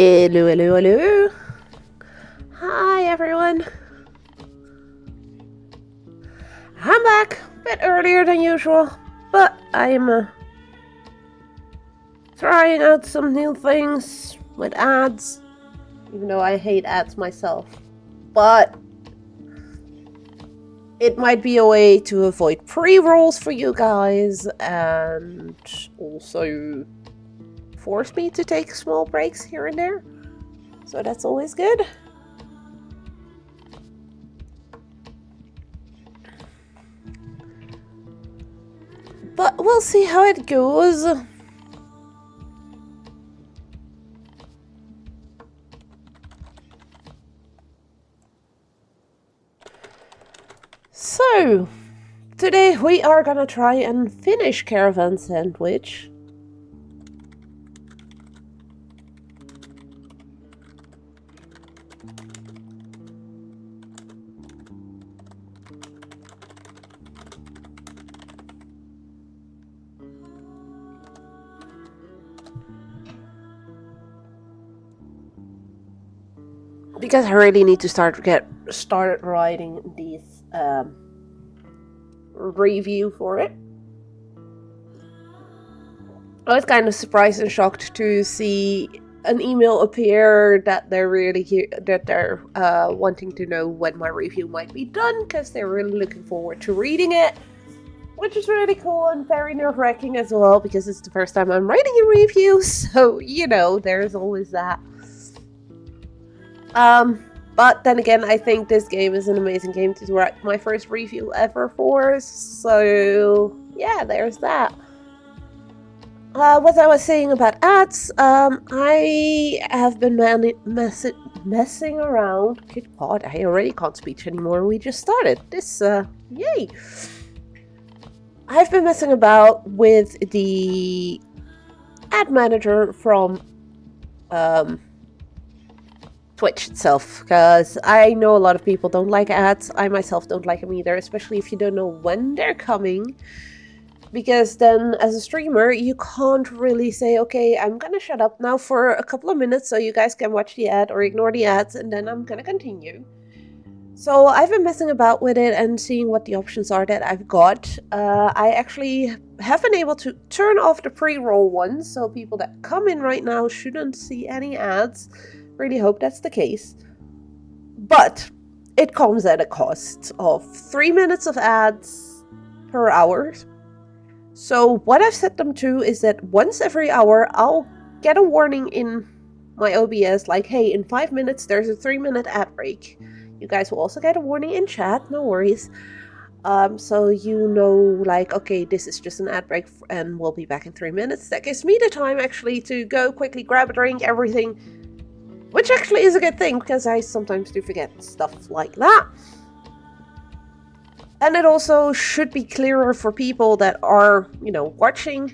Hello, hello, hello. Hi, everyone. I'm back a bit earlier than usual, but I'm trying out some new things with ads, even though I hate ads myself. But it might be a way to avoid pre-rolls for you guys and also force me to take small breaks here and there. So that's always good. But we'll see how it goes. So, today we are gonna try and finish Caravan SandWitch. Because I really need to start writing these review for it. I was kind of surprised and shocked to see an email appear that they're wanting to know when my review might be done, because they're really looking forward to reading it, which is really cool and very nerve-wracking as well, because it's the first time I'm writing a review, so you know, there's always that. But then again, I think this game is an amazing game to write my first review ever for, so yeah, there's that. What I was saying about ads, I have been messing around. Good God, I already can't speak anymore. We just started this, yay! I've been messing about with the ad manager from, Twitch itself, because I know a lot of people don't like ads. I myself don't like them either, especially if you don't know when they're coming, because then as a streamer you can't really say, okay, I'm gonna shut up now for a couple of minutes so you guys can watch the ad or ignore the ads, and then I'm gonna continue. So I've been messing about with it and seeing what the options are that I've got. I actually have been able to turn off the pre-roll ones, so people that come in right now shouldn't see any ads. Really hope that's the case. But it comes at a cost of 3 minutes of ads per hour. So what I've set them to is that once every hour I'll get a warning in my OBS like, hey, in 5 minutes there's a 3-minute ad break. You guys will also get a warning in chat, no worries. So you know, like, okay, this is just an ad break and we'll be back in 3 minutes. That gives me the time actually to go quickly grab a drink, everything. Which actually is a good thing because I sometimes do forget stuff like that. And it also should be clearer for people that are, you know, watching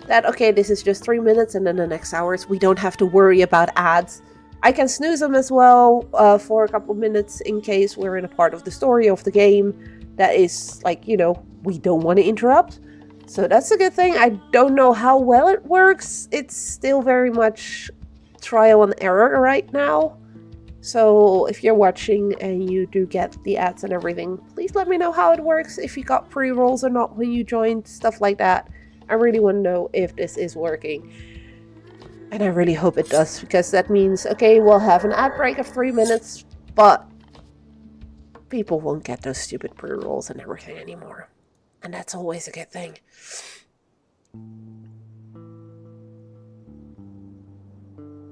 that, okay, this is just 3 minutes and then the next hours we don't have to worry about ads. I can snooze them as well for a couple minutes in case we're in a part of the story of the game that is like, you know, we don't want to interrupt. So that's a good thing. I don't know how well it works. It's still very much trial and error right now. So if you're watching and you do get the ads and everything, please let me know how it works, if you got pre-rolls or not when you joined, stuff like that. I really want to know if this is working. And I really hope it does, because that means, okay, we'll have an ad break of 3 minutes, but people won't get those stupid pre-rolls and everything anymore. And that's always a good thing.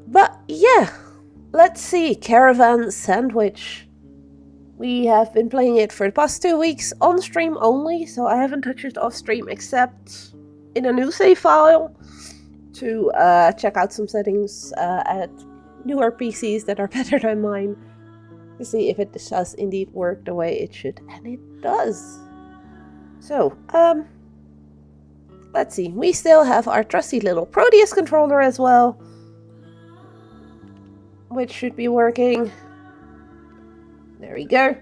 But yeah, let's see, Caravan SandWitch. We have been playing it for the past 2 weeks on stream only, so I haven't touched it off stream except in a new save file to check out some settings at newer PCs that are better than mine to see if it does indeed work the way it should, and it does. So, let's see. We still have our trusty little Proteus controller as well, which should be working. There we go.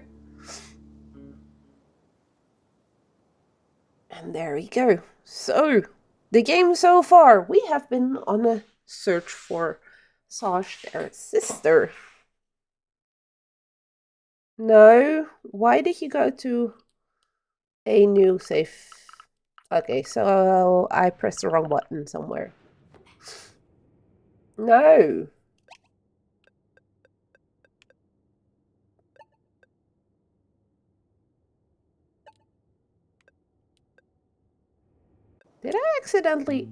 And there we go. So, the game so far, we have been on a search for Sash, their sister. No, why did you go to a new save? Okay, so I pressed the wrong button somewhere. No. Did I accidentally?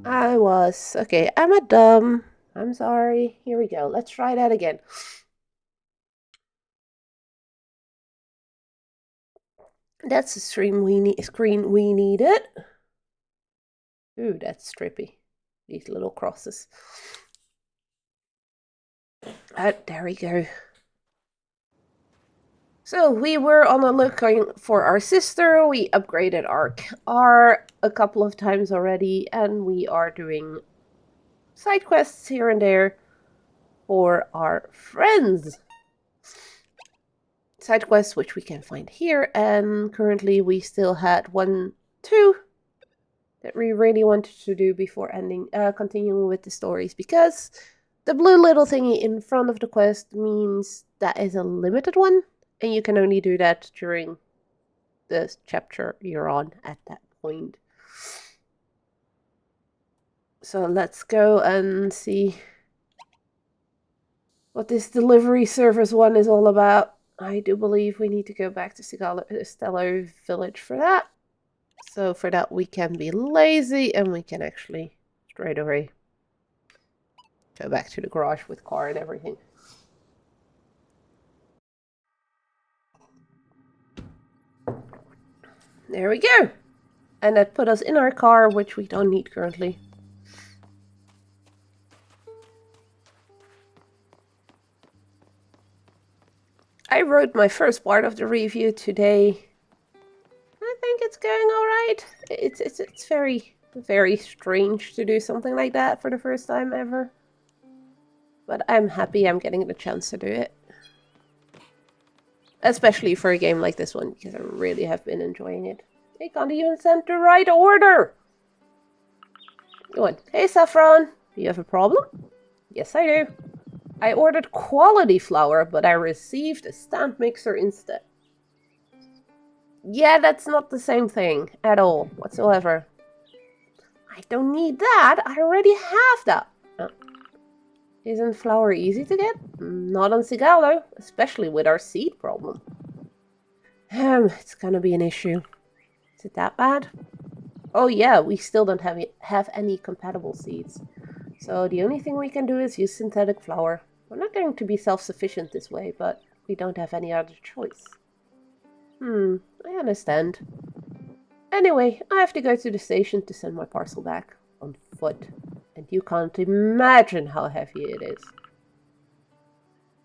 I was. Okay, I'm a dumb. I'm sorry. Here we go. Let's try that again. That's the screen we needed. Ooh, that's trippy. These little crosses. There we go. So we were on a looking for our sister. We upgraded our car a couple of times already, and we are doing side quests here and there for our friends. Side quests which we can find here, and currently we still had 2 that we really wanted to do before continuing with the stories, because the blue little thingy in front of the quest means that is a limited one, and you can only do that during the chapter you're on at that point. So let's go and see what this delivery service one is all about. I do believe we need to go back to Stello Village for that. So for that we can be lazy and we can actually straight away go back to the garage with car and everything. There we go. And that put us in our car, which we don't need currently. I wrote my first part of the review today. I think it's going alright. It's very, very strange to do something like that for the first time ever. But I'm happy I'm getting the chance to do it. Especially for a game like this one, because I really have been enjoying it. They can't even send the right order! Go on. Hey Saffron, do you have a problem? Yes, I do. I ordered quality flour, but I received a stand mixer instead. Yeah, that's not the same thing at all, whatsoever. I don't need that. I already have that. Isn't flour easy to get? Not on Sigalo, especially with our seed problem. It's gonna be an issue. Is it that bad? Oh yeah, we still don't have any compatible seeds. So the only thing we can do is use synthetic flour. We're not going to be self-sufficient this way, but we don't have any other choice. I understand. Anyway, I have to go to the station to send my parcel back. On foot. And you can't imagine how heavy it is.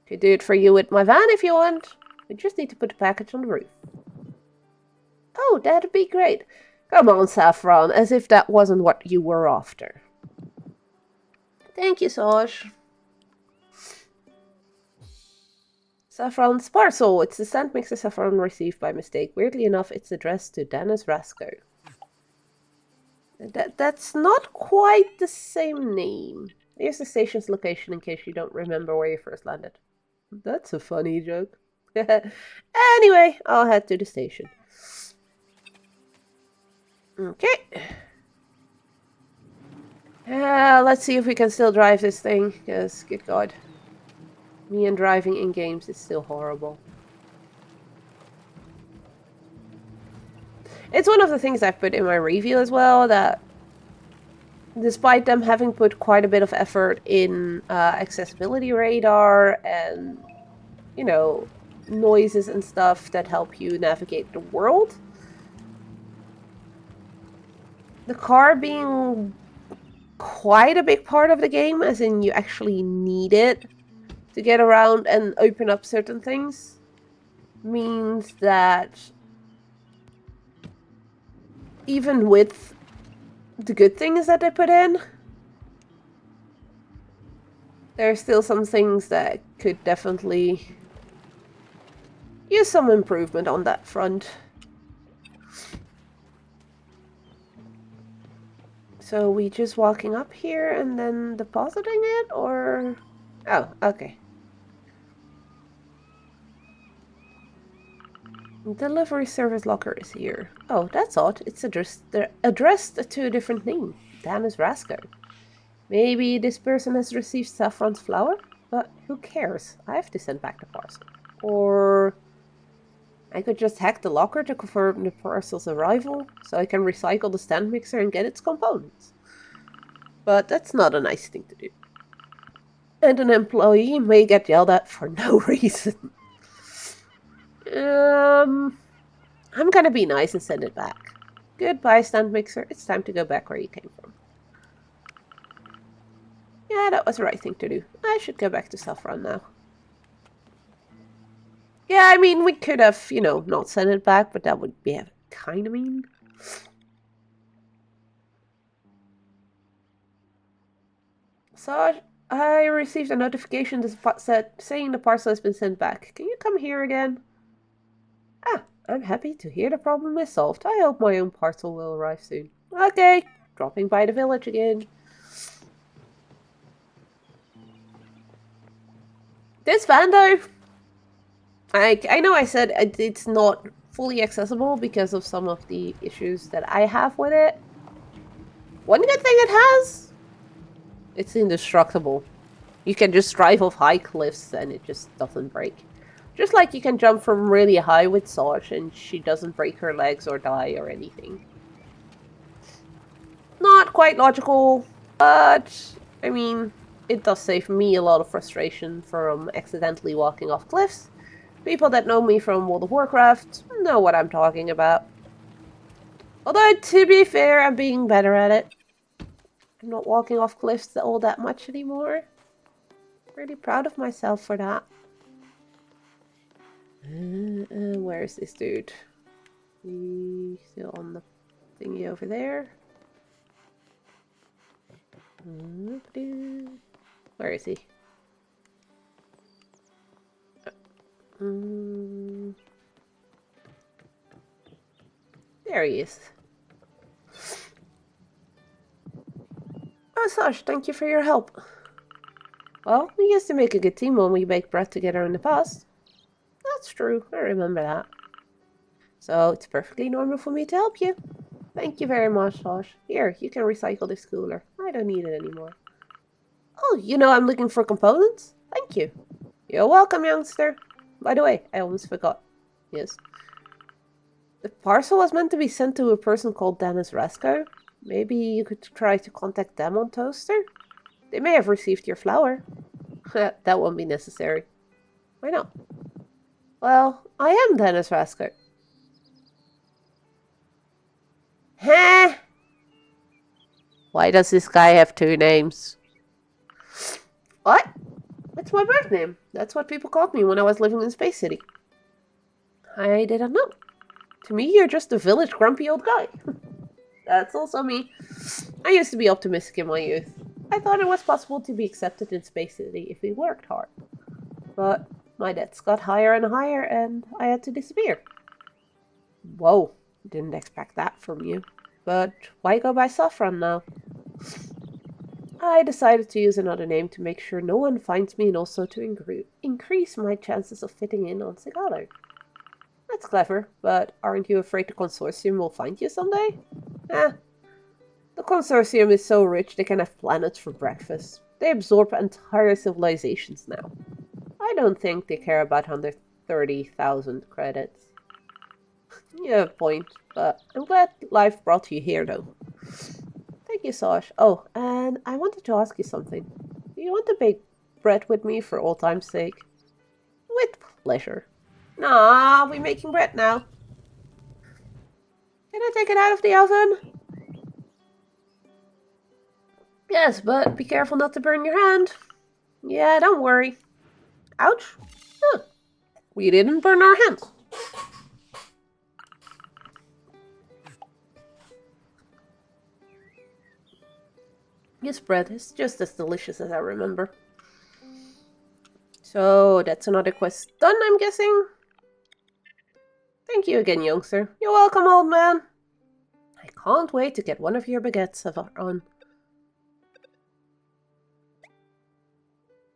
Could do it for you with my van if you want. We just need to put the package on the roof. Oh, that'd be great. Come on, Saffron, as if that wasn't what you were after. Thank you, Saj. Saffron's parcel. It's the sand mixer Saffron received by mistake. Weirdly enough, it's addressed to Dennis Rasco. That's not quite the same name. Here's the station's location in case you don't remember where you first landed. That's a funny joke. Anyway, I'll head to the station. Okay. Let's see if we can still drive this thing, because, good God. Me and driving in games is still horrible. It's one of the things I've put in my review as well, that despite them having put quite a bit of effort in accessibility radar and, you know, noises and stuff that help you navigate the world, the car being quite a big part of the game, as in you actually need it to get around and open up certain things, means that even with the good things that they put in, there are still some things that could definitely use some improvement on that front. So we just walking up here and then depositing it, or... Oh, okay. Delivery service locker is here. Oh, that's odd. It's addressed to a different name. Dennis Rasco. Maybe this person has received Saffron's flour? But who cares? I have to send back the parcel. Or... I could just hack the locker to confirm the parcel's arrival, so I can recycle the stand mixer and get its components. But that's not a nice thing to do. And an employee may get yelled at for no reason. I'm gonna be nice and send it back. Goodbye, stand mixer. It's time to go back where you came from. Yeah, that was the right thing to do. I should go back to Saffron now. Yeah, I mean, we could have, you know, not sent it back, but that would be kind of mean. So, I received a notification that saying the parcel has been sent back. Can you come here again? Ah, I'm happy to hear the problem is solved. I hope my own parcel will arrive soon. Okay, dropping by the village again. This van, though, I know I said it's not fully accessible because of some of the issues that I have with it. One good thing it has, it's indestructible. You can just drive off high cliffs and it just doesn't break. Just like you can jump from really high with Saj and she doesn't break her legs or die or anything. Not quite logical, but I mean, it does save me a lot of frustration from accidentally walking off cliffs. People that know me from World of Warcraft know what I'm talking about. Although, to be fair, I'm being better at it. I'm not walking off cliffs all that much anymore. Really proud of myself for that. Where is this dude? He's still on the thingy over there. Where is he? There he is. Oh, Sash, thank you for your help. Well, we used to make a good team when we baked bread together in the past. That's true, I remember that. So it's perfectly normal for me to help you. Thank you very much, Josh. Here, you can recycle this cooler. I don't need it anymore. Oh, you know I'm looking for components? Thank you. You're welcome, youngster. By the way, I almost forgot. Yes. The parcel was meant to be sent to a person called Dennis Rasco. Maybe you could try to contact them on Toaster? They may have received your flour. That won't be necessary. Why not? Well, I am Dennis Rasco. Huh? Why does this guy have two names? What? It's my birth name. That's what people called me when I was living in Space City. I didn't know. To me, you're just a village grumpy old guy. That's also me. I used to be optimistic in my youth. I thought it was possible to be accepted in Space City if we worked hard. But my debts got higher and higher and I had to disappear. Whoa, didn't expect that from you. But why go by Saffron now? I decided to use another name to make sure no one finds me and also to increase my chances of fitting in on Sigalo. That's clever, but aren't you afraid the Consortium will find you someday? The Consortium is so rich they can have planets for breakfast. They absorb entire civilizations now. I don't think they care about 130,000 credits. You have a point, but I'm glad life brought you here, though. Thank you, Sash. Oh, and I wanted to ask you something. Do you want to bake bread with me for old time's sake? With pleasure. Nah, we're making bread now. Can I take it out of the oven? Yes, but be careful not to burn your hand. Yeah, don't worry. Ouch. Huh. We didn't burn our hands. This bread is just as delicious as I remember. So, that's another quest done, I'm guessing? Thank you again, youngster. You're welcome, old man. I can't wait to get one of your baguettes on.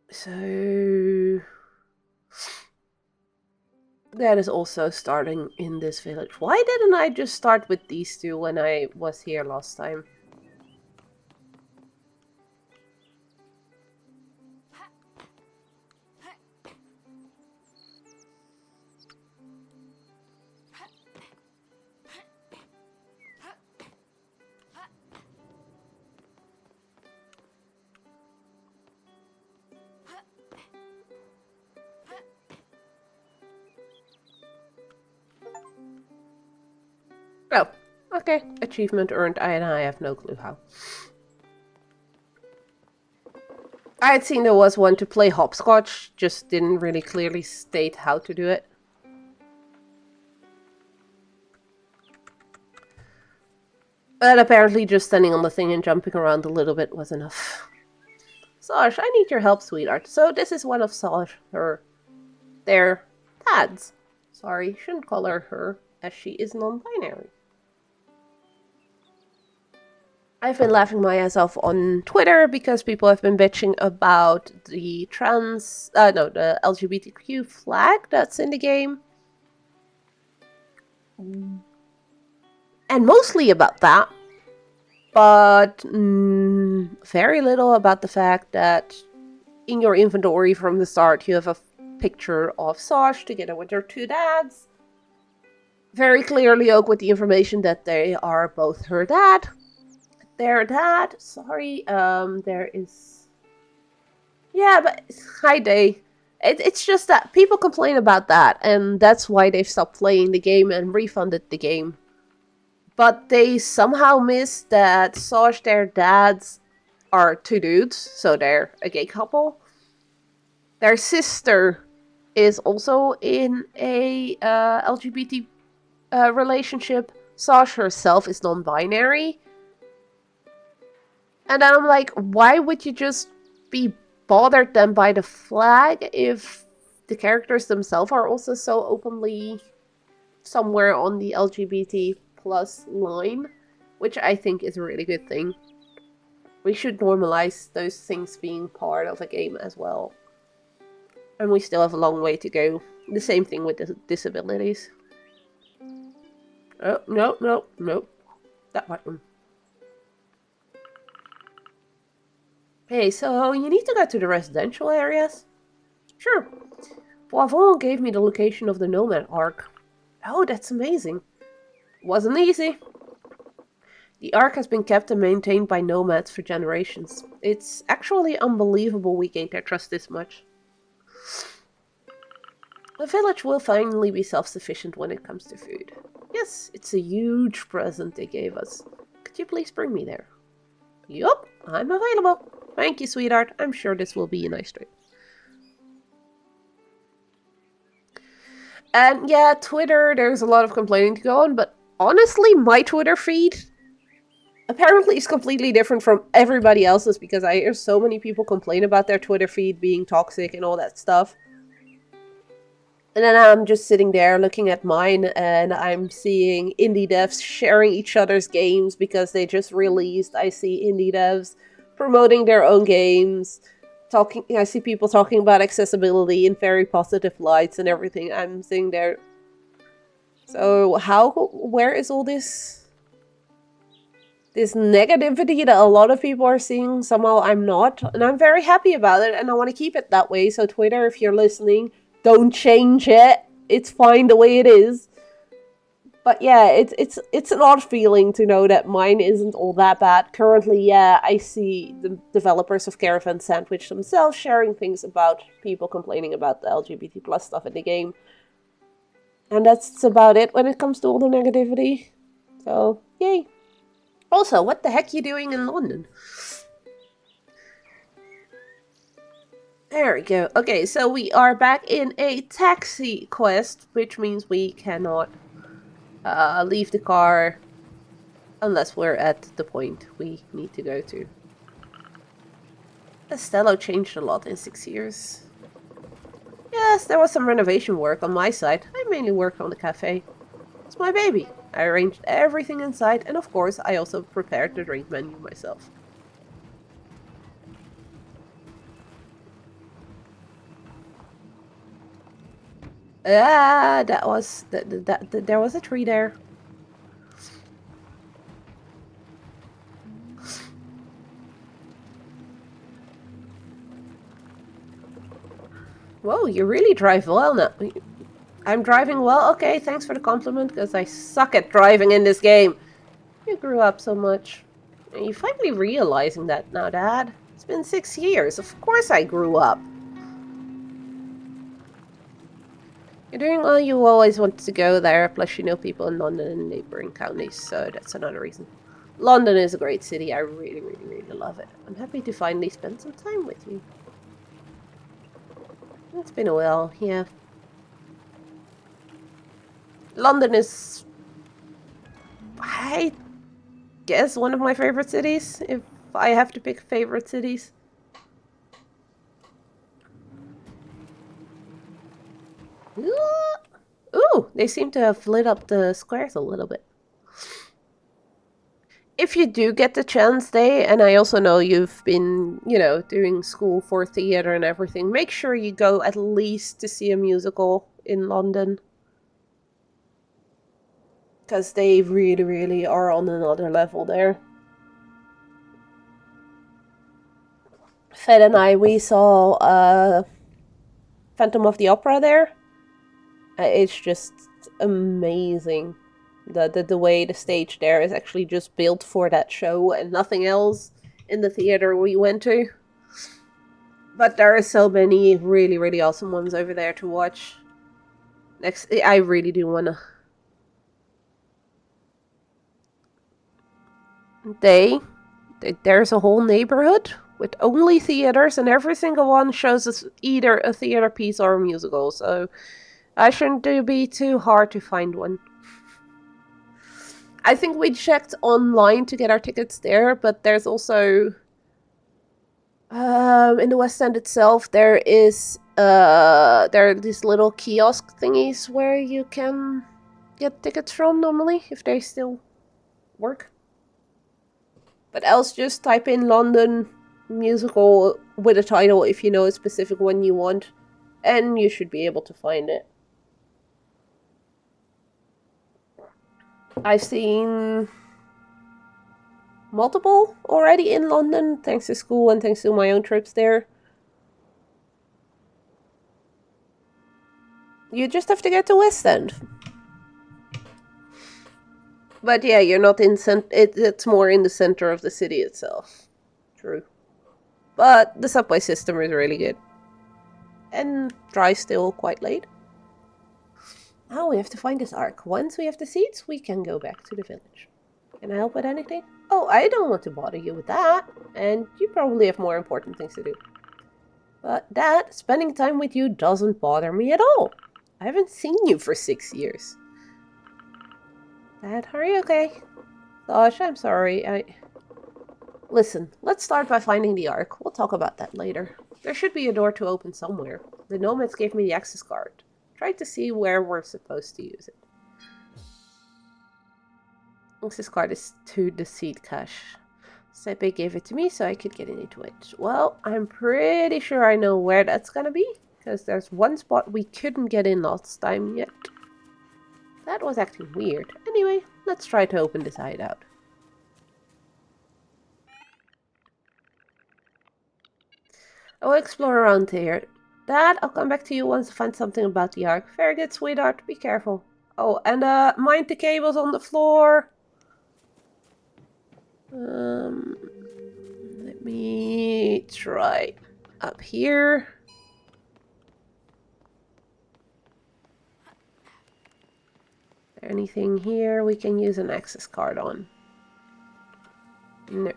So... that is also starting in this village. Why didn't I just start with these two when I was here last time? Oh, okay. Achievement earned, and I have no clue how. I had seen there was one to play hopscotch, just didn't really clearly state how to do it. But apparently just standing on the thing and jumping around a little bit was enough. Sash, I need your help, sweetheart. So this is one of Sash, their dads. Sorry, shouldn't call her her, as she is non-binary. I've been laughing my ass off on Twitter because people have been bitching about the the LGBTQ flag that's in the game. And mostly about that. But very little about the fact that in your inventory from the start you have a picture of Sash together with her two dads. Very clearly oak with the information that they are both her dad. Their dad, sorry, there is... yeah, but hi day. It's just that people complain about that, and that's why they've stopped playing the game and refunded the game. But they somehow missed that Sash, their dads, are two dudes, so they're a gay couple. Their sister is also in a LGBT relationship. Sash herself is non-binary. And then I'm like, why would you just be bothered then by the flag if the characters themselves are also so openly somewhere on the LGBT plus line? Which I think is a really good thing. We should normalize those things being part of a game as well. And we still have a long way to go. The same thing with the disabilities. Oh, no, no, no. That button. Hey, so you need to go to the residential areas? Sure. Poivron gave me the location of the Nomad Ark. Oh, that's amazing. Wasn't easy. The Ark has been kept and maintained by nomads for generations. It's actually unbelievable we gained their trust this much. The village will finally be self-sufficient when it comes to food. Yes, it's a huge present they gave us. Could you please bring me there? Yup, I'm available. Thank you, sweetheart. I'm sure this will be a nice trip. And yeah, Twitter, there's a lot of complaining to go on, but honestly, my Twitter feed apparently is completely different from everybody else's because I hear so many people complain about their Twitter feed being toxic and all that stuff. And then I'm just sitting there looking at mine and I'm seeing indie devs sharing each other's games because they just released. I see indie devs promoting their own games. I see people talking about accessibility in very positive lights and everything. I'm sitting there. So where is all this negativity that a lot of people are seeing? Somehow I'm not, and I'm very happy about it, and I want to keep it that way. So Twitter, if you're listening, don't change it. It's fine the way it is. But yeah, it's an odd feeling to know that mine isn't all that bad. Currently, yeah, I see the developers of Caravan SandWitch themselves sharing things about people complaining about the LGBT plus stuff in the game. And that's about it when it comes to all the negativity. So, yay. Also, what the heck are you doing in London? There we go. Okay, so we are back in a taxi quest, which means we cannot leave the car unless we're at the point we need to go to. Estella changed a lot in 6 years. Yes, there was some renovation work on my side. I mainly worked on the cafe. It's my baby. I arranged everything inside, and of course, I also prepared the drink menu myself. Ah, there was a tree there. Whoa, you really drive well now. I'm driving well? Okay, thanks for the compliment, because I suck at driving in this game. You grew up so much. Are you finally realizing that now, Dad? It's been 6 years. Of course I grew up. You're doing well. You always wanted to go there. Plus, you know people in London and neighboring counties, so that's another reason. London is a great city. I really, really, really love it. I'm happy to finally spend some time with you. It's been a while, yeah. London is, I guess, one of my favorite cities, if I have to pick favorite cities. Ooh, they seem to have lit up the squares a little bit. If you do get the chance, and I also know you've been, doing school for theater and everything, make sure you go at least to see a musical in London. Because they really, really are on another level there. Fed and we saw Phantom of the Opera there. It's just amazing. The way the stage there is actually just built for that show and nothing else in the theater we went to. But there are so many really, really awesome ones over there to watch. I really do want to. There's a whole neighborhood with only theaters, and every single one shows us either a theater piece or a musical, so I shouldn't be too hard to find one. I think we checked online to get our tickets there, but there's also in the West End itself there are these little kiosk thingies where you can get tickets from normally if they still work. But else just type in London musical with a title if you know a specific one you want, and you should be able to find it. I've seen multiple already in London, thanks to school and thanks to my own trips there. You just have to get to West End. But yeah, you're not in it's more in the center of the city itself. True. But the subway system is really good. And drive still quite late. Now we have to find this arc. Once we have the seats, we can go back to the village. Can I help with anything? Oh, I don't want to bother you with that. And you probably have more important things to do. But Dad, spending time with you doesn't bother me at all. I haven't seen you for 6 years. Dad, are you okay? Gosh, I'm sorry. Listen, let's start by finding the Ark. We'll talk about that later. There should be a door to open somewhere. The nomads gave me the access card. Try to see where we're supposed to use it. Access card is to the seed cache. Sepe gave it to me so I could get into it. Well, I'm pretty sure I know where that's gonna be, because there's one spot we couldn't get in last time yet. That was acting weird. Anyway, let's try to open this hideout. I'll explore around here. Dad, I'll come back to you once I find something about the Ark. Very good, sweetheart. Be careful. Oh, and mind the cables on the floor. Let me try up here. Anything here we can use an access card on? No.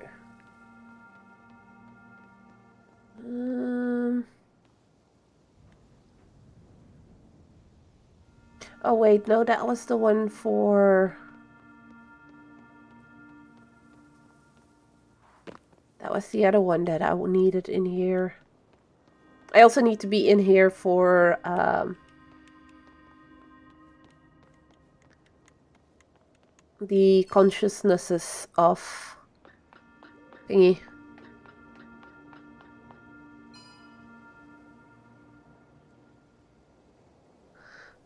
Oh wait, no, that was the one for... That was the other one that I needed in here. I also need to be in here for... the consciousnesses of... thingy.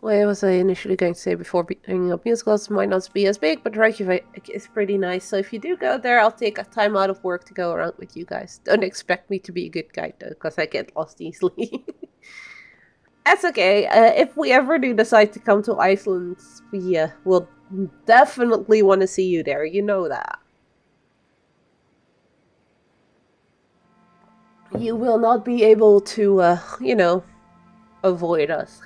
What was I initially going to say before bringing up musicals? Might not be as big, but Reykjavik is pretty nice. So if you do go there, I'll take a time out of work to go around with you guys. Don't expect me to be a good guide though, because I get lost easily. That's okay. If we ever do decide to come to Iceland, we will definitely want to see you there. You know that. You will not be able to, you know, avoid us.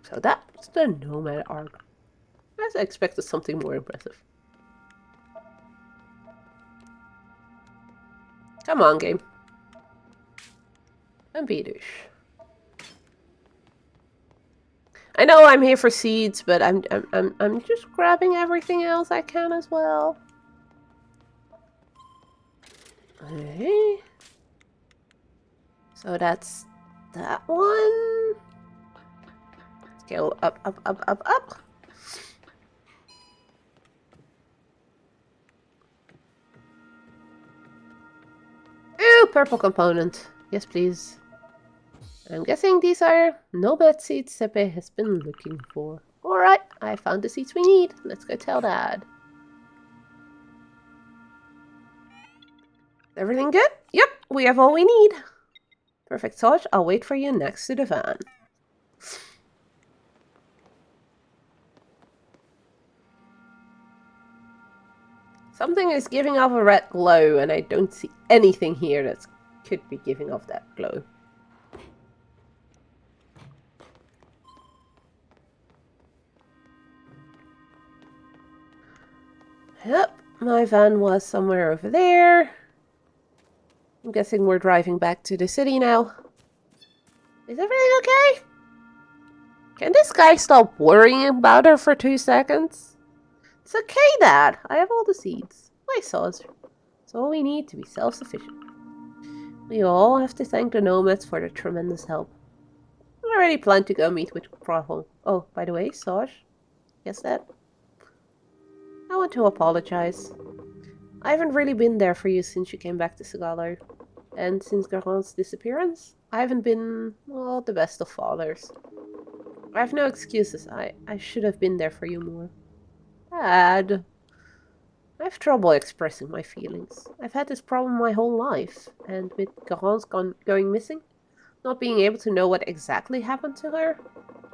So that's the Nomad Arc. As I expected something more impressive. Come on, game. Don't be a douche. I know I'm here for seeds, but I'm just grabbing everything else I can as well. Okay. So that's that one. Let's go up, up, up, up, up. Ooh, purple component. Yes, please. I'm guessing these are no-bet seeds Sepe has been looking for. Alright, I found the seeds we need. Let's go tell Dad. Everything good? Yep, we have all we need. Perfect, Sarge. I'll wait for you next to the van. Something is giving off a red glow, and I don't see anything here that could be giving off that glow. Yep, my van was somewhere over there. I'm guessing we're driving back to the city now. Is everything okay? Can this guy stop worrying about her for 2 seconds? It's okay, Dad. I have all the seeds. My sauce. It's all we need to be self-sufficient. We all have to thank the nomads for their tremendous help. I already planned to go meet with Cravel. Oh, by the way, Saj, guess that? I want to apologize. I haven't really been there for you since you came back to Sagalo. And since Garand's disappearance, I haven't been, well, the best of fathers. I have no excuses. I should have been there for you more. Dad. I have trouble expressing my feelings. I've had this problem my whole life, and with Garand's going missing, not being able to know what exactly happened to her,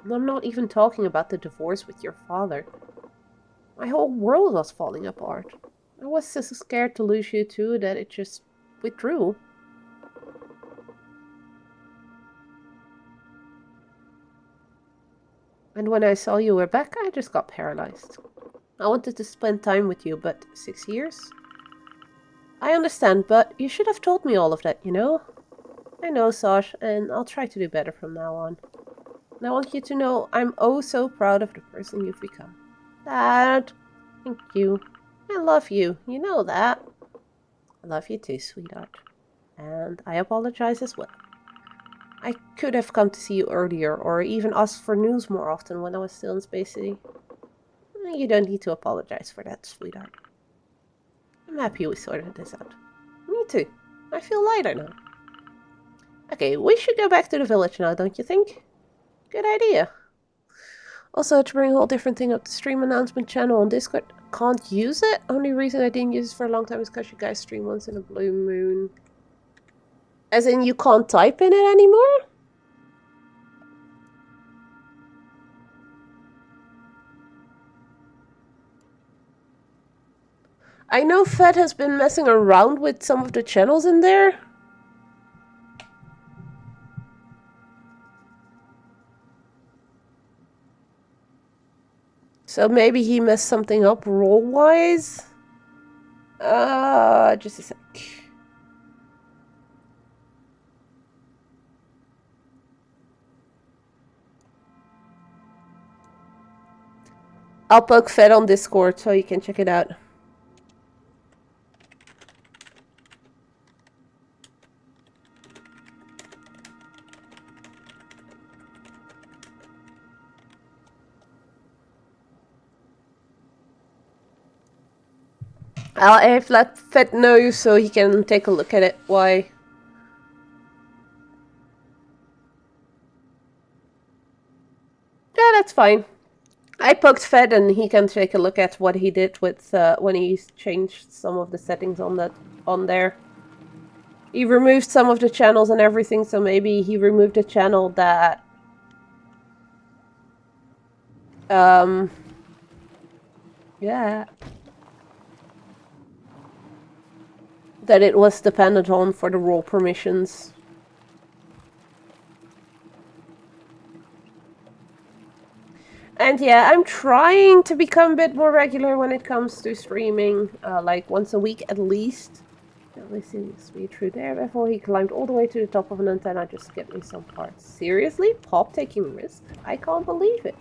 and I'm not even talking about the divorce with your father. My whole world was falling apart. I was so scared to lose you too that it just withdrew. And when I saw you were back, I just got paralyzed. I wanted to spend time with you, but 6 years? I understand, but you should have told me all of that, you know? I know, Sash, and I'll try to do better from now on. And I want you to know I'm oh so proud of the person you've become. Dad, thank you. I love you, you know that. I love you too, sweetheart. And I apologize as well. I could have come to see you earlier, or even asked for news more often when I was still in Space City. You don't need to apologize for that, sweetheart. I'm happy we sorted this out. Me too. I feel lighter now. Okay, we should go back to the village now, don't you think? Good idea. Also, to bring a whole different thing up, the stream announcement channel on Discord. Can't use it. Only reason I didn't use it for a long time is because you guys stream once in a blue moon. As in, you can't type in it anymore? I know Fed has been messing around with some of the channels in there. So maybe he messed something up role-wise? Just a sec. I'll poke Fed on Discord so you can check it out. I've let Fed know so he can take a look at it. Why? Yeah, that's fine. I poked Fed and he can take a look at what he did with when he changed some of the settings on there. He removed some of the channels and everything, so maybe he removed a channel that yeah, that it was dependent on for the role permissions. And yeah, I'm trying to become a bit more regular when it comes to streaming, like once a week at least. At least he needs to be through there before he climbed all the way to the top of an antenna just to get me some parts. Seriously? Pop taking risks? I can't believe it.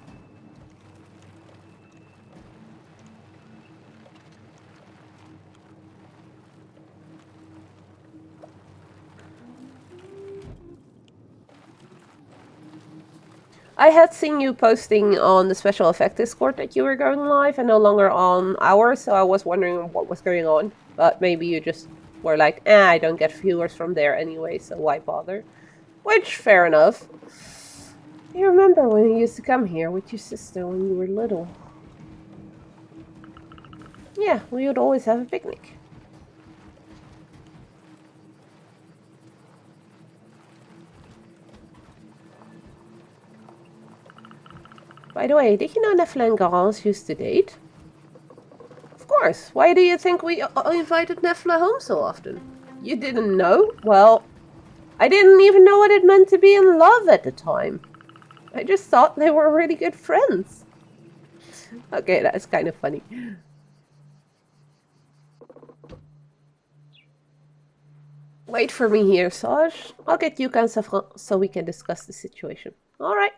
I had seen you posting on the Special Effect Discord that you were going live and no longer on ours, so I was wondering what was going on. But maybe you just were like, I don't get viewers from there anyway, so why bother? Which, fair enough. You remember when you used to come here with your sister when you were little? Yeah, we would always have a picnic. By the way, did you know Nefla and Garance used to date? Of course. Why do you think we invited Nefla home so often? You didn't know? Well, I didn't even know what it meant to be in love at the time. I just thought they were really good friends. Okay, that's kind of funny. Wait for me here, Saj. I'll get you and Safran so we can discuss the situation. Alright.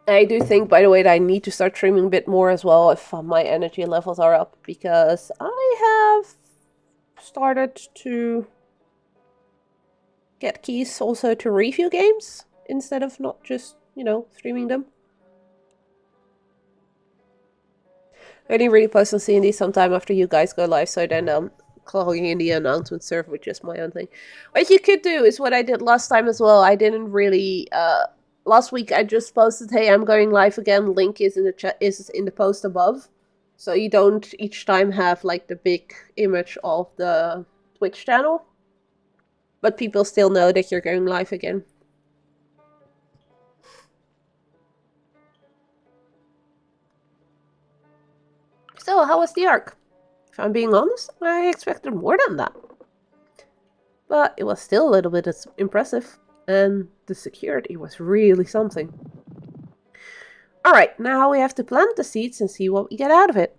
I do think, by the way, that I need to start streaming a bit more as well if my energy levels are up, because I have started to get keys also to review games instead of not just, streaming them. I only really post on C&D sometime after you guys go live, so then clogging in the announcement server with just my own thing. What you could do is what I did last time as well. I didn't really last week I just posted, hey, I'm going live again. Link is in the chat, is in the post above. So you don't each time have like the big image of the Twitch channel. But people still know that you're going live again. So, how was the arc? If I'm being honest, I expected more than that. But it was still a little bit impressive. And the security was really something. Alright, now we have to plant the seeds and see what we get out of it.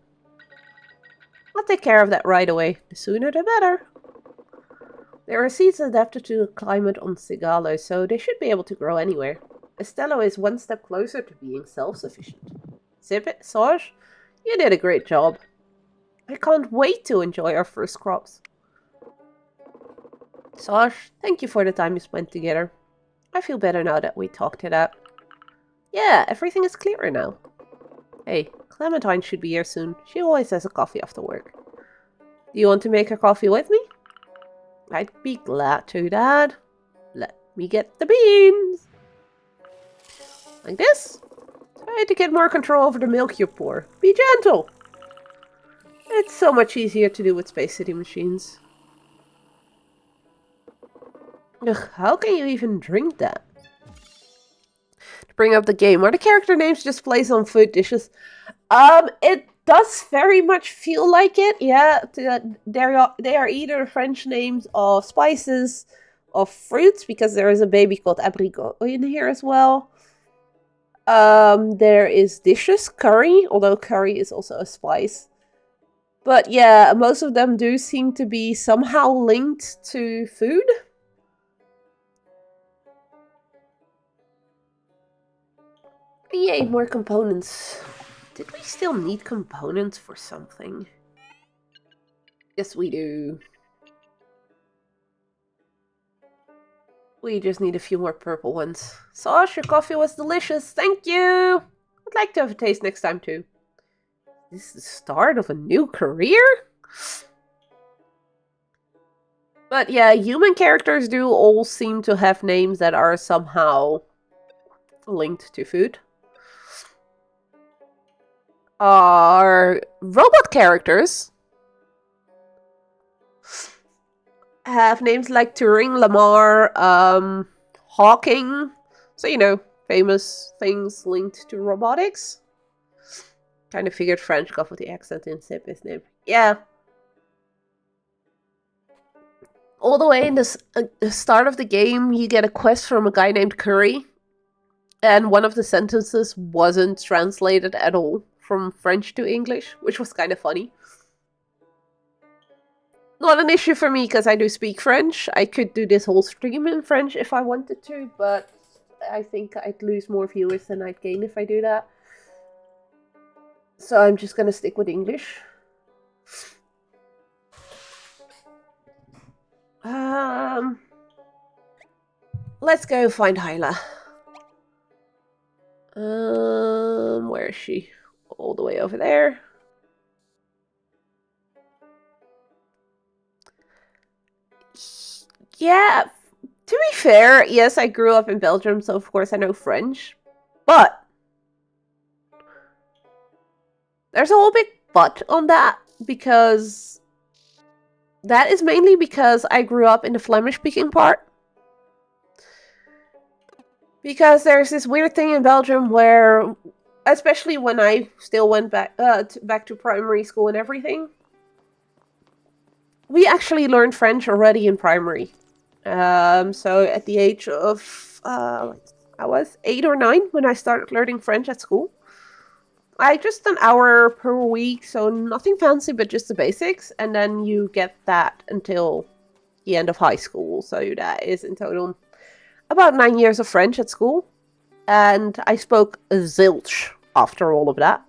I'll take care of that right away. The sooner the better. There are seeds adapted to the climate on Sigalo, so they should be able to grow anywhere. Estella is one step closer to being self-sufficient. Zip it, Sarge? You did a great job. I can't wait to enjoy our first crops. Sarge, thank you for the time you spent together. I feel better now that we talked it out. Yeah, everything is clearer now. Hey, Clementine should be here soon. She always has a coffee after work. Do you want to make a coffee with me? I'd be glad to, Dad. Let me get the beans. Like this. Try to get more control over the milk you pour. Be gentle. It's so much easier to do with Space City machines. Ugh, how can you even drink that? To bring up the game, are the character names just placed on food dishes? It does very much feel like it, yeah. They are either French names of spices, of fruits, because there is a baby called abricot in here as well. There is dishes, curry, although curry is also a spice. But yeah, most of them do seem to be somehow linked to food. Yay, more components. Did we still need components for something? Yes, we do. We just need a few more purple ones. Sauce, your coffee was delicious. Thank you! I'd like to have a taste next time too. This is the start of a new career? But yeah, human characters do all seem to have names that are somehow linked to food. Our robot characters have names like Turing, Lamar, Hawking. So, famous things linked to robotics. Kind of figured French got with the accent in his name. Yeah. All the way in the start of the game, you get a quest from a guy named Curry. And one of the sentences wasn't translated at all from French to English, which was kind of funny. Not an issue for me, because I do speak French. I could do this whole stream in French if I wanted to, but I think I'd lose more viewers than I'd gain if I do that. So I'm just gonna stick with English. Let's go find Hyla. Where is she? All the way over there. Yeah, to be fair, yes, I grew up in Belgium, so of course I know French. But there's a whole big but on that, because that is mainly because I grew up in the Flemish-speaking part. Because there's this weird thing in Belgium where, especially when I still went back to primary school and everything, we actually learned French already in primary. So at the age of, I was 8 or 9 when I started learning French at school. Just an hour per week, so nothing fancy, but just the basics. And then you get that until the end of high school. So that is in total about 9 years of French at school. and I spoke zilch after all of that.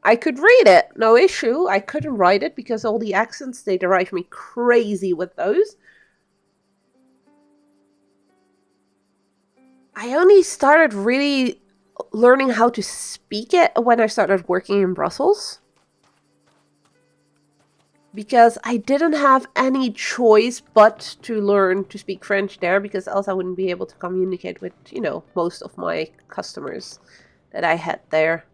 I could read it, no issue. I couldn't write it because all the accents, they drive me crazy with those. I only started really learning how to speak it when I started working in Brussels. Because I didn't have any choice but to learn to speak French there, because else I wouldn't be able to communicate with, most of my customers that I had there.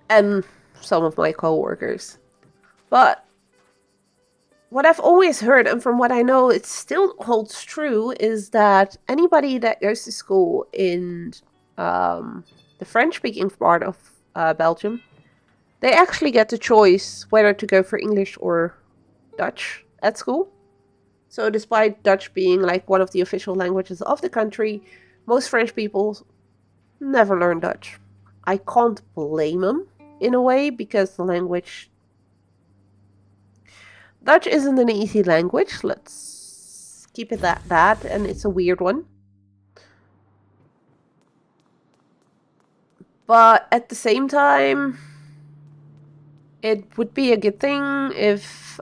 And some of my co-workers. But what I've always heard, and from what I know it still holds true, is that anybody that goes to school in the French-speaking part of Belgium, they actually get the choice whether to go for English or Dutch at school. So despite Dutch being like one of the official languages of the country, most French people never learn Dutch. I can't blame them in a way, because the language... Dutch isn't an easy language, let's keep it at that, and it's a weird one. But at the same time, it would be a good thing if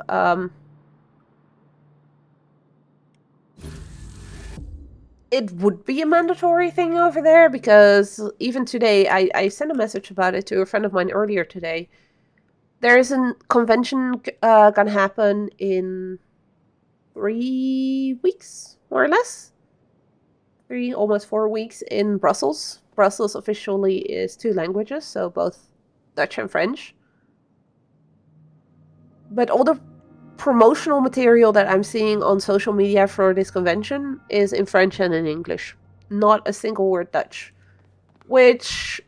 it would be a mandatory thing over there, because even today, I sent a message about it to a friend of mine earlier today. There is a convention gonna happen in 3 weeks, more or less. 3, almost 4 weeks in Brussels. Brussels officially is 2 languages, so both Dutch and French. But all the promotional material that I'm seeing on social media for this convention is in French and in English. Not a single word Dutch. Which,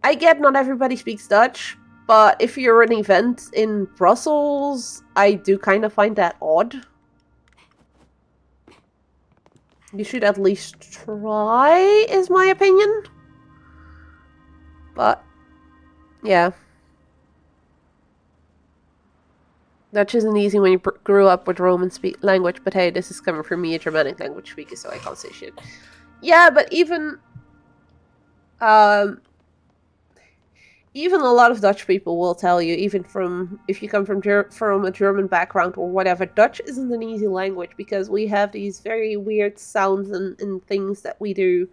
I get not everybody speaks Dutch, but if you're an event in Brussels, I do kind of find that odd. You should at least try, is my opinion. But, yeah. Dutch isn't easy when you grew up with Roman language, but hey, this is coming from me, a Germanic language speaker, so I can't say shit. Yeah, but even a lot of Dutch people will tell you, even if you come from a German background or whatever, Dutch isn't an easy language, because we have these very weird sounds and things that we do,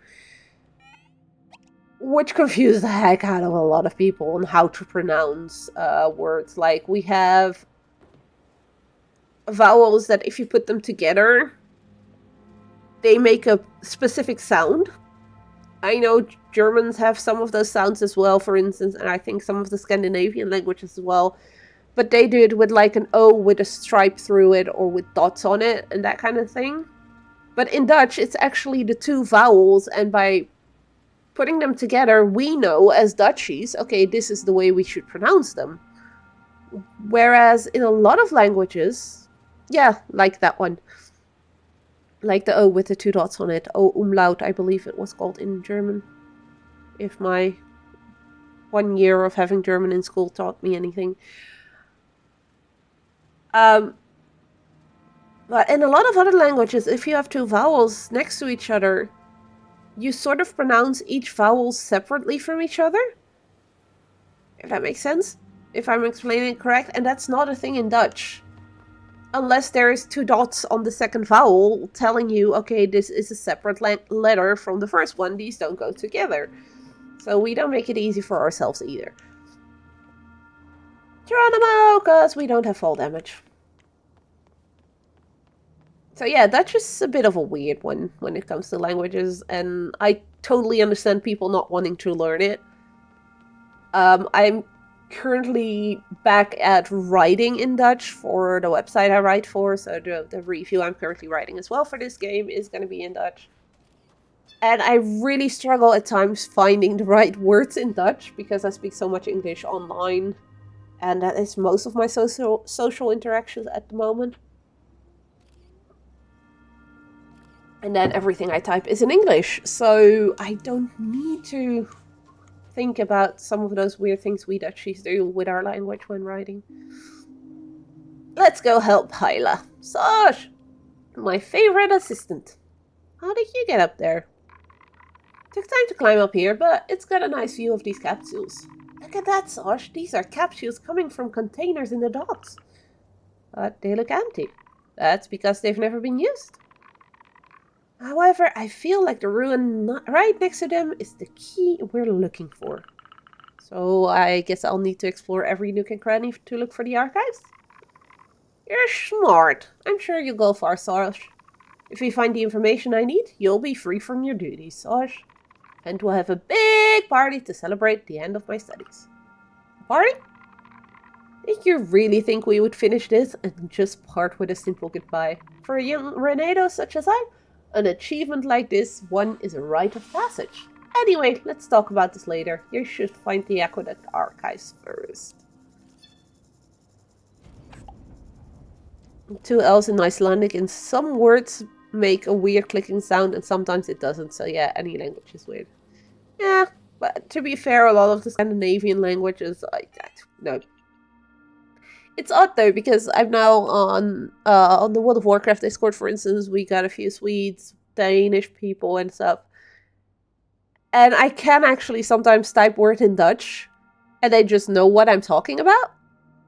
which confuse the heck out of a lot of people on how to pronounce words. Like, we have vowels that if you put them together, they make a specific sound. I know Germans have some of those sounds as well, for instance, and I think some of the Scandinavian languages as well. But they do it with like an O with a stripe through it, or with dots on it, and that kind of thing. But in Dutch, it's actually the 2 vowels, and by putting them together, we know as Dutchies, okay, this is the way we should pronounce them. Whereas in a lot of languages, yeah, like that one. Like the O with the 2 dots on it. O umlaut, I believe it was called in German. If my 1 year of having German in school taught me anything. But in a lot of other languages, if you have 2 vowels next to each other, you sort of pronounce each vowel separately from each other. If that makes sense. If I'm explaining it correct. And that's not a thing in Dutch. Unless there is 2 dots on the second vowel telling you, okay, this is a separate letter from the first one. These don't go together. So we don't make it easy for ourselves either. Geronimo, because we don't have fall damage. So yeah, Dutch is a bit of a weird one when it comes to languages, and I totally understand people not wanting to learn it. I'm currently back at writing in Dutch for the website I write for, so the review I'm currently writing as well for this game is going to be in Dutch. And I really struggle at times finding the right words in Dutch, because I speak so much English online, and that is most of my social interactions at the moment. And then everything I type is in English, so I don't need to think about some of those weird things we Dutchies do with our language when writing. Let's go help Hyla. Sosh! My favorite assistant. How did you get up there? Took time to climb up here, but it's got a nice view of these capsules. Look at that, Sosh. These are capsules coming from containers in the docks. But they look empty. That's because they've never been used. However, I feel like the ruin right next to them is the key we're looking for. So I guess I'll need to explore every nook and cranny to look for the archives? You're smart. I'm sure you'll go far, Sosh. If we find the information I need, you'll be free from your duties, Sosh. And we'll have a big party to celebrate the end of my studies. Party? Did you really think we would finish this and just part with a simple goodbye? For a young Renato such as I, an achievement like this one is a rite of passage. Anyway, let's talk about this later. You should find the Aqueduct archives first. 2 L's in Icelandic, and some words make a weird clicking sound and sometimes it doesn't. So yeah, any language is weird. Yeah, but to be fair, a lot of the Scandinavian languages, no. It's odd though, because I'm now on the World of Warcraft Discord, for instance, we got a few Swedes, Danish people and stuff. And I can actually sometimes type word in Dutch, and they just know what I'm talking about.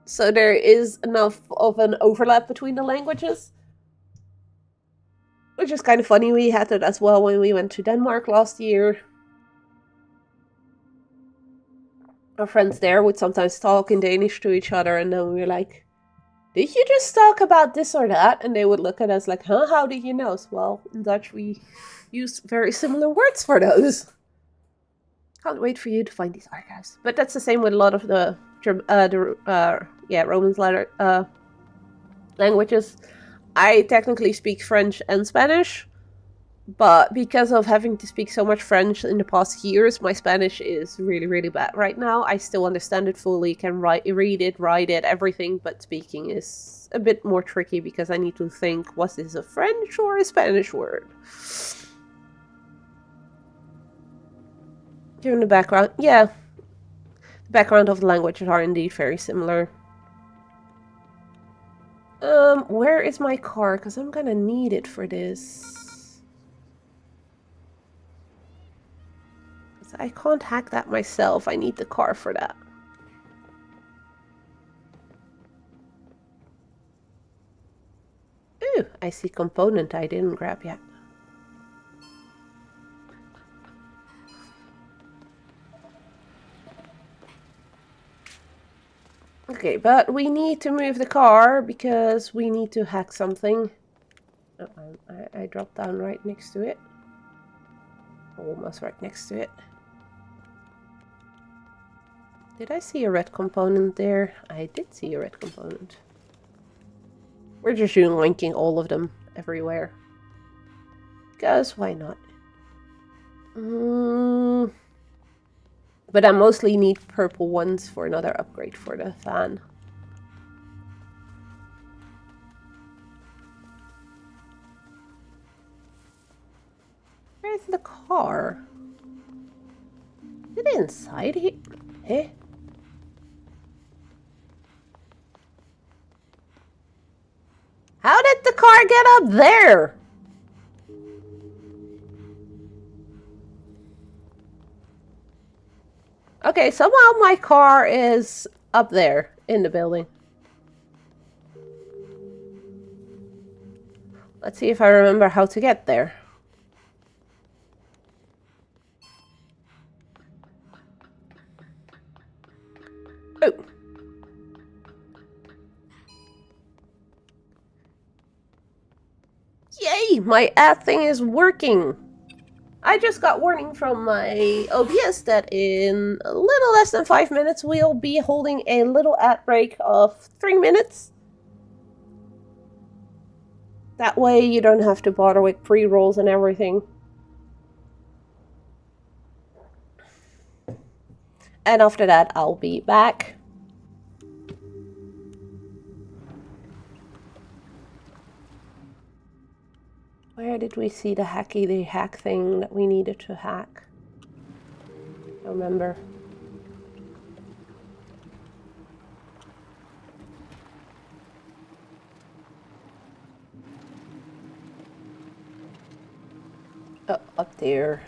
So there is enough of an overlap between the languages. Which is kind of funny. We had that as well when we went to Denmark last year. Our friends there would sometimes talk in Danish to each other, and then we were like, did you just talk about this or that? And they would look at us like, huh, how did you know? So, well, in Dutch we use very similar words for those. Can't wait for you to find these archives. But that's the same with a lot of the Romance languages. I technically speak French and Spanish, but because of having to speak so much French in the past years, my Spanish is really, really bad right now. I still understand it fully, can read it, write it, everything, but speaking is a bit more tricky because I need to think, was this a French or a Spanish word? Given the background, yeah. The background of the languages are indeed very similar. Where is my car? Because I'm gonna need it for this. I can't hack that myself. I need the car for that. Ooh, I see component I didn't grab yet. Okay, but we need to move the car because we need to hack something. Oh, I dropped down right next to it. Almost right next to it. Did I see a red component there? I did see a red component. We're just linking all of them everywhere. Because why not? But I mostly need purple ones for another upgrade for the fan. Where's the car? Is it inside here? Eh? How did the car get up there? Okay, somehow my car is up there in the building. Let's see if I remember how to get there. Oh. Yay! My ad thing is working! I just got warning from my OBS that in a little less than 5 minutes we'll be holding a little ad break of 3 minutes. That way you don't have to bother with pre-rolls and everything. And after that I'll be back. Where did we see the hack thing that we needed to hack? I don't remember. Oh, up there.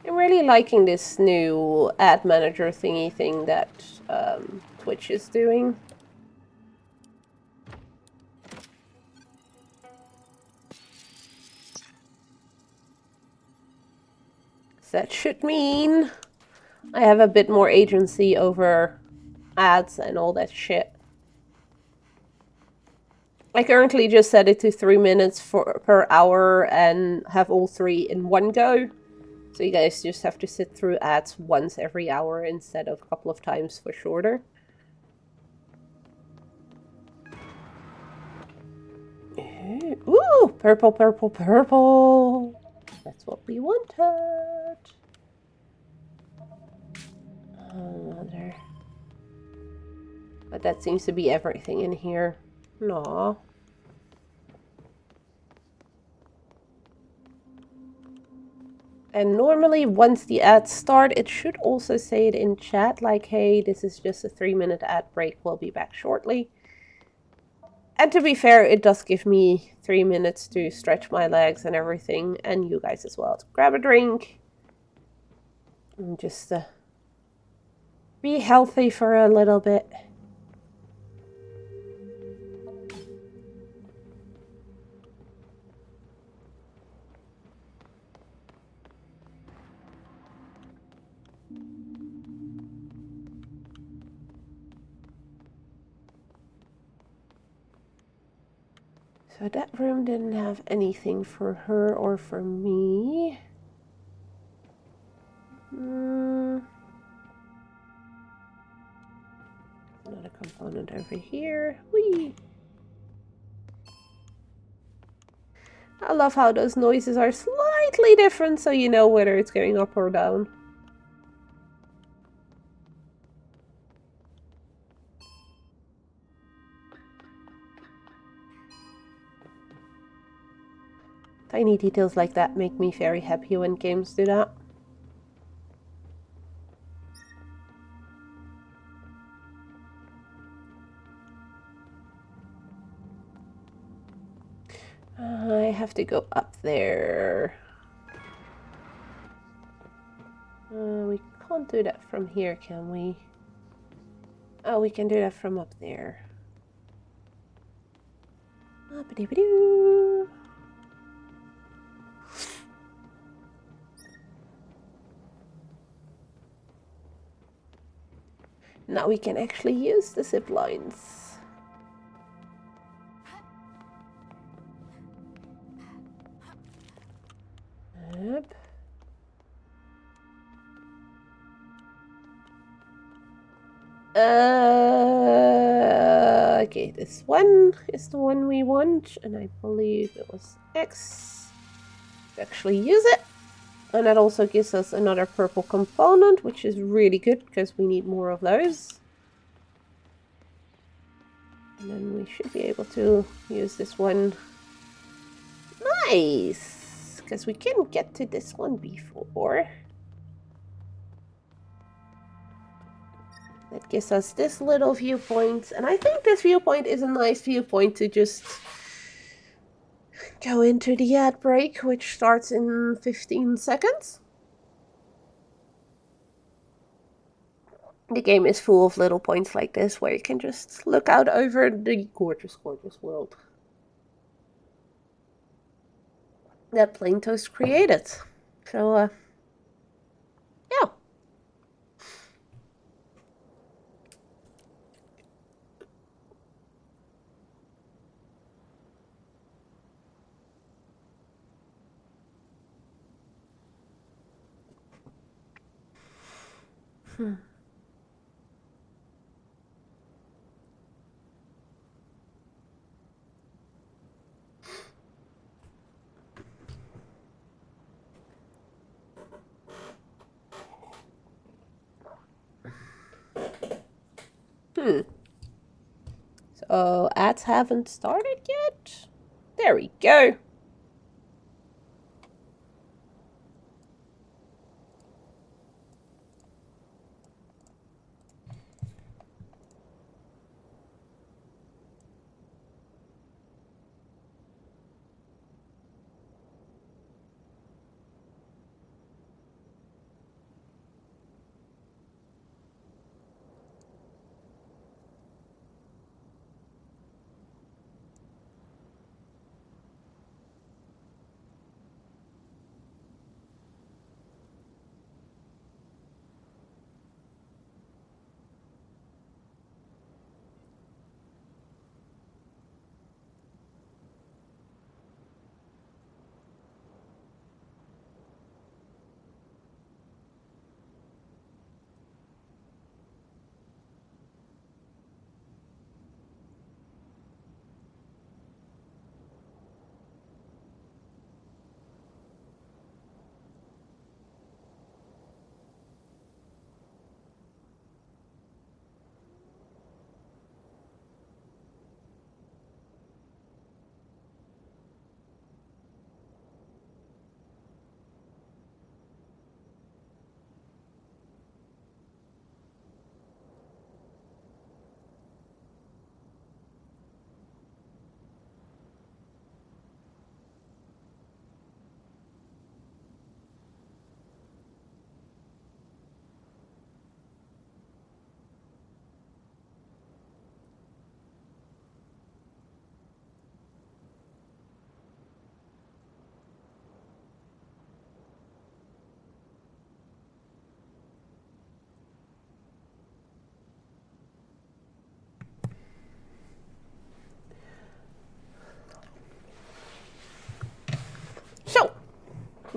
I'm really liking this new ad manager thingy thing that Twitch is doing. That should mean I have a bit more agency over ads and all that shit. I currently just set it to 3 minutes per hour and have all 3 in one go. So you guys just have to sit through ads once every hour instead of a couple of times for shorter. Ooh, purple, purple, purple. That's what we wanted. Another. But that seems to be everything in here. No. And normally once the ads start, it should also say it in chat, like, hey, this is just a 3-minute ad break, we'll be back shortly. And to be fair, it does give me 3 minutes to stretch my legs and everything, and you guys as well, to grab a drink. And just be healthy for a little bit. So that room didn't have anything for her or for me. Another component over here. Whee! I love how those noises are slightly different so you know whether it's going up or down. Tiny details like that make me very happy when games do that. I have to go up there. We can't do that from here, can we? Oh, we can do that from up there. Now we can actually use the zip lines. Yep. Okay, this one is the one we want, and I believe it was X. Actually use it. And that also gives us another purple component, which is really good because we need more of those. And then we should be able to use this one. Nice! Because we couldn't get to this one before. That gives us this little viewpoint. And I think this viewpoint is a nice viewpoint to just go into the ad break, which starts in 15 seconds. The game is full of little points like this where you can just look out over the gorgeous, gorgeous world that Plain Toast created. So, yeah. So, ads haven't started yet? There we go.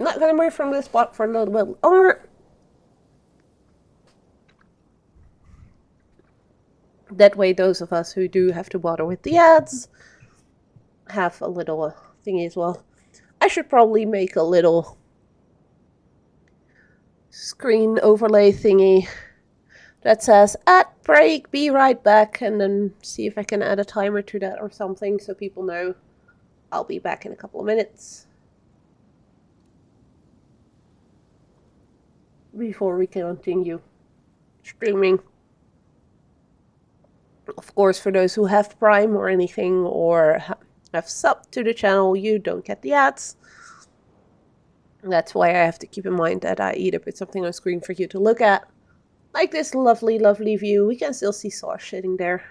not going to move from this spot for a little bit longer. That way, those of us who do have to bother with the ads have a little thingy as well. I should probably make a little screen overlay thingy that says ad break, be right back, and then see if I can add a timer to that or something so people know I'll be back in a couple of minutes before we continue streaming. Of course, for those who have Prime or anything or have subbed to the channel, you don't get the ads. That's why I have to keep in mind that I either put something on screen for you to look at, like this lovely, lovely view. We can still see Sauce sitting there.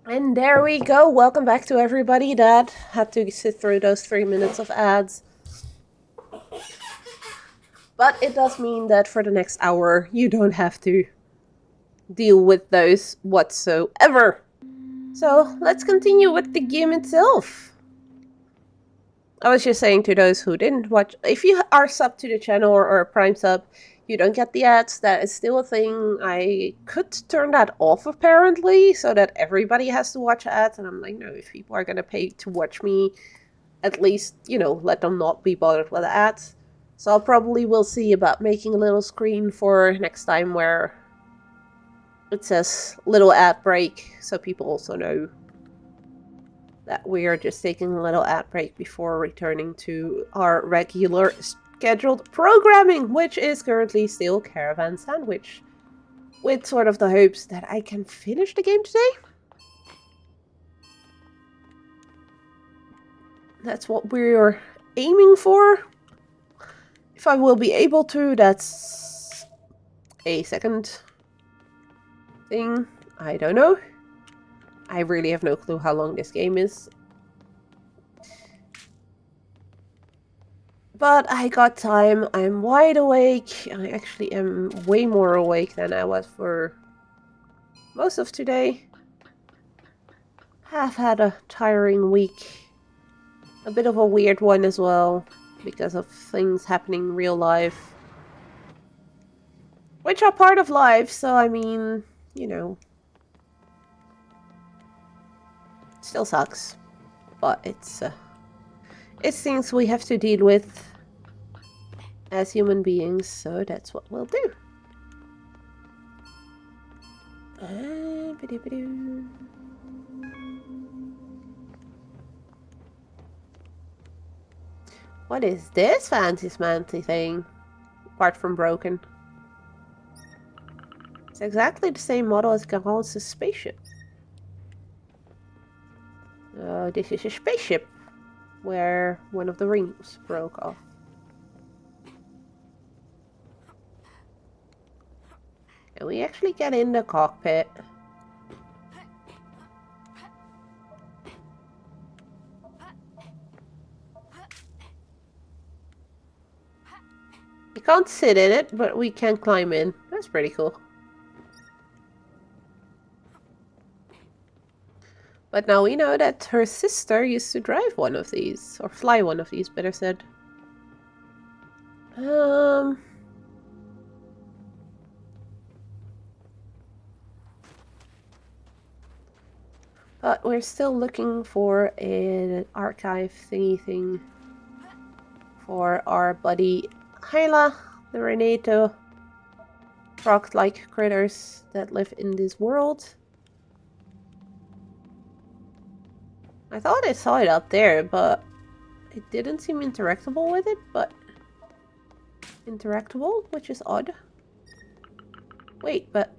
And there we go. Welcome back to everybody that had to sit through those 3 minutes of ads. But it does mean that for the next hour, you don't have to deal with those whatsoever. So let's continue with the game itself. I was just saying to those who didn't watch, if you are sub to the channel or a Prime sub, you don't get the ads. That is still a thing. I could turn that off apparently, so that everybody has to watch ads. And I'm like, no, if people are going to pay to watch me, at least, you know, let them not be bothered with the ads. So I'll probably will see about making a little screen for next time where it says little ad break, so people also know that we are just taking a little ad break before returning to our regular scheduled programming, which is currently still Caravan SandWitch, with sort of the hopes that I can finish the game today. That's what we're aiming for. If I will be able to, that's a second thing. I don't know. I really have no clue how long this game is. But I got time. I'm wide awake. I actually am way more awake than I was for most of today. Have had a tiring week. A bit of a weird one as well, because of things happening in real life. Which are part of life, so I mean, you know. It still sucks. But it's things we have to deal with as human beings, so that's what we'll do. What is this fancy smancy thing? Apart from broken. It's exactly the same model as Caravan's spaceship. This is a spaceship where one of the rings broke off. Can we actually get in the cockpit? We can't sit in it, but we can climb in. That's pretty cool. But now we know that her sister used to drive one of these, or fly one of these, better said. But we're still looking for an archive thingy thing for our buddy Hyla, the Renato rock-like critters that live in this world. I thought I saw it up there, but it didn't seem interactable with it, but interactable, which is odd. Wait, but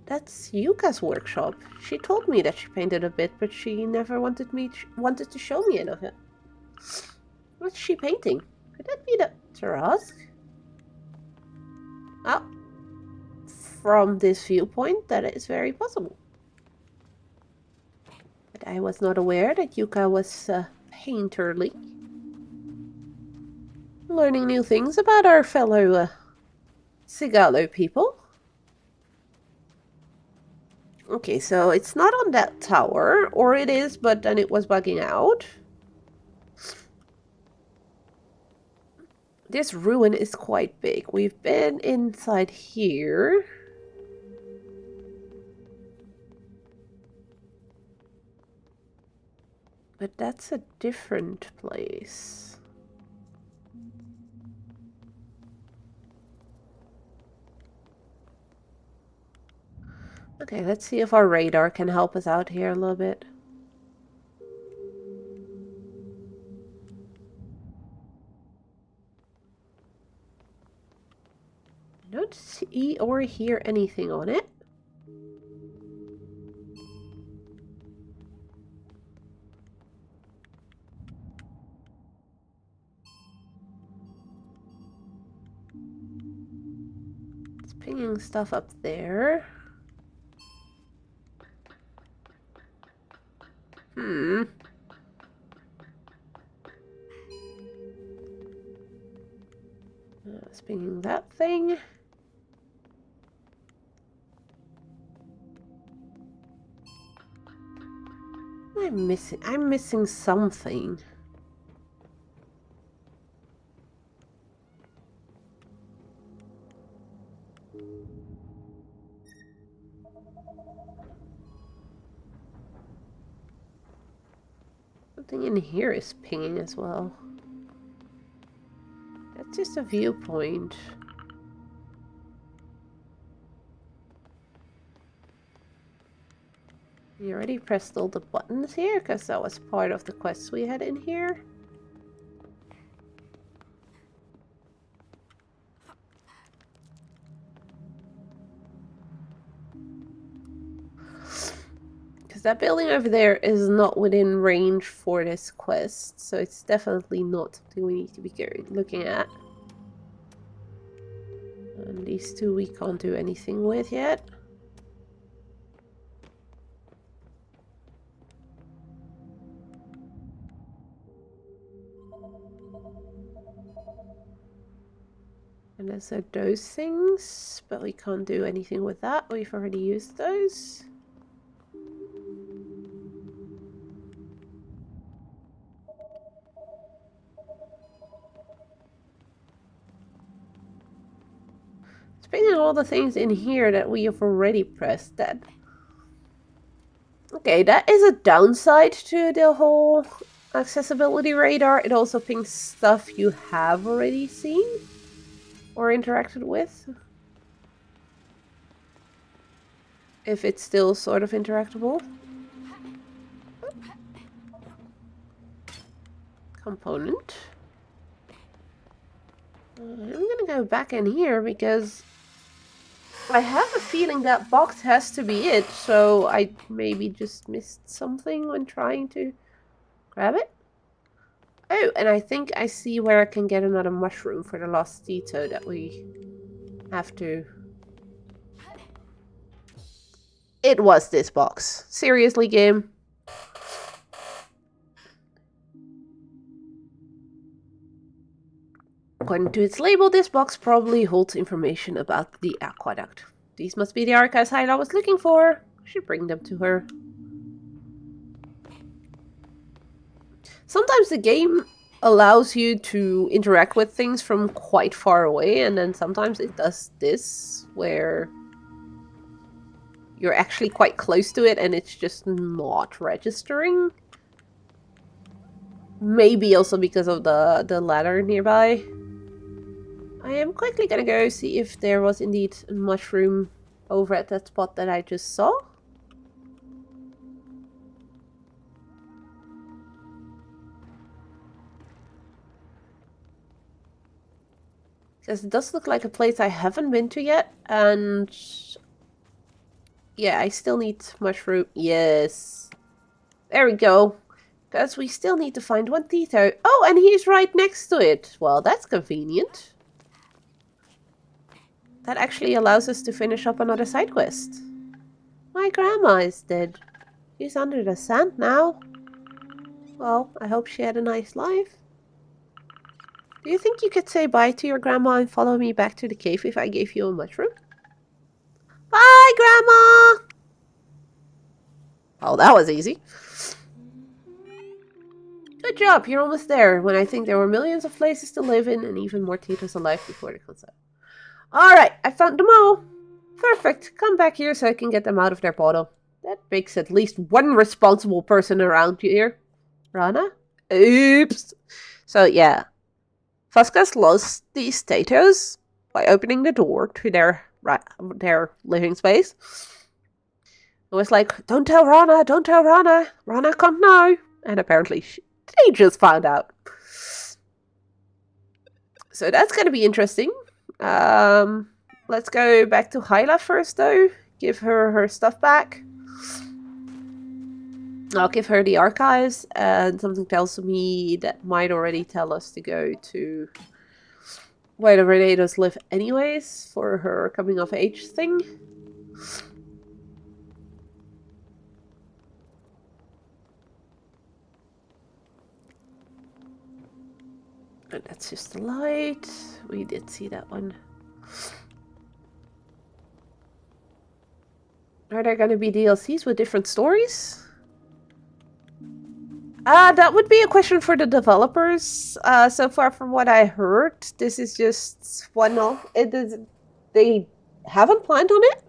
that's Yuka's workshop. She told me that she painted a bit, but she never wanted to show me any of it. What's she painting? Could that be the Tarask? Well, from this viewpoint, that is very possible. But I was not aware that Yuka was painterly. Learning new things about our fellow Sigalo people. Okay, so it's not on that tower, or it is, but then it was bugging out. This ruin is quite big. We've been inside here. But that's a different place. Okay, let's see if our radar can help us out here a little bit. I don't see or hear anything on it. It's pinging stuff up there. It's pinging that thing. I'm missing something. Something in here is pinging as well. That's just a viewpoint. You already pressed all the buttons here, because that was part of the quests we had in here. Because that building over there is not within range for this quest, so it's definitely not something we need to be looking at. And these two we can't do anything with yet. And there's those things, but we can't do anything with that. We've already used those. It's bringing all the things in here that we have already pressed. Okay, that is a downside to the whole accessibility radar. It also pings stuff you have already seen or interacted with. If it's still sort of interactable. Component. I'm gonna go back in here because I have a feeling that box has to be it, so I maybe just missed something when trying to grab it. Oh, and I think I see where I can get another mushroom for the last Tito that we have to... It was this box. Seriously, game? According to its label, this box probably holds information about the aqueduct. These must be the archives Hyla was looking for. I should bring them to her. Sometimes the game allows you to interact with things from quite far away, and then sometimes it does this, where you're actually quite close to it and it's just not registering. Maybe also because of the ladder nearby. I am quickly gonna go see if there was indeed a mushroom over at that spot that I just saw. Because it does look like a place I haven't been to yet, and... yeah, I still need mushroom. Yes. There we go. Because we still need to find one Tito. Oh, and he's right next to it. Well, that's convenient. That actually allows us to finish up another side quest. My grandma is dead. She's under the sand now. Well, I hope she had a nice life. Do you think you could say bye to your grandma and follow me back to the cave if I gave you a mushroom? Bye, Grandma! Oh, that was easy. Good job, you're almost there, when I think there were millions of places to live in and even more Titos alive before the concept. Alright, I found them all. Perfect, come back here so I can get them out of their bottle. That makes at least one responsible person around here. Rana? Oops. So yeah, Vasquez lost these status by opening the door to their living space. It was like, don't tell Rana, don't tell Rana. Rana can't know. And apparently they just found out. So that's going to be interesting. Let's go back to Hyla first, though. Give her her stuff back. I'll give her the archives, and something tells me that might already tell us to go to where the Renados live anyways, for her coming of age thing. And that's just the light. We did see that one. Are there going to be DLCs with different stories? That would be a question for the developers. So far from what I heard, this is just one-off. They haven't planned on it.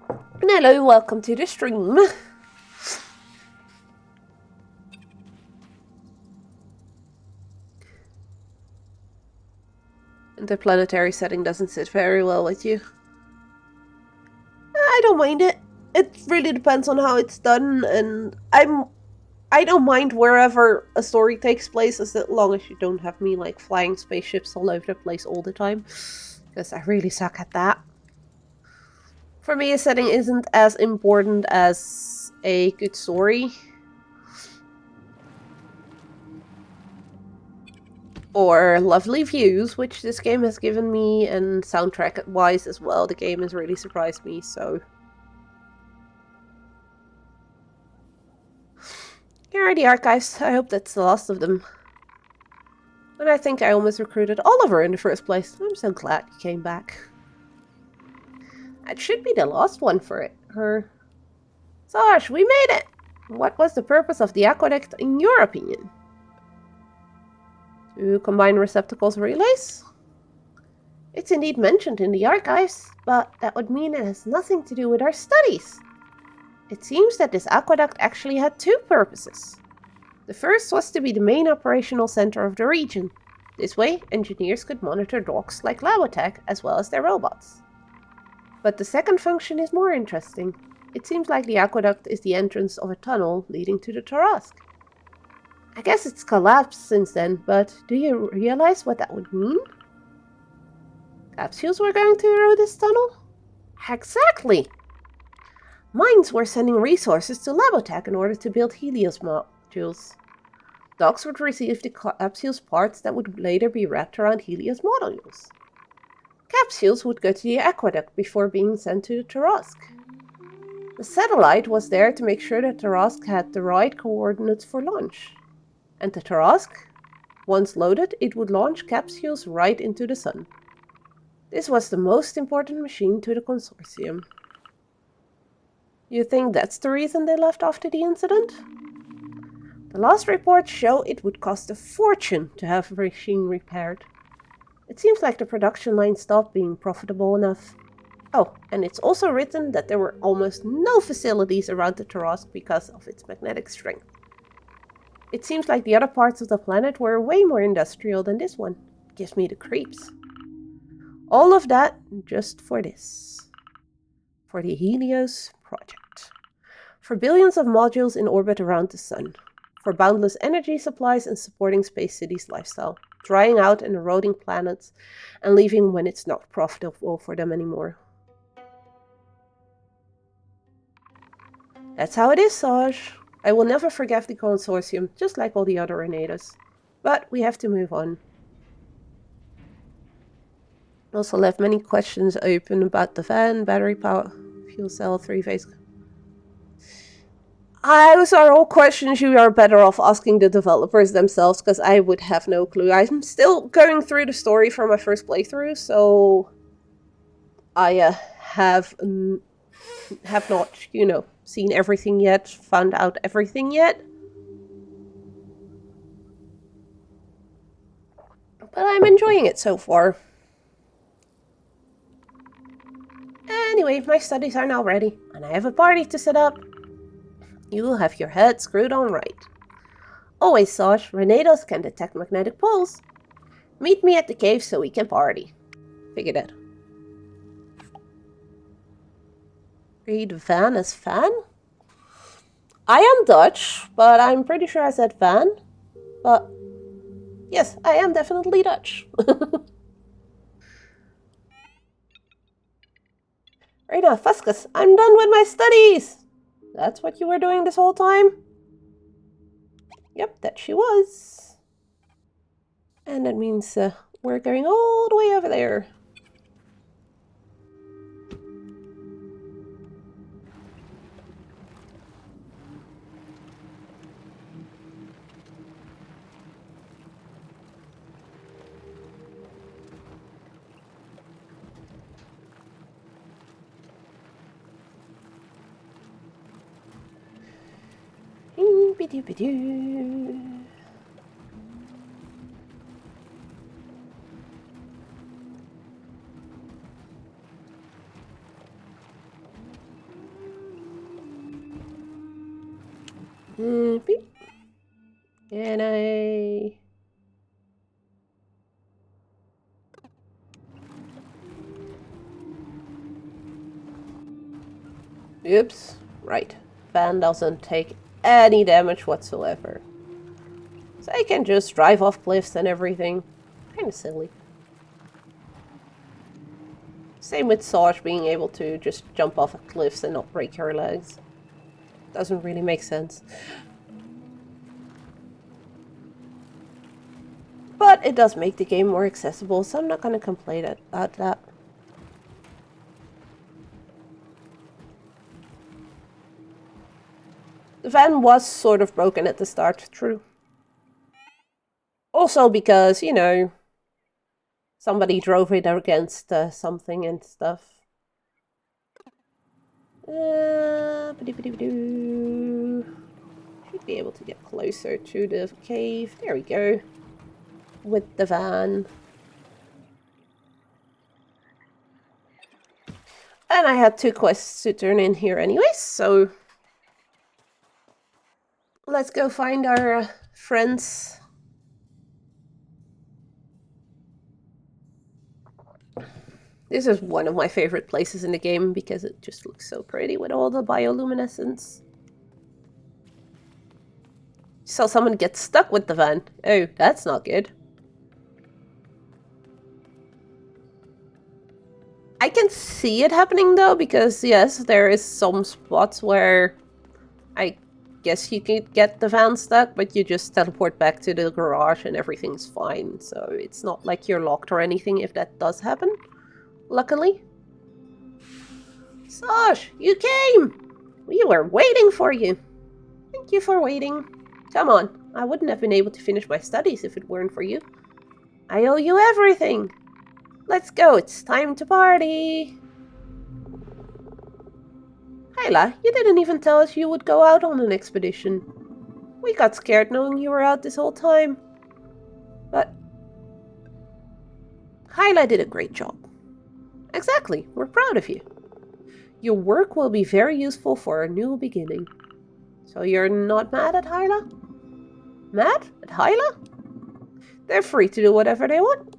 And hello, welcome to the stream. And the planetary setting doesn't sit very well with you. I don't mind it. It really depends on how it's done, and I don't mind wherever a story takes place, as long as you don't have me like flying spaceships all over the place all the time, because I really suck at that. For me, a setting isn't as important as a good story. Or lovely views, which this game has given me, and soundtrack-wise as well. The game has really surprised me, so... Here are the archives. I hope that's the last of them. And I think I almost recruited Oliver in the first place. I'm so glad you came back. That should be the last one for her. Sarge, we made it! What was the purpose of the aqueduct in your opinion? To combine receptacles relays? It's indeed mentioned in the archives, but that would mean it has nothing to do with our studies. It seems that this aqueduct actually had two purposes. The first was to be the main operational center of the region. This way, engineers could monitor docks like Labotech as well as their robots. But the second function is more interesting. It seems like the aqueduct is the entrance of a tunnel leading to the Tarask. I guess it's collapsed since then, but do you realize what that would mean? Capsules were going through this tunnel? Exactly! Mines were sending resources to Labotech in order to build Helios modules. Docks would receive the capsules parts that would later be wrapped around Helios modules. Capsules would go to the aqueduct before being sent to the Tarask. The satellite was there to make sure that Tarask had the right coordinates for launch. And the Tarask, once loaded, it would launch capsules right into the sun. This was the most important machine to the consortium. You think that's the reason they left after the incident? The last reports show it would cost a fortune to have a machine repaired. It seems like the production line stopped being profitable enough. Oh, and it's also written that there were almost no facilities around the Tarask because of its magnetic strength. It seems like the other parts of the planet were way more industrial than this one. It gives me the creeps. All of that just for this. For the Helios project. For billions of modules in orbit around the sun. For boundless energy supplies and supporting Space City's lifestyle. Drying out and eroding planets and leaving when it's not profitable for them anymore. That's how it is, Saj. I will never forgive the consortium, just like all the other Renados. But we have to move on. Also left many questions open about the van, battery power, fuel cell, three-phase. Those are all questions you are better off asking the developers themselves, because I would have no clue. I'm still going through the story from my first playthrough, so I have not, seen everything yet, found out everything yet. But I'm enjoying it so far. Anyway, my studies are now ready, and I have a party to set up. You will have your head screwed on right. Always, Sash, Renados can detect magnetic poles. Meet me at the cave so we can party. Figured it. Read Van as Van? I am Dutch, but I'm pretty sure I said Van. But yes, I am definitely Dutch. Rena, Fuscus, I'm done with my studies! That's what you were doing this whole time? Yep, that she was. And that means we're going all the way over there. And I... Oops. Right. Van doesn't take any damage whatsoever. So I can just drive off cliffs and everything. Kinda silly. Same with Sarge being able to just jump off of cliffs and not break your legs. Doesn't really make sense. But it does make the game more accessible, so I'm not gonna complain about that. The van was sort of broken at the start, true. Also because, you know, somebody drove it against something and stuff. Should be able to get closer to the cave. There we go. With the van. And I had 2 quests to turn in here anyway, so let's go find our friends. This is one of my favorite places in the game because it just looks so pretty with all the bioluminescence. Saw someone get stuck with the van. Oh, that's not good. I can see it happening though, because yes, there is some spots where I guess you could get the van stuck, but you just teleport back to the garage and everything's fine. So it's not like you're locked or anything if that does happen, luckily. Sash, you came! We were waiting for you. Thank you for waiting. Come on, I wouldn't have been able to finish my studies if it weren't for you. I owe you everything. Let's go, it's time to party! Hyla, you didn't even tell us you would go out on an expedition. We got scared knowing you were out this whole time. But Hyla did a great job. Exactly, we're proud of you. Your work will be very useful for a new beginning. So you're not mad at Hyla? Mad at Hyla? They're free to do whatever they want.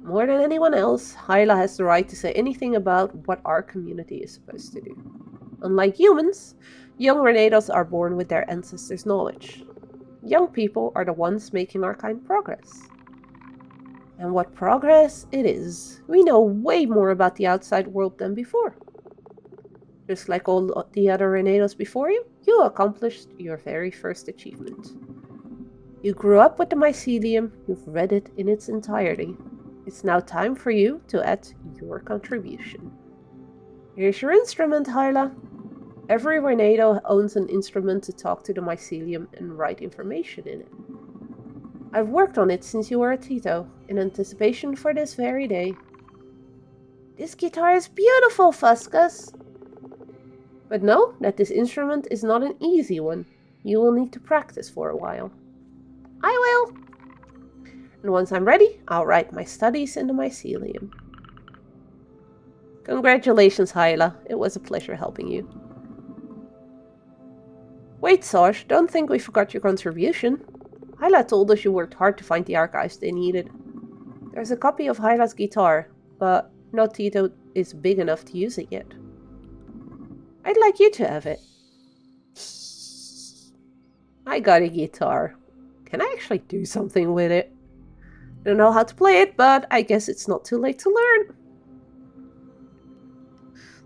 More than anyone else, Hyla has the right to say anything about what our community is supposed to do. Unlike humans, young Renados are born with their ancestors' knowledge. Young people are the ones making our kind progress. And what progress it is. We know way more about the outside world than before. Just like all the other Renados before you, you accomplished your very first achievement. You grew up with the mycelium, you've read it in its entirety. It's now time for you to add your contribution. Here's your instrument, Hyla. Every Renado owns an instrument to talk to the mycelium and write information in it. I've worked on it since you were a Tito, in anticipation for this very day. This guitar is beautiful, Fuscus. But know that this instrument is not an easy one. You will need to practice for a while. I will! And once I'm ready, I'll write my studies in the mycelium. Congratulations, Hyla. It was a pleasure helping you. Wait, Saj, don't think we forgot your contribution. Hyla told us you worked hard to find the archives they needed. There's a copy of Hyla's guitar, but no Tito is big enough to use it yet. I'd like you to have it. I got a guitar. Can I actually do something with it? I don't know how to play it, but I guess it's not too late to learn.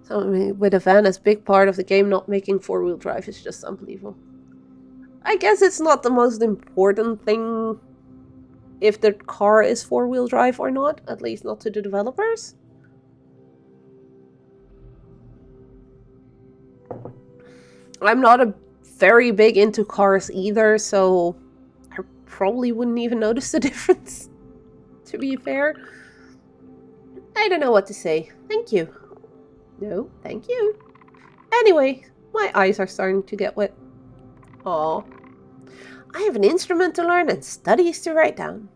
So, I mean, with a van as a big part of the game, not making four-wheel drive is just unbelievable. I guess it's not the most important thing if the car is four-wheel drive or not, at least not to the developers. I'm not a very big into cars either, so I probably wouldn't even notice the difference, to be fair. I don't know what to say. Thank you. No, thank you. Anyway, my eyes are starting to get wet. Aw. I have an instrument to learn and studies to write down.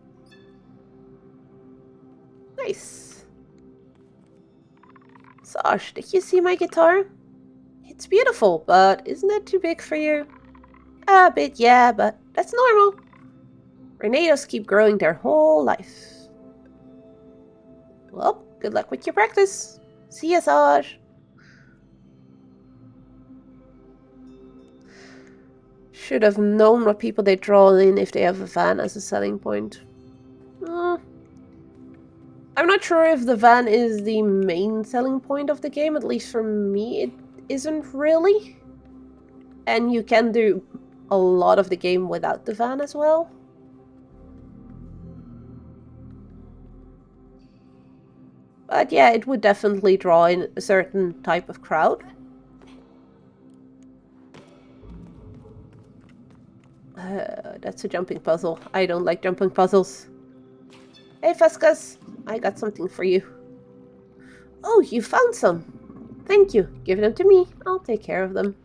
Nice. Saj, did you see my guitar? It's beautiful, but isn't it too big for you? A bit, yeah, but that's normal. Tornadoes keep growing their whole life. Well, good luck with your practice. See ya, Saj. Should have known what people they draw in if they have a van as a selling point. I'm not sure if the van is the main selling point of the game, at least for me it isn't really. And you can do a lot of the game without the van as well. But yeah, it would definitely draw in a certain type of crowd. That's a jumping puzzle. I don't like jumping puzzles. Hey, Fuscus, I got something for you. Oh, you found some. Thank you. Give them to me. I'll take care of them.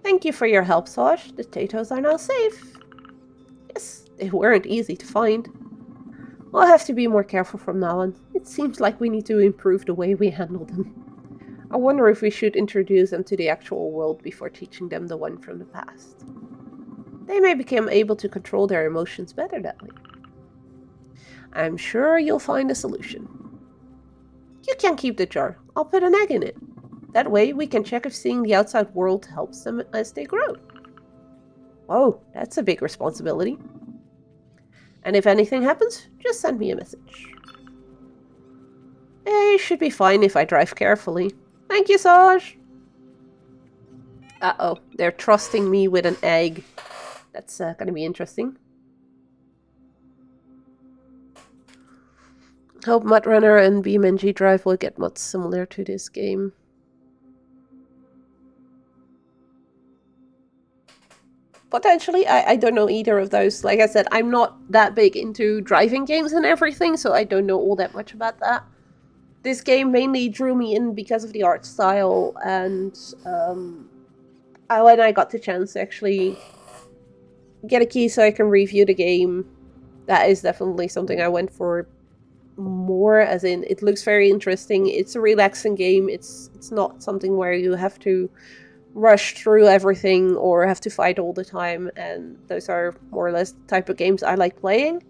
Thank you for your help, Saj. The potatoes are now safe. Yes, they weren't easy to find. We'll have to be more careful from now on. It seems like we need to improve the way we handle them. I wonder if we should introduce them to the actual world before teaching them the one from the past. They may become able to control their emotions better that way. I'm sure you'll find a solution. You can keep the jar. I'll put an egg in it. That way we can check if seeing the outside world helps them as they grow. Oh, that's a big responsibility. And if anything happens, just send me a message. It should be fine if I drive carefully. Thank you, Saj. Uh-oh, they're trusting me with an egg. That's gonna be interesting. Hope Mudrunner and BeamNG Drive will get mods similar to this game. Potentially, I don't know either of those. Like I said, I'm not that big into driving games and everything, so I don't know all that much about that. This game mainly drew me in because of the art style, and when I got the chance to actually get a key so I can review the game, that is definitely something I went for more, as in it looks very interesting. It's a relaxing game. It's not something where you have to rush through everything or have to fight all the time, and those are more or less the type of games I like playing.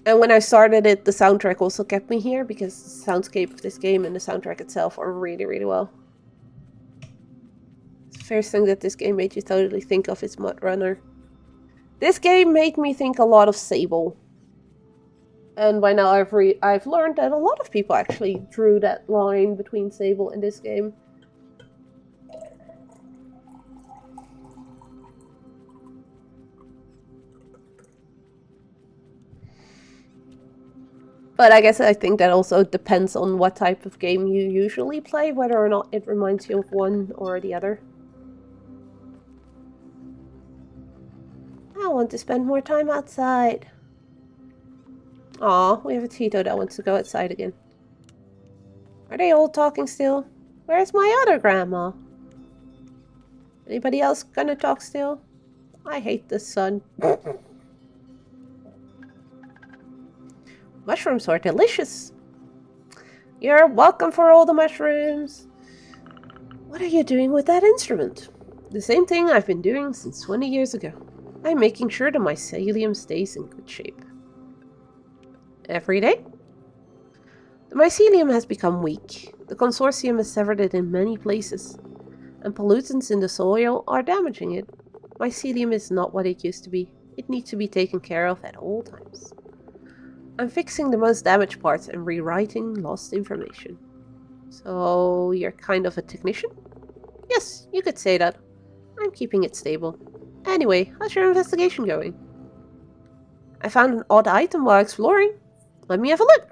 And when I started it, the soundtrack also kept me here, because the soundscape of this game and the soundtrack itself are really, really well. The first thing that this game made you totally think of is Mudrunner. This game made me think a lot of Sable. And by now I've learned that a lot of people actually drew that line between Sable and this game. But I think that also depends on what type of game you usually play, whether or not it reminds you of one or the other. I want to spend more time outside. Aw, we have a Tito that wants to go outside again. Are they all talking still? Where's my other grandma? Anybody else gonna talk still? I hate the sun. Mushrooms are delicious. You're welcome for all the mushrooms. What are you doing with that instrument? The same thing I've been doing since 20 years ago. I'm making sure the mycelium stays in good shape. Every day? The mycelium has become weak. The consortium has severed it in many places, and pollutants in the soil are damaging it. Mycelium is not what it used to be. It needs to be taken care of at all times. I'm fixing the most damaged parts and rewriting lost information. So, you're kind of a technician? Yes, you could say that. I'm keeping it stable. Anyway, how's your investigation going? I found an odd item while exploring. Let me have a look.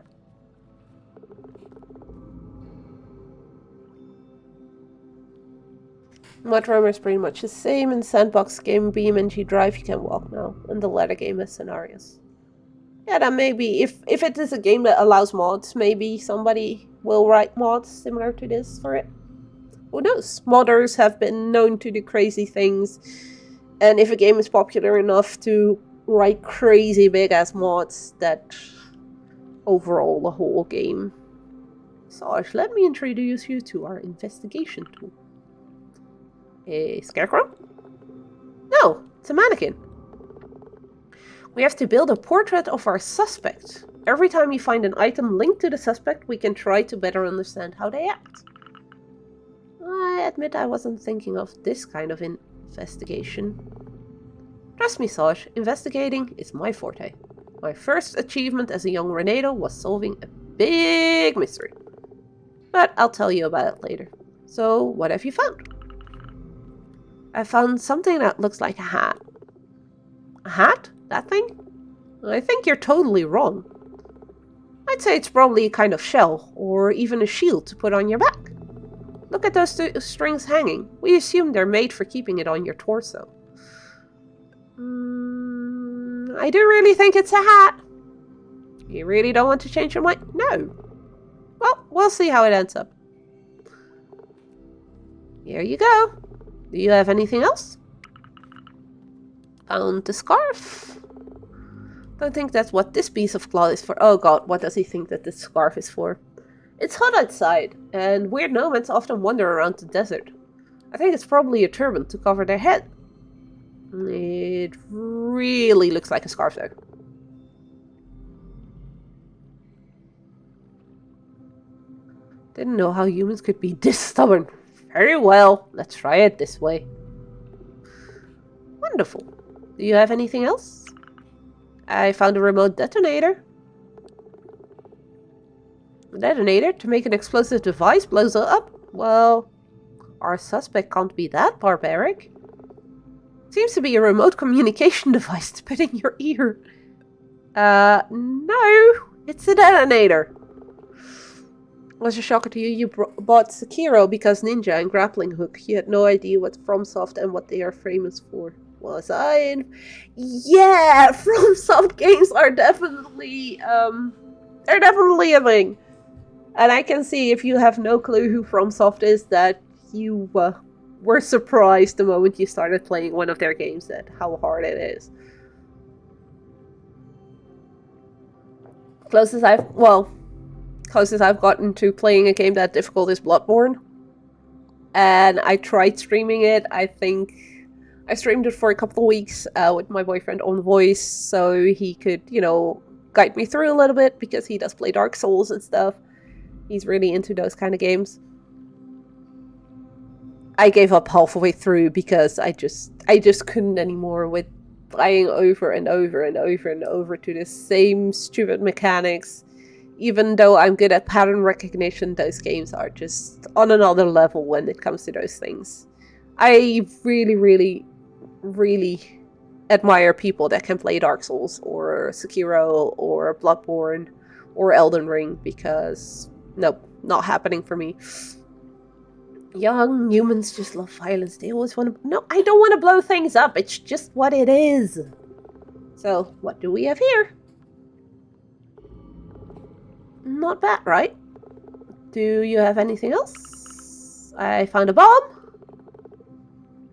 Mudrunner is pretty much the same. In Sandbox game, Beam and G-Drive you can walk now, and the latter game has scenarios. Yeah, that may be, if it is a game that allows mods, maybe somebody will write mods similar to this for it. Who knows? Modders have been known to do crazy things, and if a game is popular enough to write crazy big-ass mods that overhaul the whole game. Sarge, let me introduce you to our investigation tool. A scarecrow? No, it's a mannequin. We have to build a portrait of our suspect. Every time we find an item linked to the suspect, we can try to better understand how they act. I admit I wasn't thinking of this kind of investigation. Trust me, Saj, investigating is my forte. My first achievement as a young Renato was solving a big mystery. But I'll tell you about it later. So, what have you found? I found something that looks like a hat. A hat? That thing? I think you're totally wrong. I'd say it's probably a kind of shell, or even a shield to put on your back. Look at those two strings hanging. We assume they're made for keeping it on your torso. I do really think it's a hat. You really don't want to change your mind? No. Well, we'll see how it ends up. Here you go. Do you have anything else? Found the scarf. Don't think that's what this piece of cloth is for. Oh god, what does he think that this scarf is for? It's hot outside, and weird nomads often wander around the desert. I think it's probably a turban to cover their head. It really looks like a scarf though. Didn't know how humans could be this stubborn. Very well, let's try it this way. Wonderful. Do you have anything else? I found a remote detonator. A detonator to make an explosive device blows up? Well, our suspect can't be that barbaric. Seems to be a remote communication device to put in your ear. No, it's a detonator. Was a shocker to you. You bought Sekiro because Ninja and Grappling Hook. You had no idea what FromSoft and what they are famous for. Was I? Yeah, FromSoft games are definitely they're definitely a thing. And I can see if you have no clue who FromSoft is that you were surprised the moment you started playing one of their games at how hard it is. Closest I've gotten to playing a game that difficult is Bloodborne. And I tried streaming it. I think I streamed it for a couple of weeks with my boyfriend on voice, so he could, guide me through a little bit, because he does play Dark Souls and stuff. He's really into those kind of games. I gave up halfway through because I just couldn't anymore with dying over and over and over and over to the same stupid mechanics. Even though I'm good at pattern recognition, those games are just on another level when it comes to those things. I really, really, really admire people that can play Dark Souls or Sekiro or Bloodborne or Elden Ring, because nope, not happening for me. Young humans just love violence. They always want to... No, I don't want to blow things up. It's just what it is. So, what do we have here? Not bad, right? Do you have anything else? I found a bomb.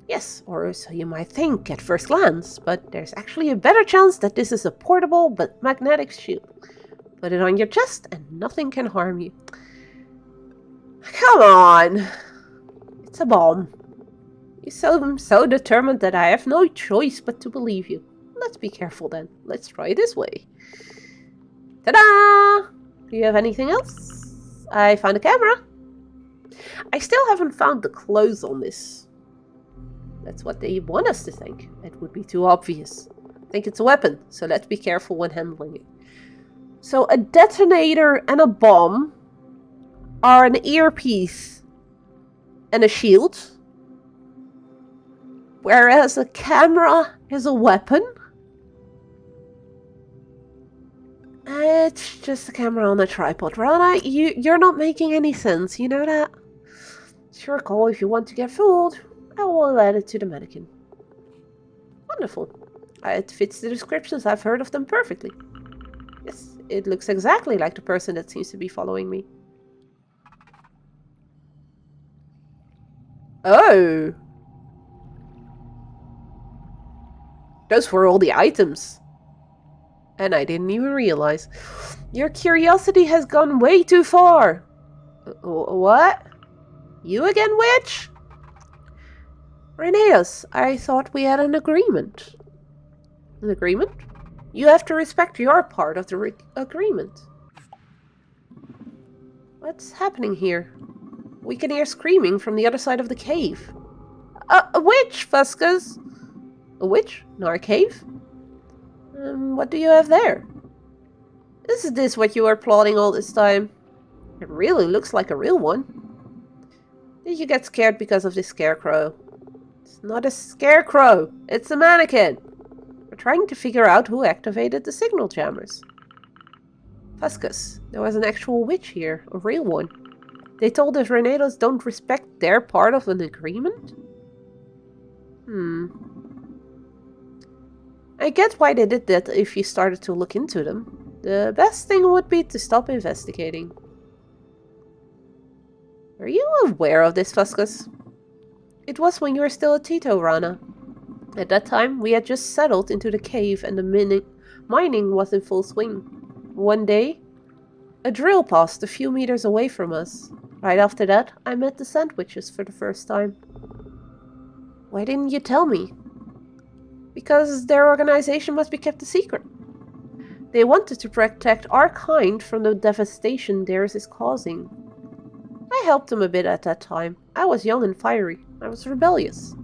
Yes, or so you might think at first glance, but there's actually a better chance that this is a portable but magnetic shield. Put it on your chest and nothing can harm you. Come on! It's a bomb. You're so determined that I have no choice but to believe you. Let's be careful then. Let's try this way. Ta-da! Do you have anything else? I found a camera. I still haven't found the clothes on this. That's what they want us to think. It would be too obvious. I think it's a weapon, so let's be careful when handling it. So a detonator and a bomb are an earpiece and a shield, whereas a camera is a weapon. It's just a camera on a tripod. Rana, you're not making any sense, you know that? It's your call if you want to get fooled. I will add it to the mannequin. Wonderful. It fits the descriptions. I've heard of them perfectly. Yes, it looks exactly like the person that seems to be following me. Oh! Those were all the items. And I didn't even realize. Your curiosity has gone way too far. What? You again, witch? Reneus, I thought we had an agreement. An agreement? You have to respect your part of the agreement. What's happening here? We can hear screaming from the other side of the cave. A witch, Fuscus! A witch? In our cave? What do you have there? Is this what you were plotting all this time? It really looks like a real one. Did you get scared because of this scarecrow? It's not a scarecrow, it's a mannequin. We're trying to figure out who activated the signal jammers. Fuscus, there was an actual witch here, a real one. They told us Renedos don't respect their part of an agreement? I get why they did that if you started to look into them. The best thing would be to stop investigating. Are you aware of this, Fuscus? It was when you were still a Tito, Rana. At that time, we had just settled into the cave and the mining was in full swing. One day, a drill passed a few meters away from us. Right after that, I met the SandWitches for the first time. Why didn't you tell me? Because their organization must be kept a secret. They wanted to protect our kind from the devastation theirs is causing. I helped them a bit at that time. I was young and fiery. I was rebellious.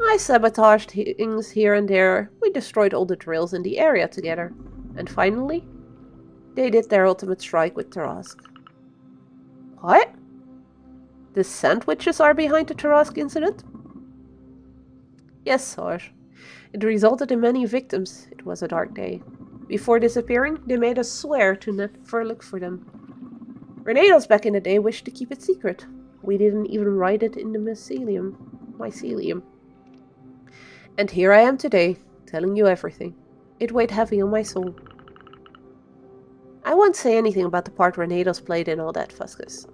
I sabotaged things here and there. We destroyed all the drills in the area together. And finally, they did their ultimate strike with Tarask. What? The SandWitches are behind the Tarask incident? Yes, Sarge. It resulted in many victims. It was a dark day. Before disappearing, they made us swear to never look for them. Renedos back in the day wished to keep it secret. We didn't even write it in the mycelium. And here I am today, telling you everything. It weighed heavy on my soul. I won't say anything about the part Renedos played in all that, Fuscus.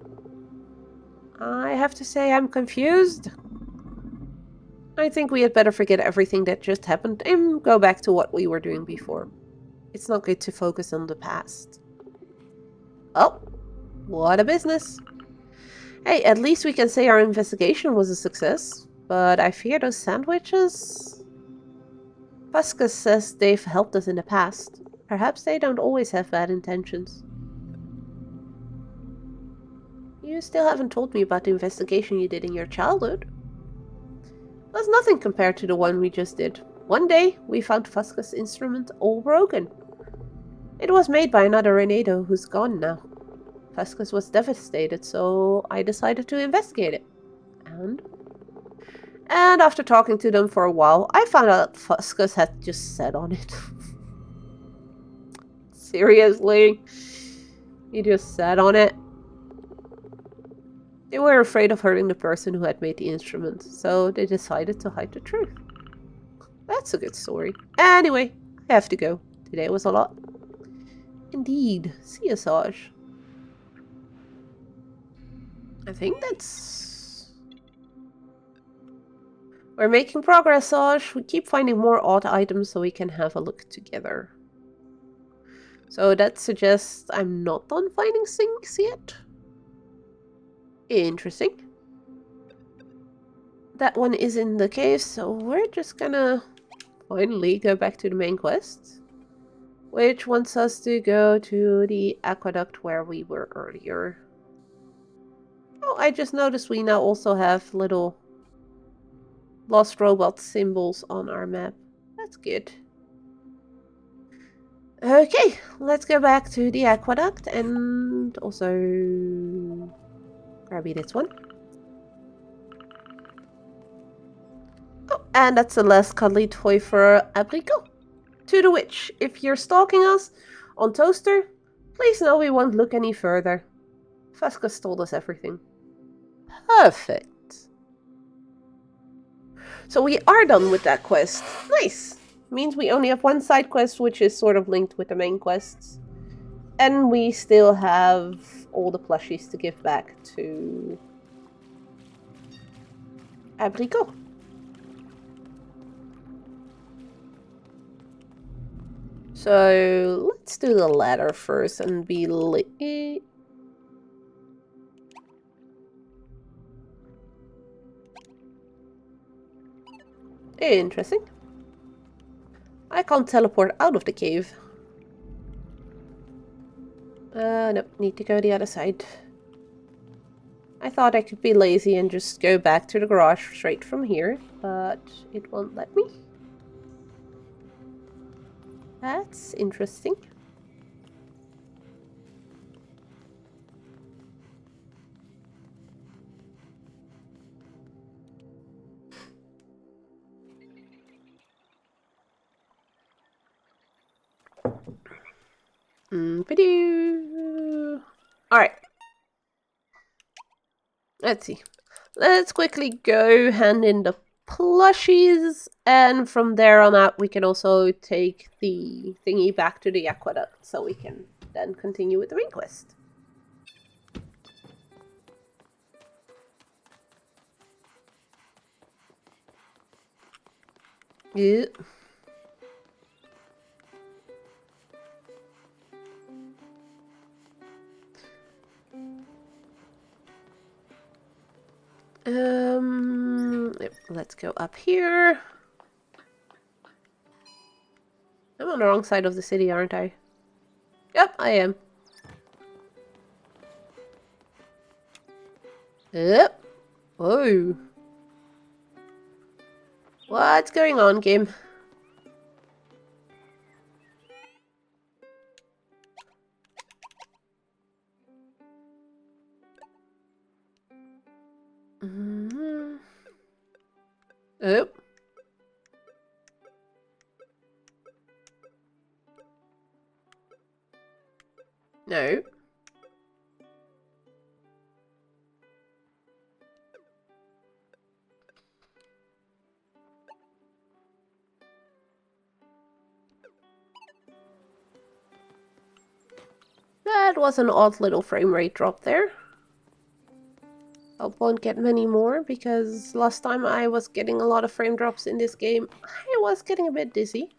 I have to say I'm confused. I think we had better forget everything that just happened and go back to what we were doing before. It's not good to focus on the past. Oh, what a business. Hey, at least we can say our investigation was a success. But I fear those SandWitches. Fuscus says they've helped us in the past. Perhaps they don't always have bad intentions. You still haven't told me about the investigation you did in your childhood. It was nothing compared to the one we just did. One day, we found Fuscus' instrument all broken. It was made by another Renedo who's gone now. Fuscus was devastated, so I decided to investigate it. And after talking to them for a while, I found out Fuscus had just sat on it. Seriously? He just sat on it? They were afraid of hurting the person who had made the instrument, so they decided to hide the truth. That's a good story. Anyway, I have to go. Today was a lot. Indeed. See you, Saj. I think that's... We're making progress, Saj. We keep finding more odd items so we can have a look together. So that suggests I'm not done finding things yet. Interesting. That one is in the cave, so we're just gonna finally go back to the main quest. Which wants us to go to the aqueduct where we were earlier. Oh, I just noticed we now also have little lost robot symbols on our map. That's good. Okay, let's go back to the aqueduct and also grab this one. Oh, and that's the last cuddly toy for Abricot. To the witch, if you're stalking us on Toaster, please know we won't look any further. Vasquez told us everything. Perfect. So we are done with that quest. Nice. Means we only have one side quest, which is sort of linked with the main quests. And we still have all the plushies to give back to Abricot. So let's do the ladder first and be late. Interesting. I can't teleport out of the cave. Nope, need to go the other side. I thought I could be lazy and just go back to the garage straight from here, but it won't let me. That's interesting. Alright. Let's see. Let's quickly go hand in the plushies, and from there on out we can also take the thingy back to the aqueduct so we can then continue with the main quest. Yeah. Let's go up here. I'm on the wrong side of the city, aren't I? Yep, I am. Yep. Whoa. What's going on, game? Oh. No. That was an odd little frame rate drop there. Hope won't get many more, because last time I was getting a lot of frame drops in this game, I was getting a bit dizzy.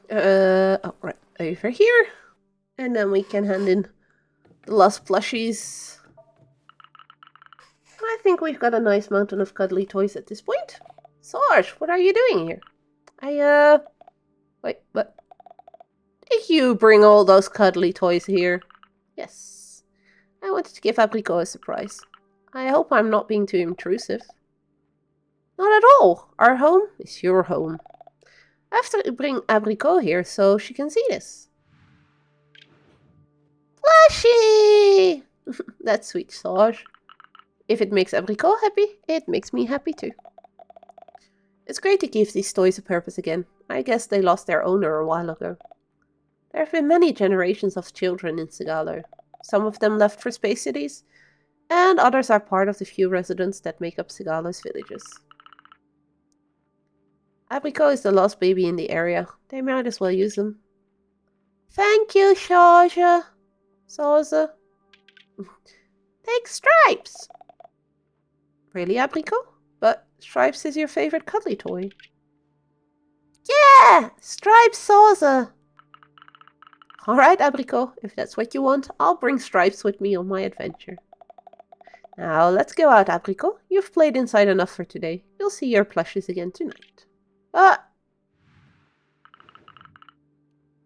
Oh, right, over here. And then we can hand in the last plushies. I think we've got a nice mountain of cuddly toys at this point. Sarge, what are you doing here? Wait, what? Did you bring all those cuddly toys here? Yes. I wanted to give Abricot a surprise. I hope I'm not being too intrusive. Not at all. Our home is your home. I have to bring Abricot here so she can see this. Flashy! That's sweet, Sarge. If it makes Abricot happy, it makes me happy too. It's great to give these toys a purpose again. I guess they lost their owner a while ago. There have been many generations of children in Sigalo. Some of them left for space cities, and others are part of the few residents that make up Sigalo's villages. Apricot is the last baby in the area. They might as well use them. Thank you, Shasha. Sauza. Take Stripes. Really, Apricot? But Stripes is your favorite cuddly toy. Yeah! Stripes Sauza. Alright, Apricot. If that's what you want, I'll bring Stripes with me on my adventure. Now, let's go out, Apricot. You've played inside enough for today. You'll see your plushies again tonight. Ah!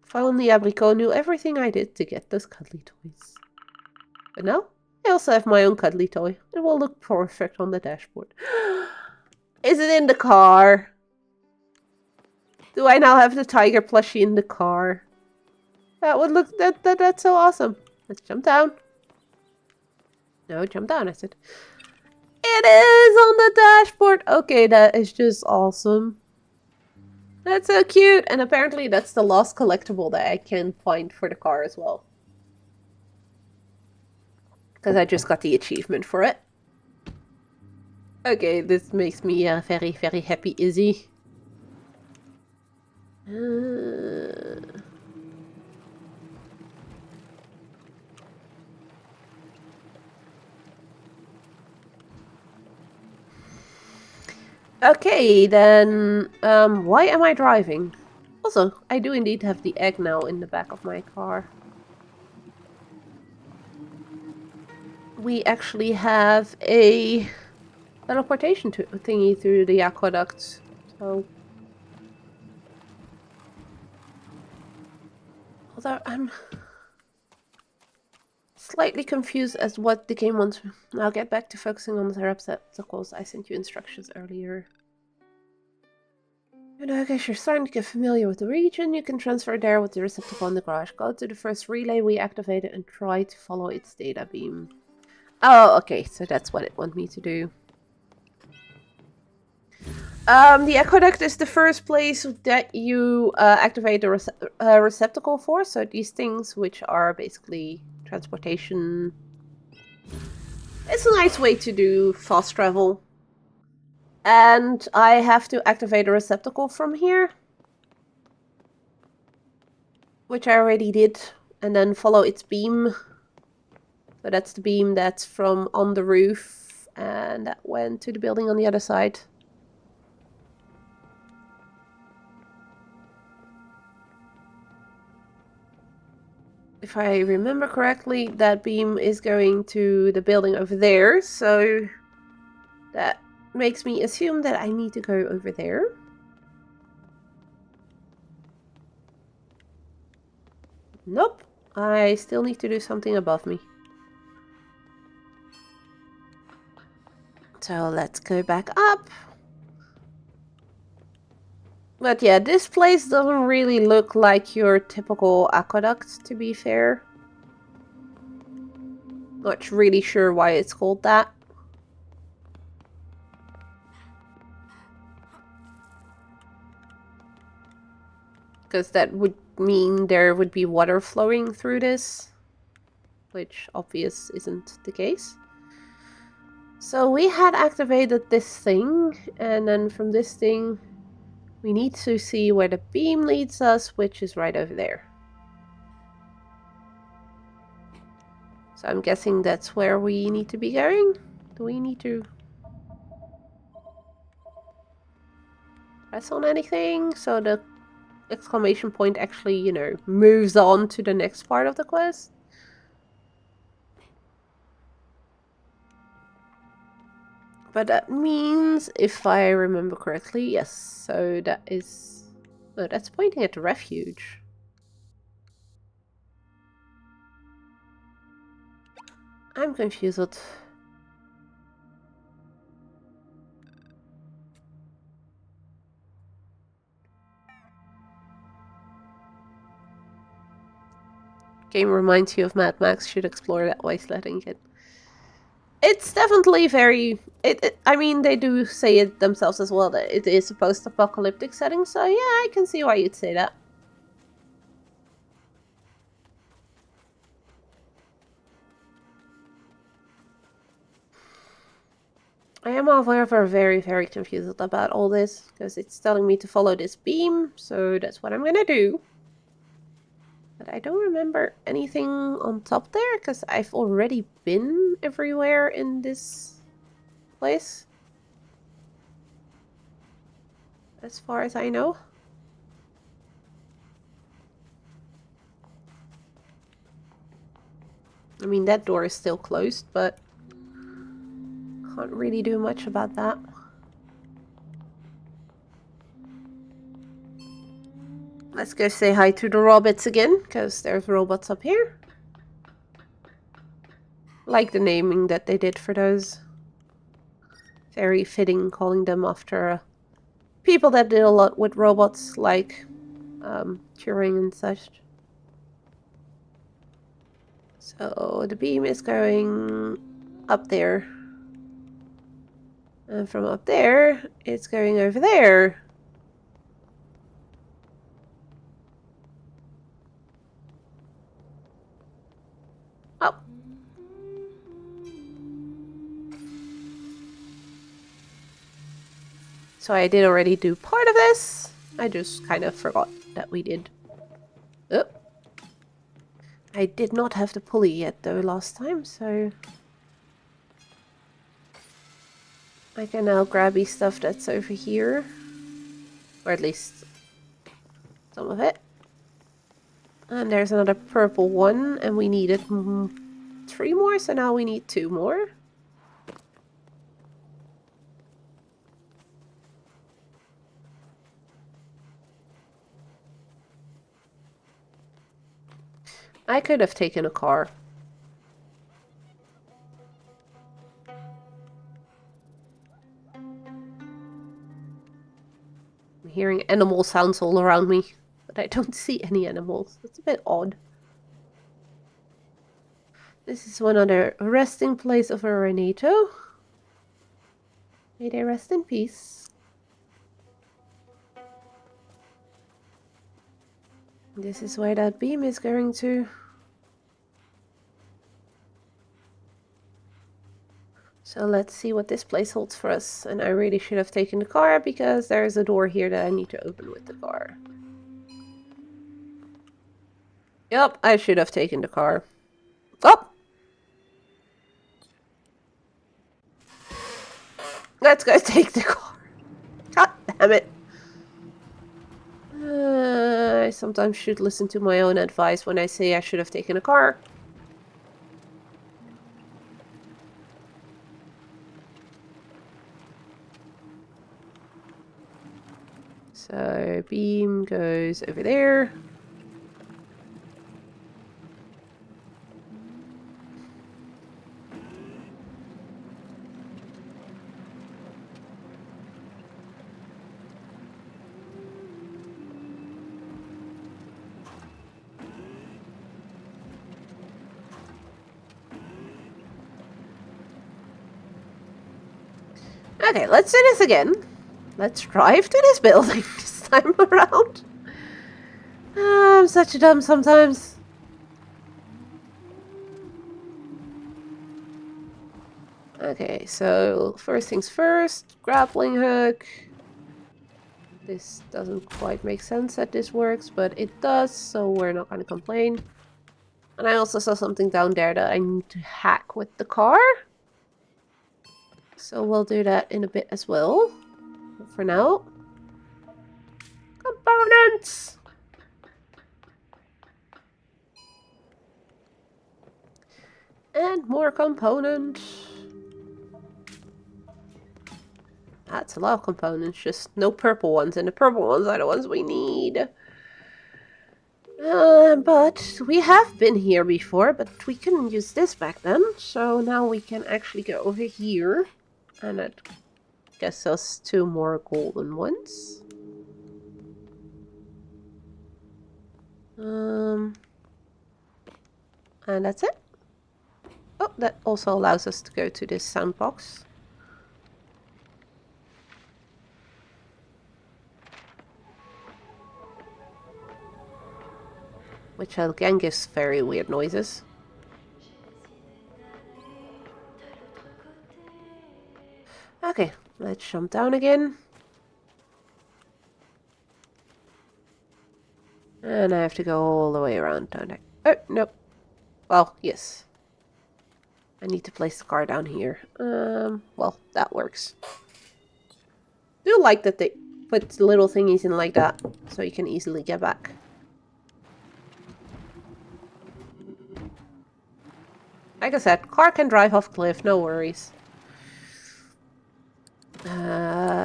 If only Apricot knew everything I did to get those cuddly toys. But now, I also have my own cuddly toy. It will look perfect on the dashboard. Is it in the car? Do I now have the tiger plushie in the car? That would look... That's so awesome. Let's jump down. No, jump down, I said. It is on the dashboard! Okay, that is just awesome. That's so cute! And apparently that's the last collectible that I can find for the car as well. Because I just got the achievement for it. Okay, this makes me very, very happy, Izzy. Okay, then, why am I driving? Also, I do indeed have the egg now in the back of my car. We actually have a teleportation thingy through the aqueduct, so... Although I'm slightly confused as what the game wants. I'll get back to focusing on the receptacles. I sent you instructions earlier. And I guess you're starting to get familiar with the region. You can transfer there with the receptacle in the garage. Go to the first relay we activated and try to follow its data beam. Oh, okay, so that's what it wants me to do. The aqueduct is the first place that you activate the receptacle for. So these things, which are basically transportation. It's a nice way to do fast travel. And I have to activate a receptacle from here. Which I already did. And then follow its beam. So that's the beam that's from on the roof. And that went to the building on the other side. If I remember correctly, that beam is going to the building over there. So that makes me assume that I need to go over there. Nope. I still need to do something above me. So let's go back up. But yeah, this place doesn't really look like your typical aqueduct, to be fair. Not really sure why it's called that. Because that would mean there would be water flowing through this. Which, obvious, isn't the case. So we had activated this thing. And then from this thing, we need to see where the beam leads us, which is right over there. So I'm guessing that's where we need to be going. Do we need to press on anything so the exclamation point actually, you know, moves on to the next part of the quest? But that means, if I remember correctly, yes. So that is... Oh, that's pointing at the refuge. I'm confused. Game reminds you of Mad Max. Should explore that wasteland again. It's definitely very... I mean, they do say it themselves as well, that it is a post-apocalyptic setting, so yeah, I can see why you'd say that. I am, however, very, very confused about all this, because it's telling me to follow this beam, so that's what I'm gonna do. But I don't remember anything on top there, because I've already been everywhere in this place. As far as I know. I mean, that door is still closed, but can't really do much about that. Let's go say hi to the robots again, because there's robots up here. Like the naming that they did for those. Very fitting, calling them after people that did a lot with robots, like Turing and such. So the beam is going up there. And from up there, it's going over there. Oh. So I did already do part of this. I just kind of forgot that we did. Oh. I did not have the pulley yet though last time, so I can now grabby stuff that's over here. Or at least some of it. And there's another purple one, and we needed 3 more, so now we need 2 more. I could have taken a car. I'm hearing animal sounds all around me, but I don't see any animals. That's a bit odd. This is one other resting place of a Renato. May they rest in peace. This is where that beam is going to. So let's see what this place holds for us. And I really should have taken the car, because there's a door here that I need to open with the car. Yep, I should have taken the car. Oh! Let's go take the car. God damn it. I sometimes should listen to my own advice when I say I should have taken a car. So, beam goes over there. Okay, let's do this again. Let's drive to this building this time around. I'm such a dumb sometimes. Okay, so first things first, grappling hook. This doesn't quite make sense that this works, but it does, so we're not gonna complain. And I also saw something down there that I need to hack with the car. So we'll do that in a bit as well. But for now, components! And more components. That's a lot of components, just no purple ones, and the purple ones are the ones we need. But we have been here before, but we couldn't use this back then, so now we can actually go over here. And it gets us 2 more golden ones. And that's it. Oh, that also allows us to go to this sandbox. Which again gives very weird noises. Okay, let's jump down again. And I have to go all the way around, don't I? Oh, nope. Well, yes. I need to place the car down here. Well, that works. I do like that they put little thingies in like that, so you can easily get back. Like I said, car can drive off cliff, no worries.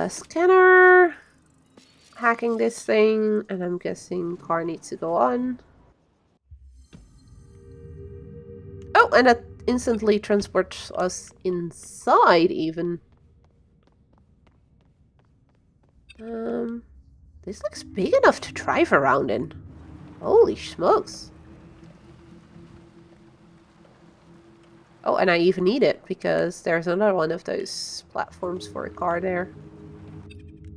Scanner. Hacking this thing, and I'm guessing car needs to go on. Oh, and that instantly transports us inside even. This looks big enough to drive around in. Holy smokes. Oh, and I even need it because there's another one of those platforms for a car there.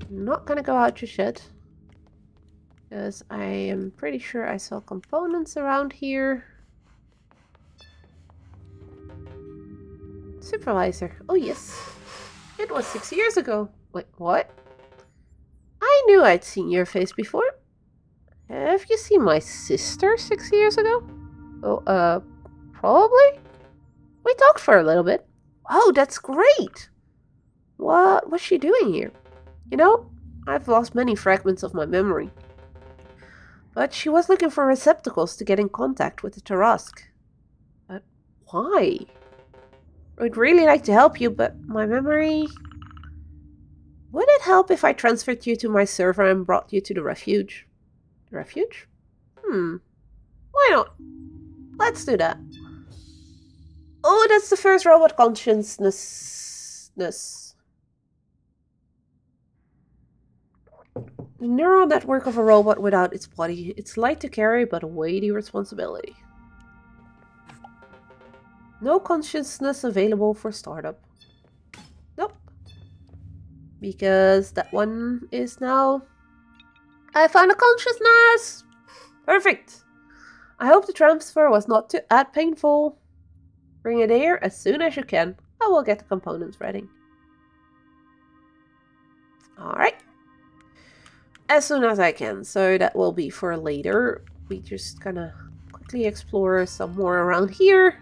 I'm not gonna go out just yet. Because I am pretty sure I saw components around here. Supervisor. Oh, yes. It was 6 years ago. Wait, what? I knew I'd seen your face before. Have you seen my sister 6 years ago? Oh, probably? We talked for a little bit. Oh, that's great! What was she doing here? You know, I've lost many fragments of my memory. But she was looking for receptacles to get in contact with the Tarask. But why? I'd really like to help you, but my memory... Would it help if I transferred you to my server and brought you to the refuge? The refuge? Why not? Let's do that. Oh, that's the first robot consciousness. The neural network of a robot without its body. It's light to carry, but a weighty responsibility. No consciousness available for startup. Nope. Because that one is now... I found a consciousness! Perfect! I hope the transfer was not too painful. Bring it here as soon as you can. I will get the components ready. Alright. As soon as I can. So that will be for later. We just gonna quickly explore some more around here.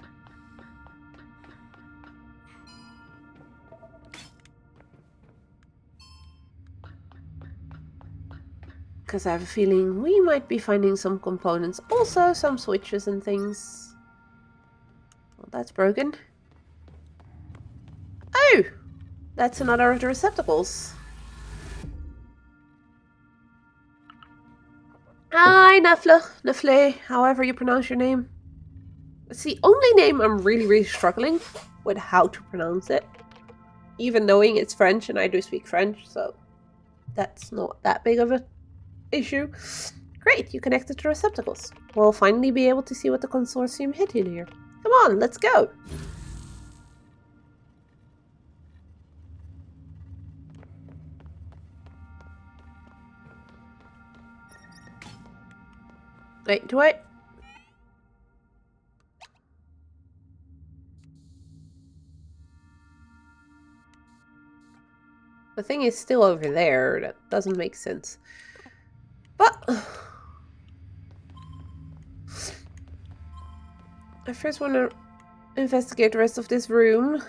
Because I have a feeling we might be finding some components. Also some switches and things. Well, that's broken. Oh! That's another of the receptacles. Hi, Nefle, however you pronounce your name. It's the only name I'm really struggling with how to pronounce it. Even knowing it's French and I do speak French, so that's not that big of an issue. Great, you connected to receptacles. We'll finally be able to see what the consortium hid in here. Come on, let's go! Wait, do I? The thing is still over there. That doesn't make sense. But... I first want to investigate the rest of this room.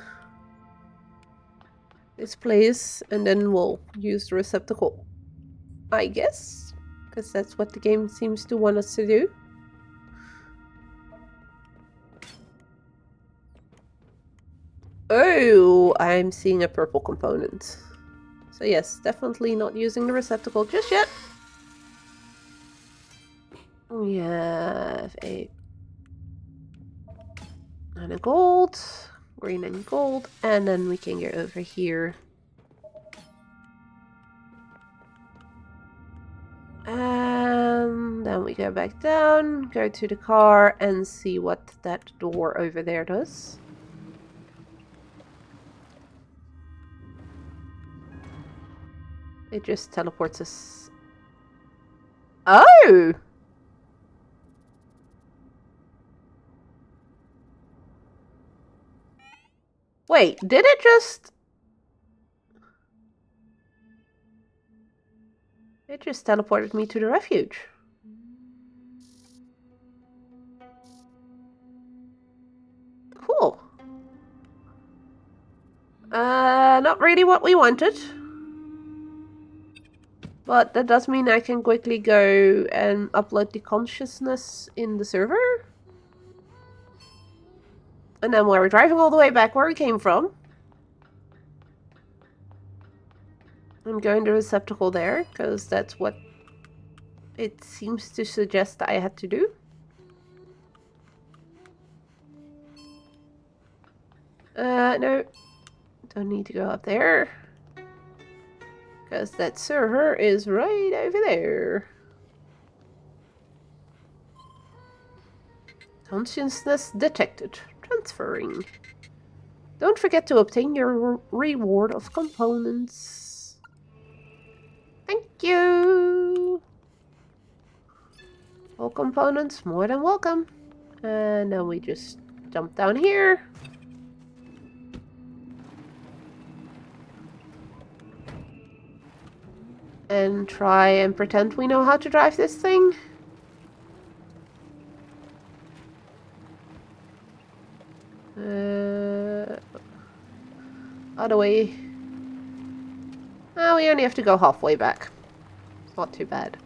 This place. And then we'll use the receptacle. I guess. Because that's what the game seems to want us to do. Oh, I'm seeing a purple component. So yes, definitely not using the receptacle just yet. We have a gold, green and gold, and then we can get over here. And then we go back down, go to the car, and see what that door over there does. It just teleports us. Oh! Wait, did it just... It just teleported me to the refuge. Cool. Not really what we wanted. But that does mean I can quickly go and upload the consciousness in the server. And then we're driving all the way back where we came from. I'm going to the receptacle there, because that's what it seems to suggest I had to do. No. Don't need to go up there. Because that server is right over there. Consciousness detected. Transferring. Don't forget to obtain your reward of components. Thank you! All components more than welcome. And then we just jump down here. And try and pretend we know how to drive this thing. Other way. Oh, we only have to go halfway back. It's not too bad.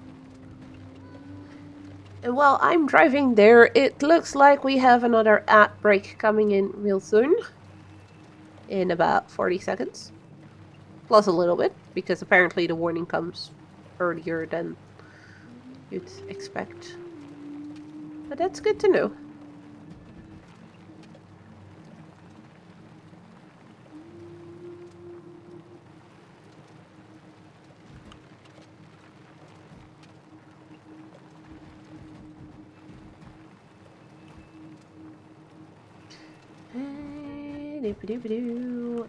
And while I'm driving there, it looks like we have another ad break coming in real soon. In about 40 seconds. Plus a little bit, because apparently the warning comes earlier than you'd expect. But that's good to know.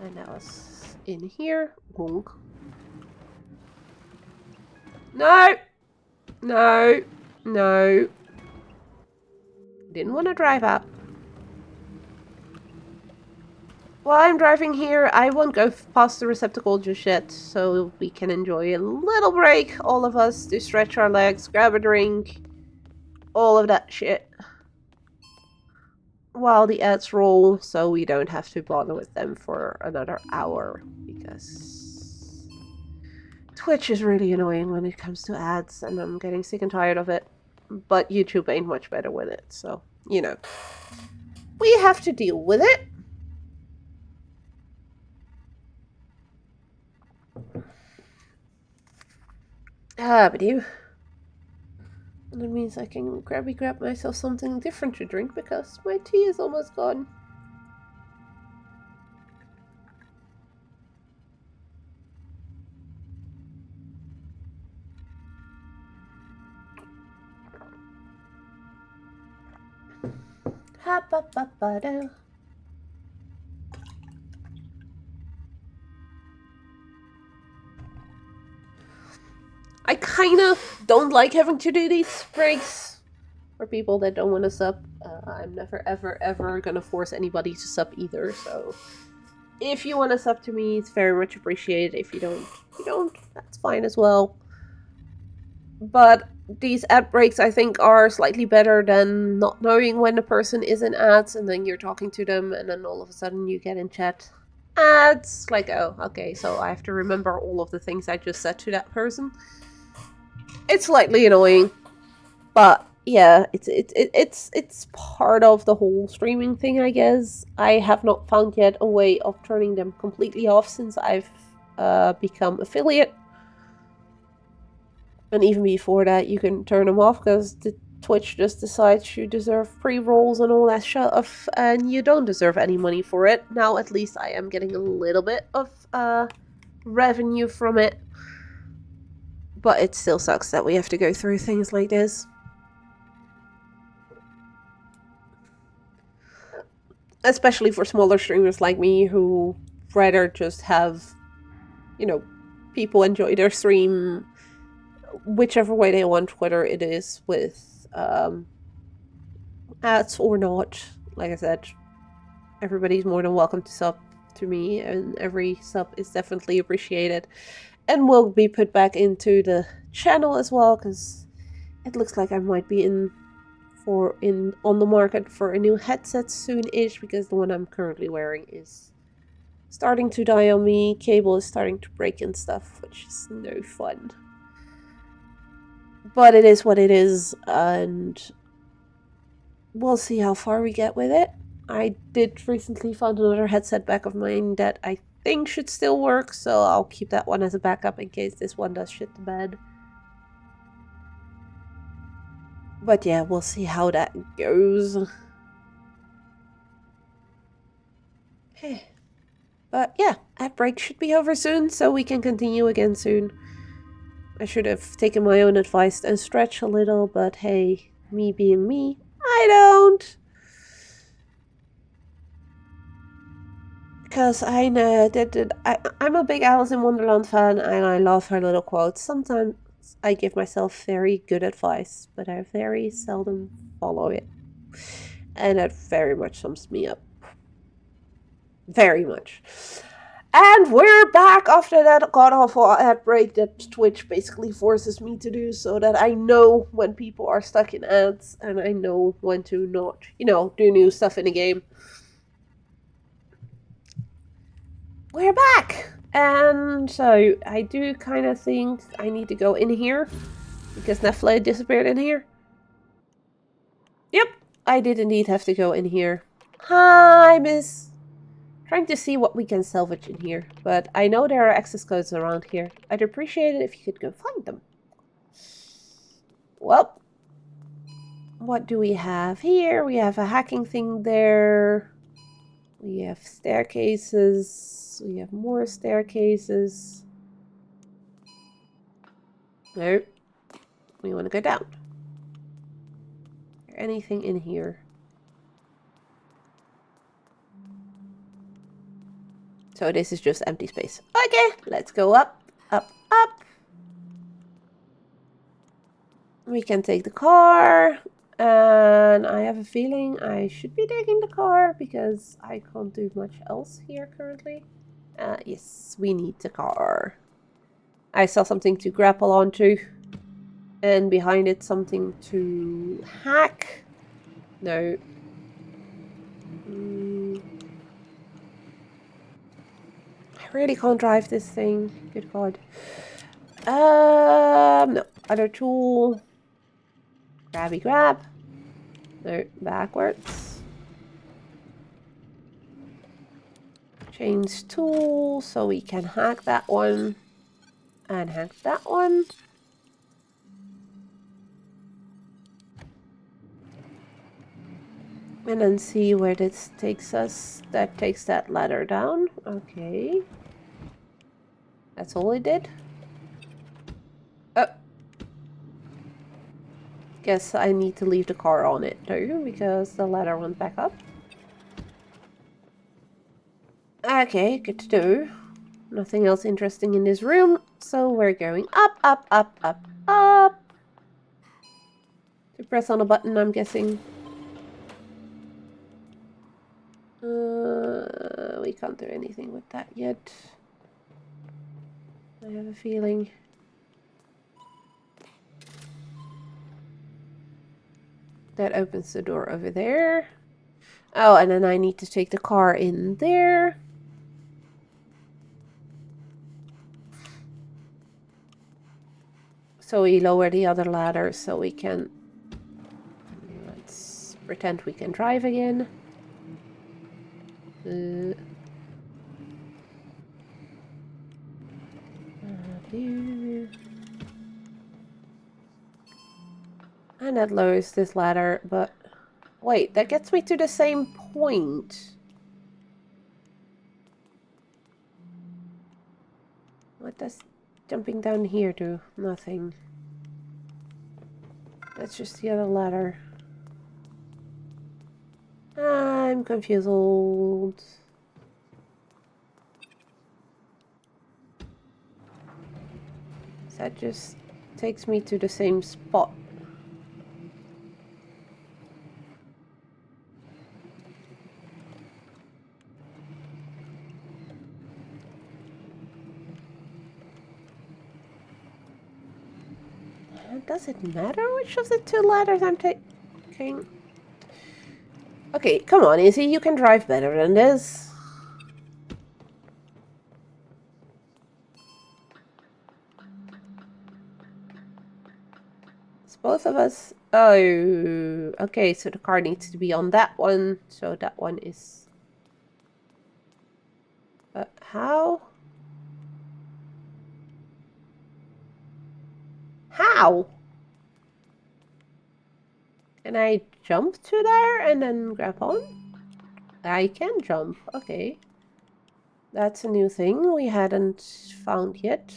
And that was in here. Wonk. No! No! No! Didn't want to drive up. While I'm driving here, I won't go past the receptacle just yet, so we can enjoy a little break, all of us, to stretch our legs, grab a drink, all of that shit. While the ads roll, so we don't have to bother with them for another hour, because Twitch is really annoying when it comes to ads, and I'm getting sick and tired of it. But YouTube ain't much better with it, so, you know. We have to deal with it. But you. And that means I can grab myself something different to drink because my tea is almost gone. Ha-ba-ba-ba-do. I kind of don't like having to do these breaks for people that don't want to sub. I'm never, ever gonna force anybody to sub either, so if you want to sub to me, it's very much appreciated. If you don't, that's fine as well. But these ad breaks, I think, are slightly better than not knowing when the person is in ads and then you're talking to them and then all of a sudden you get in chat ads. Like, oh, okay, so I have to remember all of the things I just said to that person. It's slightly annoying, but yeah, it's part of the whole streaming thing, I guess. I have not found yet a way of turning them completely off since I've become affiliate. And even before that, you can turn them off because the Twitch just decides you deserve pre-rolls and all that stuff, and you don't deserve any money for it. Now, at least I am getting a little bit of revenue from it. But it still sucks that we have to go through things like this. Especially for smaller streamers like me who rather just have, you know, people enjoy their stream whichever way they want, whether it is with ads or not. Like I said, everybody's more than welcome to sub to me, and every sub is definitely appreciated. and will be put back into the channel as well, because it looks like I might be on the market for a new headset soon-ish, because the one I'm currently wearing is starting to die on me. Cable is starting to break and stuff, which is no fun. But it is what it is, and we'll see how far we get with it. I did recently find another headset back of mine that I think should still work, so I'll keep that one as a backup in case this one does shit the bed. But yeah, we'll see how that goes. But yeah, ad break should be over soon, so we can continue again soon. I should have taken my own advice and stretch a little, but hey, me being me, I don't. Because I know I'm a big Alice in Wonderland fan, and I love her little quotes. Sometimes I give myself very good advice, but I very seldom follow it. And that very much sums me up. Very much. And we're back after that god-awful ad break that Twitch basically forces me to do, so that I know when people are stuck in ads, and I know when to not, do new stuff in the game. We're back! And so, I do kind of think I need to go in here, because Nefla disappeared in here. Yep, I did indeed have to go in here. Hi, miss. Trying to see what we can salvage in here, but I know there are access codes around here. I'd appreciate it if you could go find them. Well, what do we have here? We have a hacking thing there. We have staircases. We have more staircases. No. We want to go down. Is there anything in here? So this is just empty space. Okay, let's go up, up, up. We can take the car. And I have a feeling I should be taking the car because I can't do much else here currently. Yes, we need the car. I saw something to grapple onto. And behind it something to hack. No. I really can't drive this thing. Good God. No. Other tool. Grabby grab. No, backwards. Change tool so we can hack that one. And hack that one. And then see where this takes us. That takes that ladder down. Okay. That's all it did. Oh. Guess I need to leave the car on it too, because the ladder went back up. Okay, good to do. Nothing else interesting in this room, so we're going up, up, up, up, up. To press on a button, I'm guessing. We can't do anything with that yet. I have a feeling. That opens the door over there. Oh, and then I need to take the car in there. So we lower the other ladder so we can... Let's pretend we can drive again. And that lowers this ladder, but... Wait, that gets me to the same point. What does jumping down here do? Nothing. That's just the other ladder. I'm confused. That just takes me to the same spot. Does it matter which of the two ladders I'm taking? Okay, come on, Izzy, you can drive better than this. It's both of us. Oh, okay, so the car needs to be on that one. So that one is... how? How? Can I jump to there and then grab on? I can jump, okay. That's a new thing we hadn't found yet.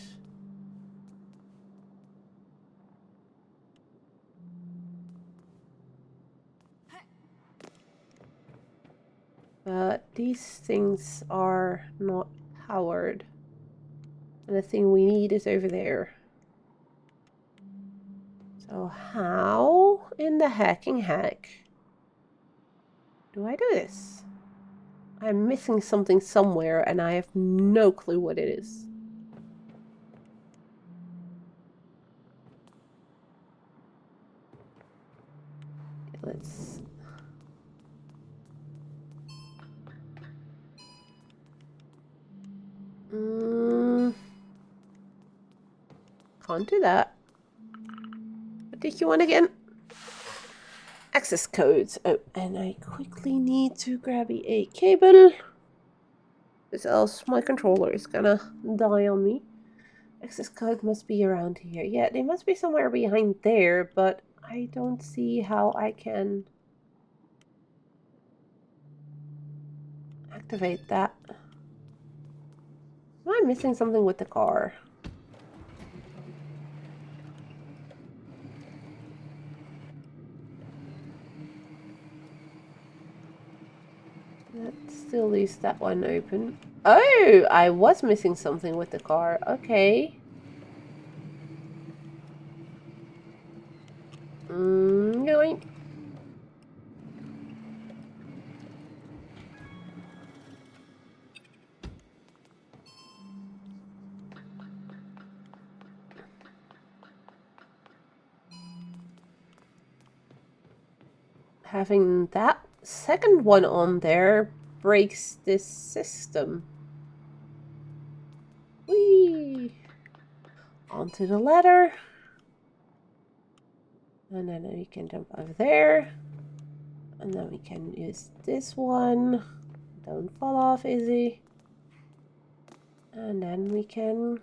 But these things are not powered. And the thing we need is over there. So how in the hacking heck do I do this? I'm missing something somewhere and I have no clue what it is. Let's... can't do that. What did you want again? Access codes. Oh, and I quickly need to grab a cable. Because else my controller is gonna die on me. Access code must be around here. Yeah, they must be somewhere behind there, but I don't see how I can activate that. Am I missing something with the car? That still leaves that one open. Oh, I was missing something with the car. Okay. Going. Having that second one on there breaks this system. Whee! Onto the ladder. And then we can jump over there. And then we can use this one. Don't fall off, Izzy. And then we can...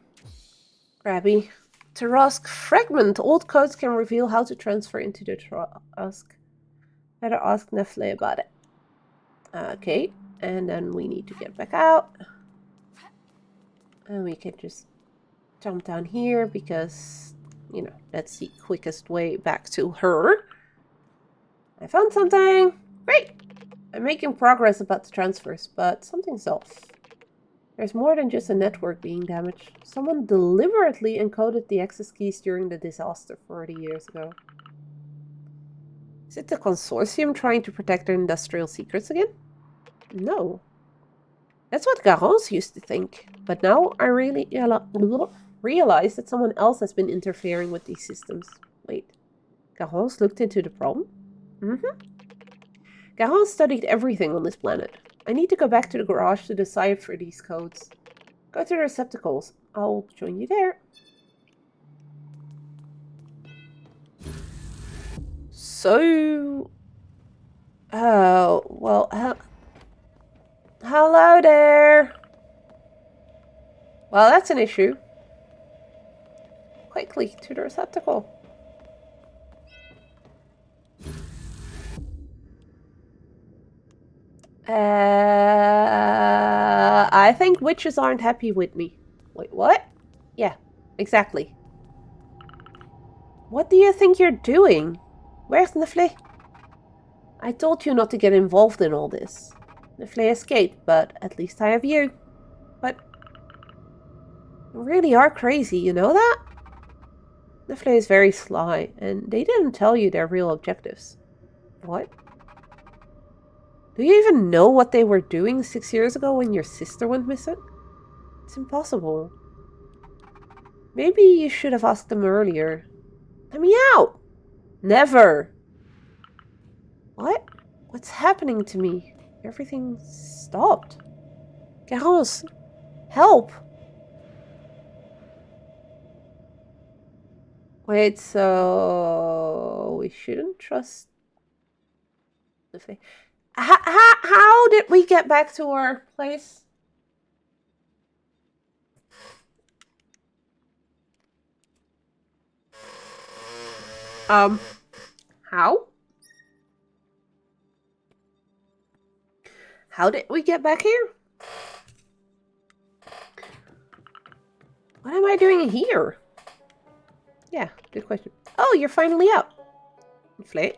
grabby. Tarosk fragment. Old codes can reveal how to transfer into the Tarosk. Better ask Nefle about it. Okay. And then we need to get back out. And we can just jump down here because, you know, that's the quickest way back to her. I found something! Great! I'm making progress about the transfers, but something's off. There's more than just a network being damaged. Someone deliberately encoded the access keys during the disaster 40 years ago. Is it the consortium trying to protect their industrial secrets again? No. That's what Garance used to think. But now I really realize that someone else has been interfering with these systems. Wait. Garance looked into the problem? Garance studied everything on this planet. I need to go back to the garage to decipher these codes. Go to the receptacles. I'll join you there. So... oh, well, hello there. Well, that's an issue. Quickly, to the receptacle. I think witches aren't happy with me. Wait, what? Yeah, exactly. What do you think you're doing? Where's Nefle? I told you not to get involved in all this. Nefle escaped, but at least I have you. But you really are crazy, you know that? Nefle is very sly, and they didn't tell you their real objectives. What? Do you even know what they were doing 6 years ago when your sister went missing? It's impossible. Maybe you should have asked them earlier. Let me out! Never! What? What's happening to me? Everything stopped. Garance, help! Wait, so we shouldn't trust the thing. How did we get back to our place? How? How did we get back here? What am I doing here? Yeah, good question. Oh, you're finally up. Inflate.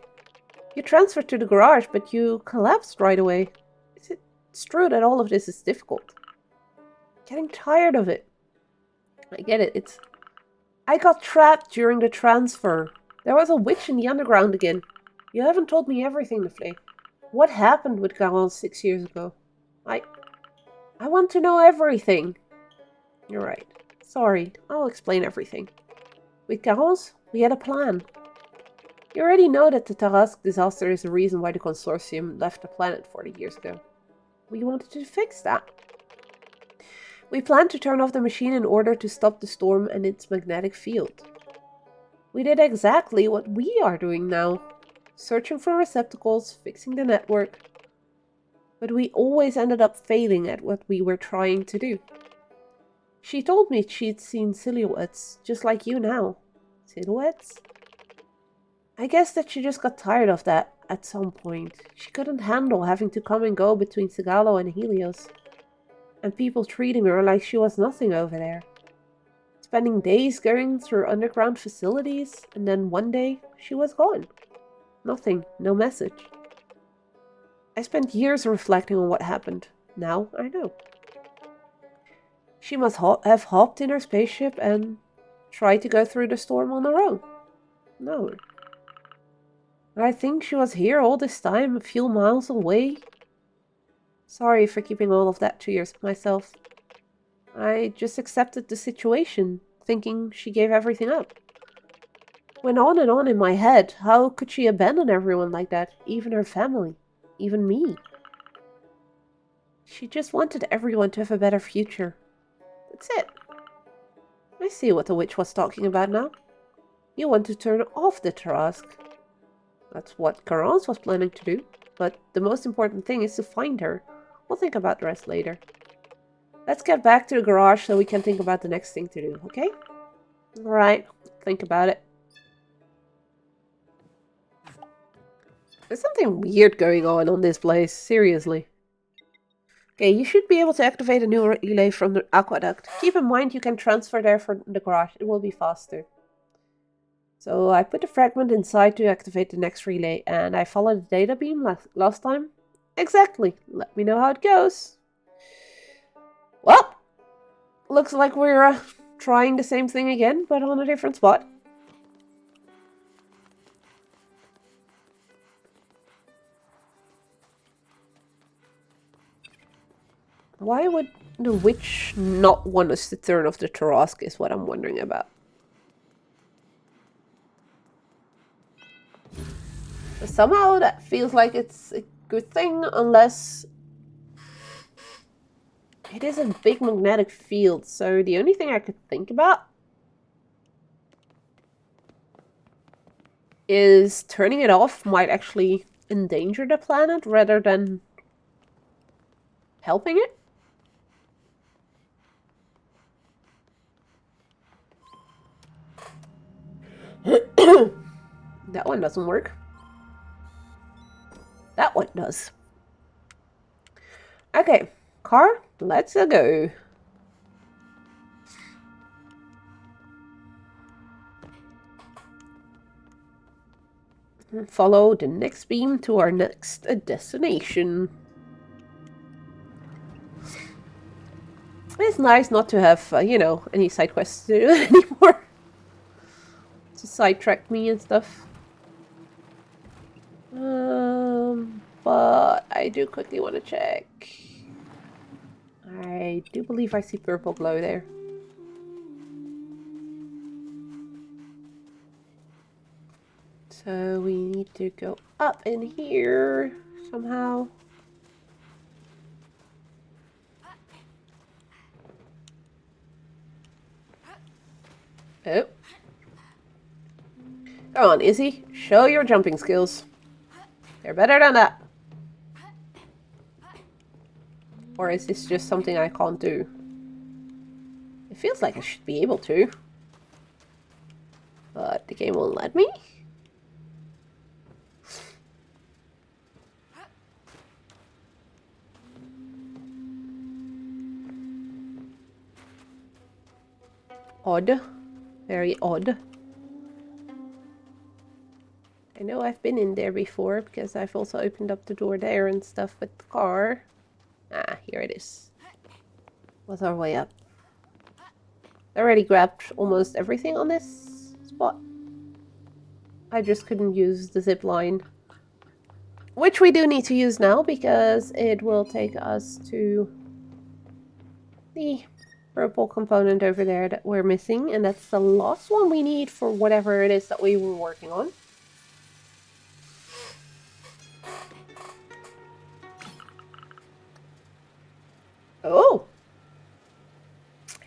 You transferred to the garage, but you collapsed right away. It's true that all of this is difficult. Getting tired of it. I get it. I got trapped during the transfer. There was a witch in the underground again. You haven't told me everything, Nefle. What happened with Garance 6 years ago? I want to know everything. You're right. Sorry, I'll explain everything. With Garance, we had a plan. You already know that the Tarasque disaster is the reason why the consortium left the planet 40 years ago. We wanted to fix that. We planned to turn off the machine in order to stop the storm and its magnetic field. We did exactly what we are doing now. Searching for receptacles, fixing the network. But we always ended up failing at what we were trying to do. She told me she'd seen silhouettes, just like you now. Silhouettes? I guess that she just got tired of that at some point. She couldn't handle having to come and go between Sigalo and Helios. And people treating her like she was nothing over there. Spending days going through underground facilities, and then one day, she was gone. Nothing, no message. I spent years reflecting on what happened. Now I know. She must have hopped in her spaceship and tried to go through the storm on her own. No. I think she was here all this time, a few miles away. Sorry for keeping all of that to myself. I just accepted the situation, thinking she gave everything up. Went on and on in my head. How could she abandon everyone like that? Even her family. Even me. She just wanted everyone to have a better future. That's it. I see what the witch was talking about now. You want to turn off the Tarasque. That's what Garance was planning to do. But the most important thing is to find her. We'll think about the rest later. Let's get back to the garage so we can think about the next thing to do, okay? Alright, think about it. There's something weird going on this place, seriously. Okay, you should be able to activate a new relay from the aqueduct. Keep in mind you can transfer there from the garage, it will be faster. So I put the fragment inside to activate the next relay, and I followed the data beam last time. Exactly, let me know how it goes. Well, looks like we're trying the same thing again, but on a different spot. Why would the witch not want us to turn off the Tarasque is what I'm wondering about. But somehow that feels like it's a good thing, unless it is a big magnetic field, so the only thing I could think about is turning it off might actually endanger the planet rather than helping it. That one doesn't work. That one does. Okay, car, let's go. Follow the next beam to our next destination. It's nice not to have, you know, any side quests to do anymore. To sidetrack me and stuff. But I do quickly want to check. I do believe I see purple glow there. So we need to go up in here somehow. Oh. Come on, Izzy. Show your jumping skills. They're better than that. Or is this just something I can't do? It feels like I should be able to. But the game won't let me. Odd. Very odd. I know I've been in there before because I've also opened up the door there and stuff with the car. Ah, here it is. What's our way up? I already grabbed almost everything on this spot. I just couldn't use the zip line. Which we do need to use now because it will take us to the purple component over there that we're missing. And that's the last one we need for whatever it is that we were working on. Oh!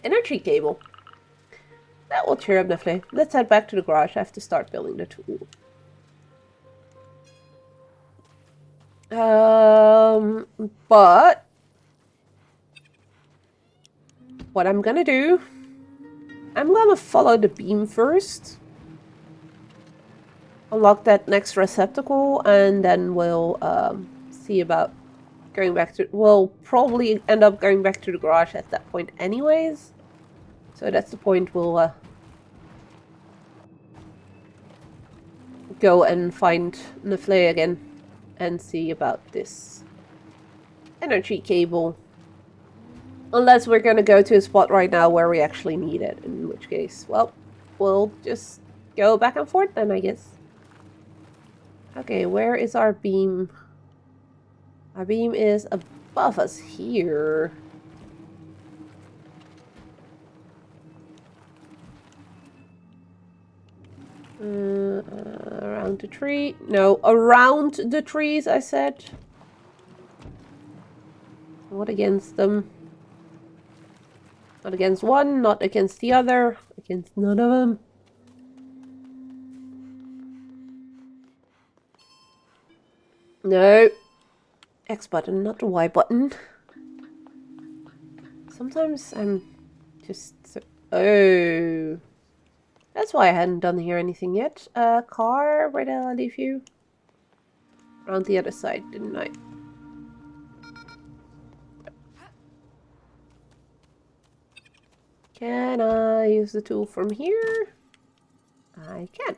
Energy cable. That will cheer up definitely. Let's head back to the garage. I have to start building the tool. But what I'm gonna do, I'm gonna follow the beam first. Unlock that next receptacle, and then we'll see about going back to... We'll probably end up going back to the garage at that point anyways. So that's the point we'll go and find Nefle again and see about this energy cable. Unless we're gonna go to a spot right now where we actually need it, in which case, well, we'll just go back and forth then, I guess. Okay, where is our beam? Our beam is above us here. Around the tree. No, around the trees, I said. Not against them. Not against one, not against the other. Against none of them. No. X button, not the Y button. Sometimes I'm just... Oh. That's why I hadn't done here anything yet. Car, where did I leave you? Around the other side, didn't I? Can I use the tool from here? I can.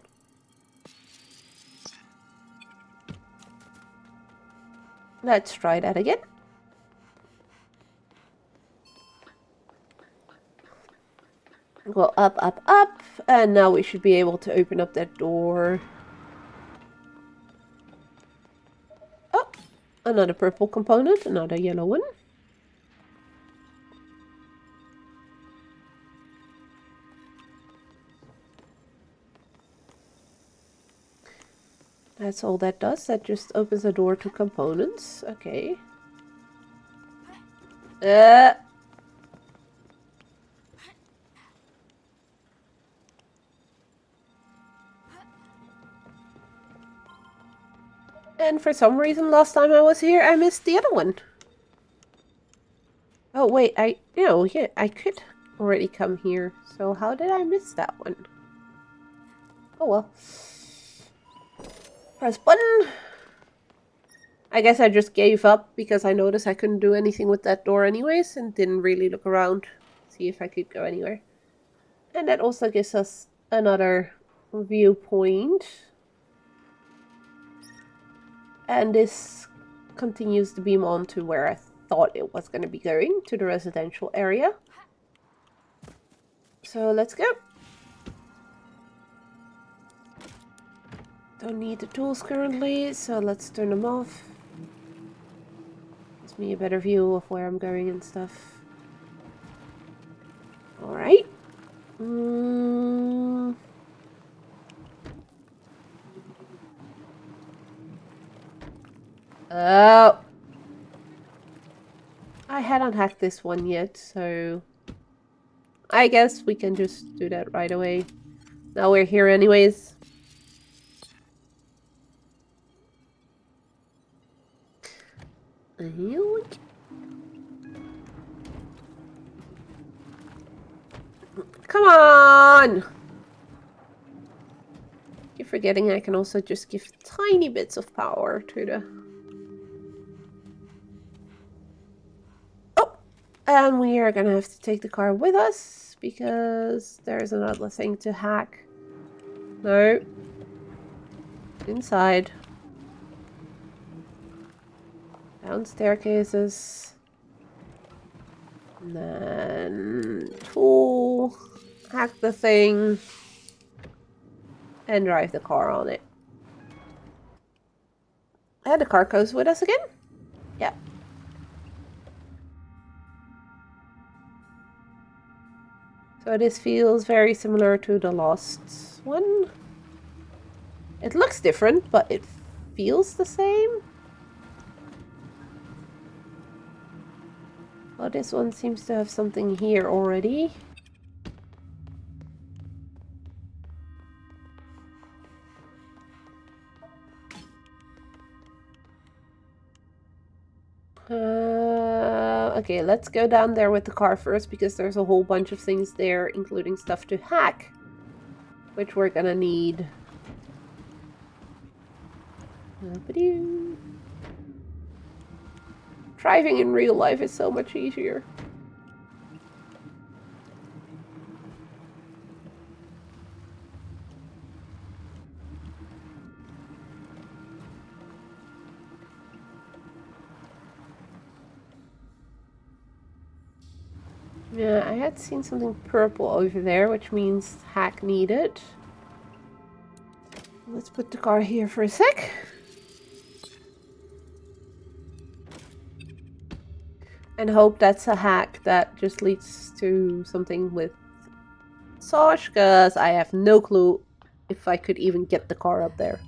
Let's try that again. Go up, up, up. And now we should be able to open up that door. Oh, another purple component, another yellow one. That's all that does. That just opens the door to components. Okay. And for some reason, last time I was here, I missed the other one. Oh, wait, yeah, I could already come here. So how did I miss that one? Oh, well. Press button. I guess I just gave up because I noticed I couldn't do anything with that door anyways and didn't really look around to see if I could go anywhere. And that also gives us another viewpoint. And this continues the beam on to where I thought it was going to be going, to the residential area. So let's go. Don't need the tools currently, so let's turn them off. Gives me a better view of where I'm going and stuff. Alright. Oh. I hadn't hacked this one yet, so I guess we can just do that right away. Now we're here anyways. Come on! Keep forgetting I can also just give tiny bits of power to the... Oh! And we are gonna have to take the car with us because there's another thing to hack. No. Inside. Down staircases. And then tool. Hack the thing. And drive the car on it. And the car goes with us again? Yeah. So this feels very similar to the last one. It looks different, but it feels the same. Well, this one seems to have something here already. Okay, let's go down there with the car first because there's a whole bunch of things there, including stuff to hack, which we're gonna need. Driving in real life is so much easier. Yeah, I had seen something purple over there, which means hack needed. Let's put the car here for a sec. And hope that's a hack that just leads to something with Sosh, because I have no clue if I could even get the car up there.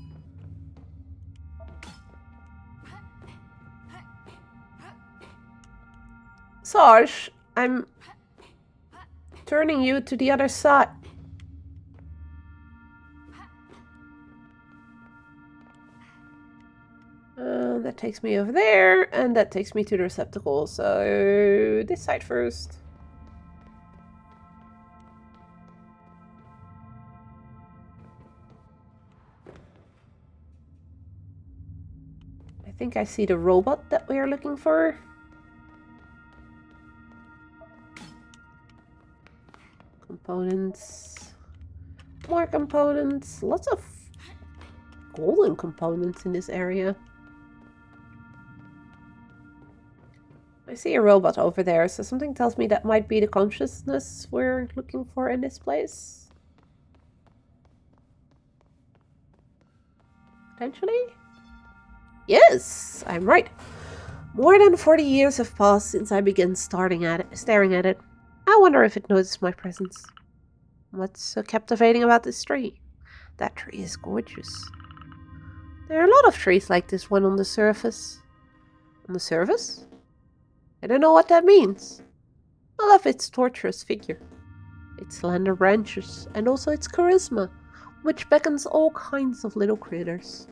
Sosh, I'm turning you to the other side. That takes me over there, and that takes me to the receptacle. So this side first. I think I see the robot that we are looking for. Components. More components. Lots of golden components in this area. I see a robot over there, so something tells me that might be the consciousness we're looking for in this place. Potentially? Yes, I'm right. More than 40 years have passed since I began staring at it. I wonder if it noticed my presence. What's so captivating about this tree? That tree is gorgeous. There are a lot of trees like this one on the surface. On the surface? I don't know what that means. I love its tortuous figure, its slender branches, and also its charisma, which beckons all kinds of little critters.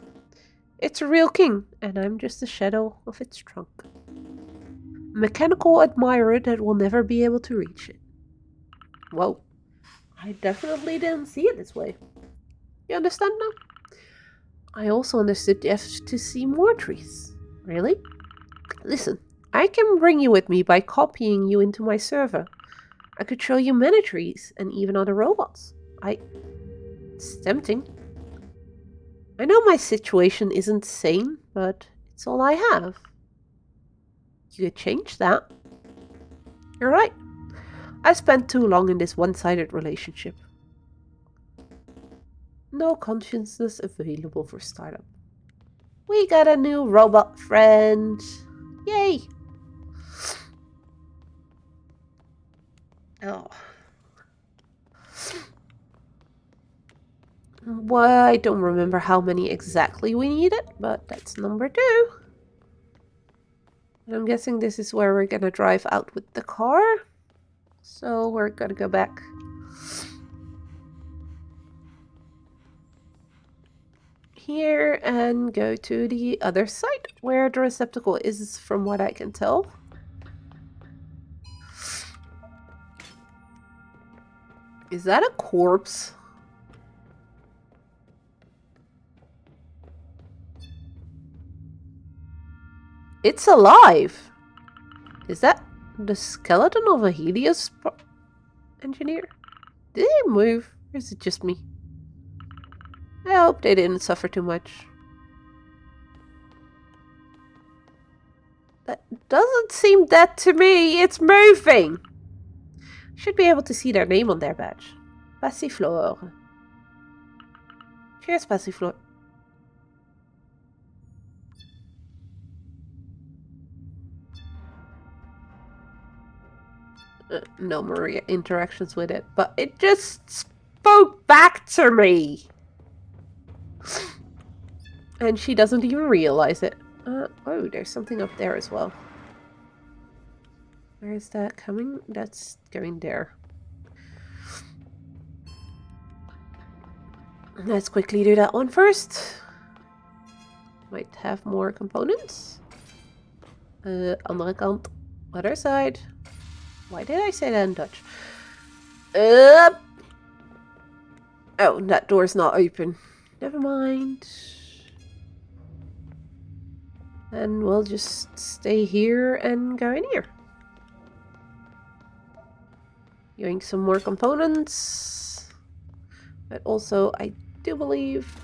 It's a real king, and I'm just a shadow of its trunk. A mechanical admirer that will never be able to reach it. Whoa, I definitely didn't see it this way. You understand now? I also understood you have to see more trees. Really? Listen. I can bring you with me by copying you into my server. I could show you many trees and even other robots. It's tempting. I know my situation isn't sane, but it's all I have. You could change that. You're right. I spent too long in this one-sided relationship. No consciousness available for startup. We got a new robot friend. Yay! Oh. Well, I don't remember how many exactly we needed, but that's number 2. And I'm guessing this is where we're gonna drive out with the car. So we're gonna go back. Here and go to the other side where the receptacle is, from what I can tell. Is that a corpse? It's alive! Is that the skeleton of a Helios engineer? Did it move? Or is it just me? I hope they didn't suffer too much. That doesn't seem dead to me. It's moving! Should be able to see their name on their badge. Passiflore. Cheers, Passiflore. No more interactions with it, but it just spoke back to me! And she doesn't even realize it. Oh, there's something up there as well. Where is that coming? That's going there. Let's quickly do that one first. Might have more components. Andere kant. Other side. Why did I say that in Dutch? Oh, that door's not open. Never mind. And we'll just stay here and go in here. Getting some more components. But also, I do believe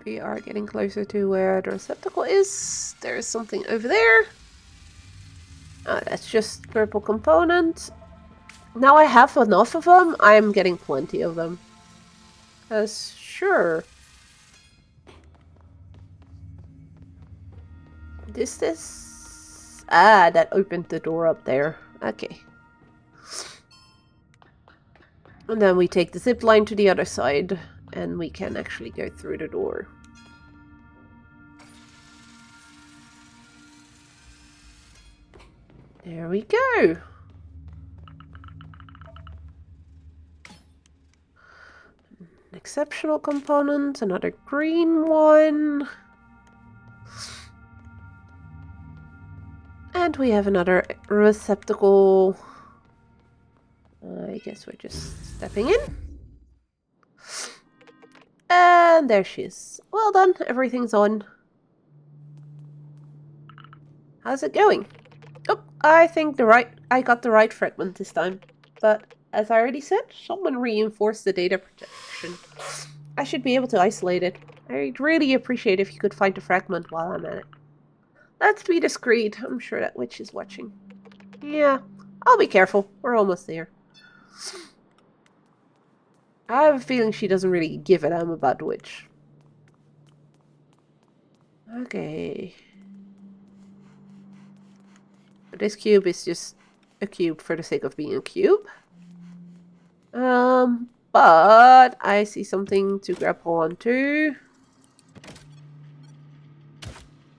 we are getting closer to where the receptacle is. There's something over there. That's just purple component. Now I have enough of them. I'm getting plenty of them. Sure. This? Ah, that opened the door up there. Okay. And then we take the zip line to the other side. And we can actually go through the door. There we go. An exceptional component, another green one. And we have another receptacle. I guess we're just stepping in. And there she is. Well done, everything's on. How's it going? Oh, I think I got the right fragment this time. But as I already said, someone reinforced the data protection. I should be able to isolate it. I'd really appreciate if you could find the fragment while I'm at it. Let's be discreet. I'm sure that witch is watching. Yeah, I'll be careful. We're almost there. I have a feeling she doesn't really give a damn about the witch. Okay. This cube is just a cube for the sake of being a cube. But I see something to grab onto.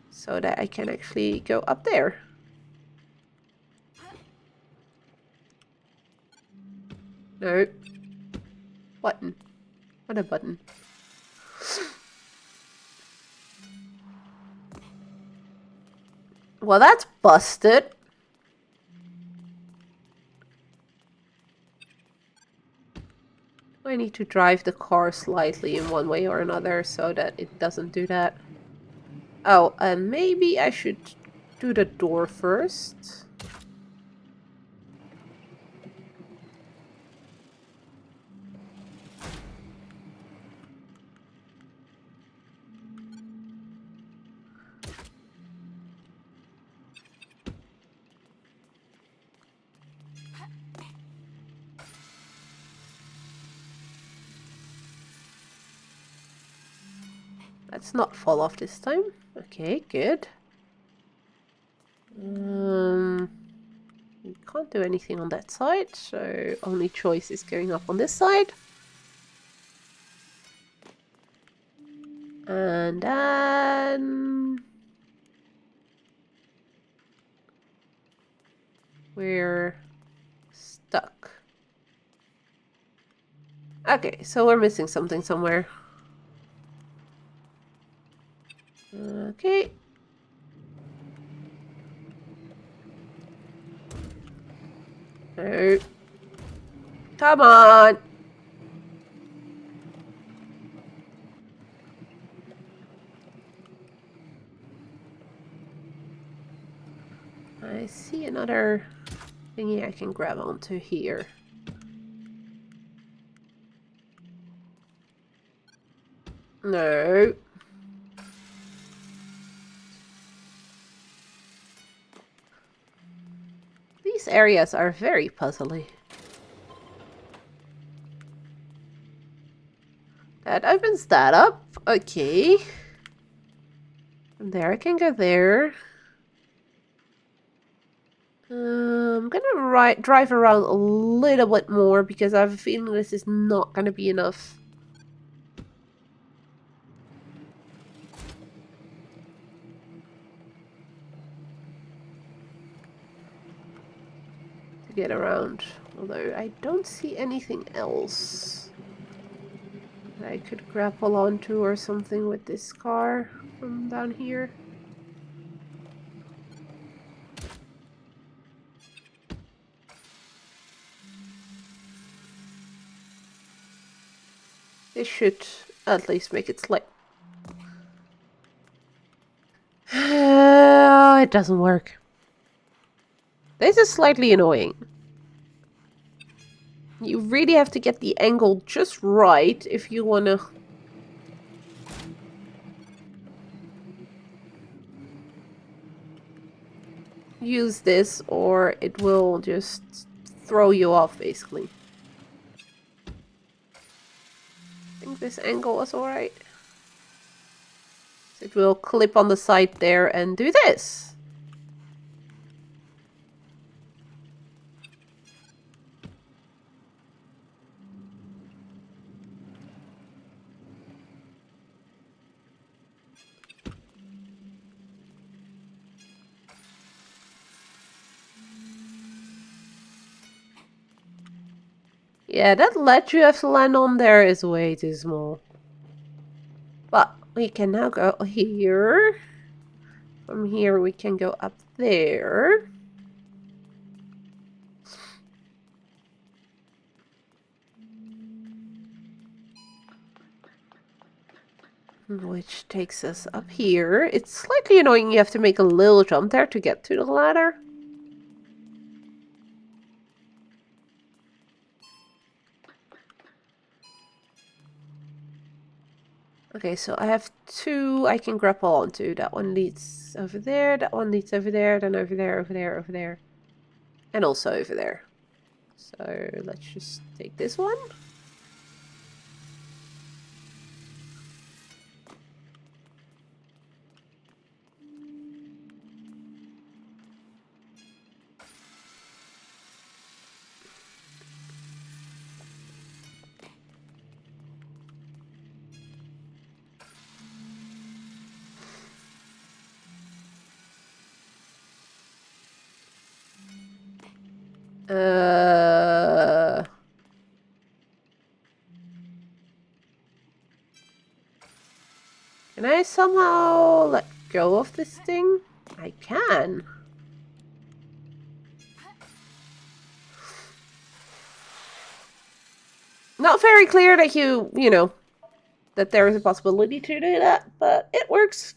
So that I can actually go up there. No. Button. What a button. Well, that's busted. I need to drive the car slightly in one way or another so that it doesn't do that. Oh, and maybe I should do the door first. Let's not fall off this time. Okay, good. We can't do anything on that side, so only choice is going up on this side. And then We're stuck. Okay, so we're missing something somewhere. Okay. No. Come on! I see another thingy I can grab onto here. No. These areas are very puzzly. That opens that up. Okay. From there I can go there. I'm gonna drive around a little bit more because I have a feeling this is not gonna be enough. To get around. Although I don't see anything else that I could grapple onto or something with this car from down here. This should at least make it slip. It doesn't work. This is slightly annoying. You really have to get the angle just right if you want to use this, or it will just throw you off, basically. I think this angle was alright. It will clip on the side there and do this. Yeah, that ledge you have to land on there is way too small. But we can now go here. From here we can go up there. Which takes us up here. It's slightly annoying you have to make a little jump there to get to the ladder. Okay, so I have two I can grapple onto. That one leads over there, that one leads over there, then over there, over there, over there. And also over there. So let's just take this one. Can I somehow let go of this thing? I can. Not very clear that you know, that there is a possibility to do that, but it works.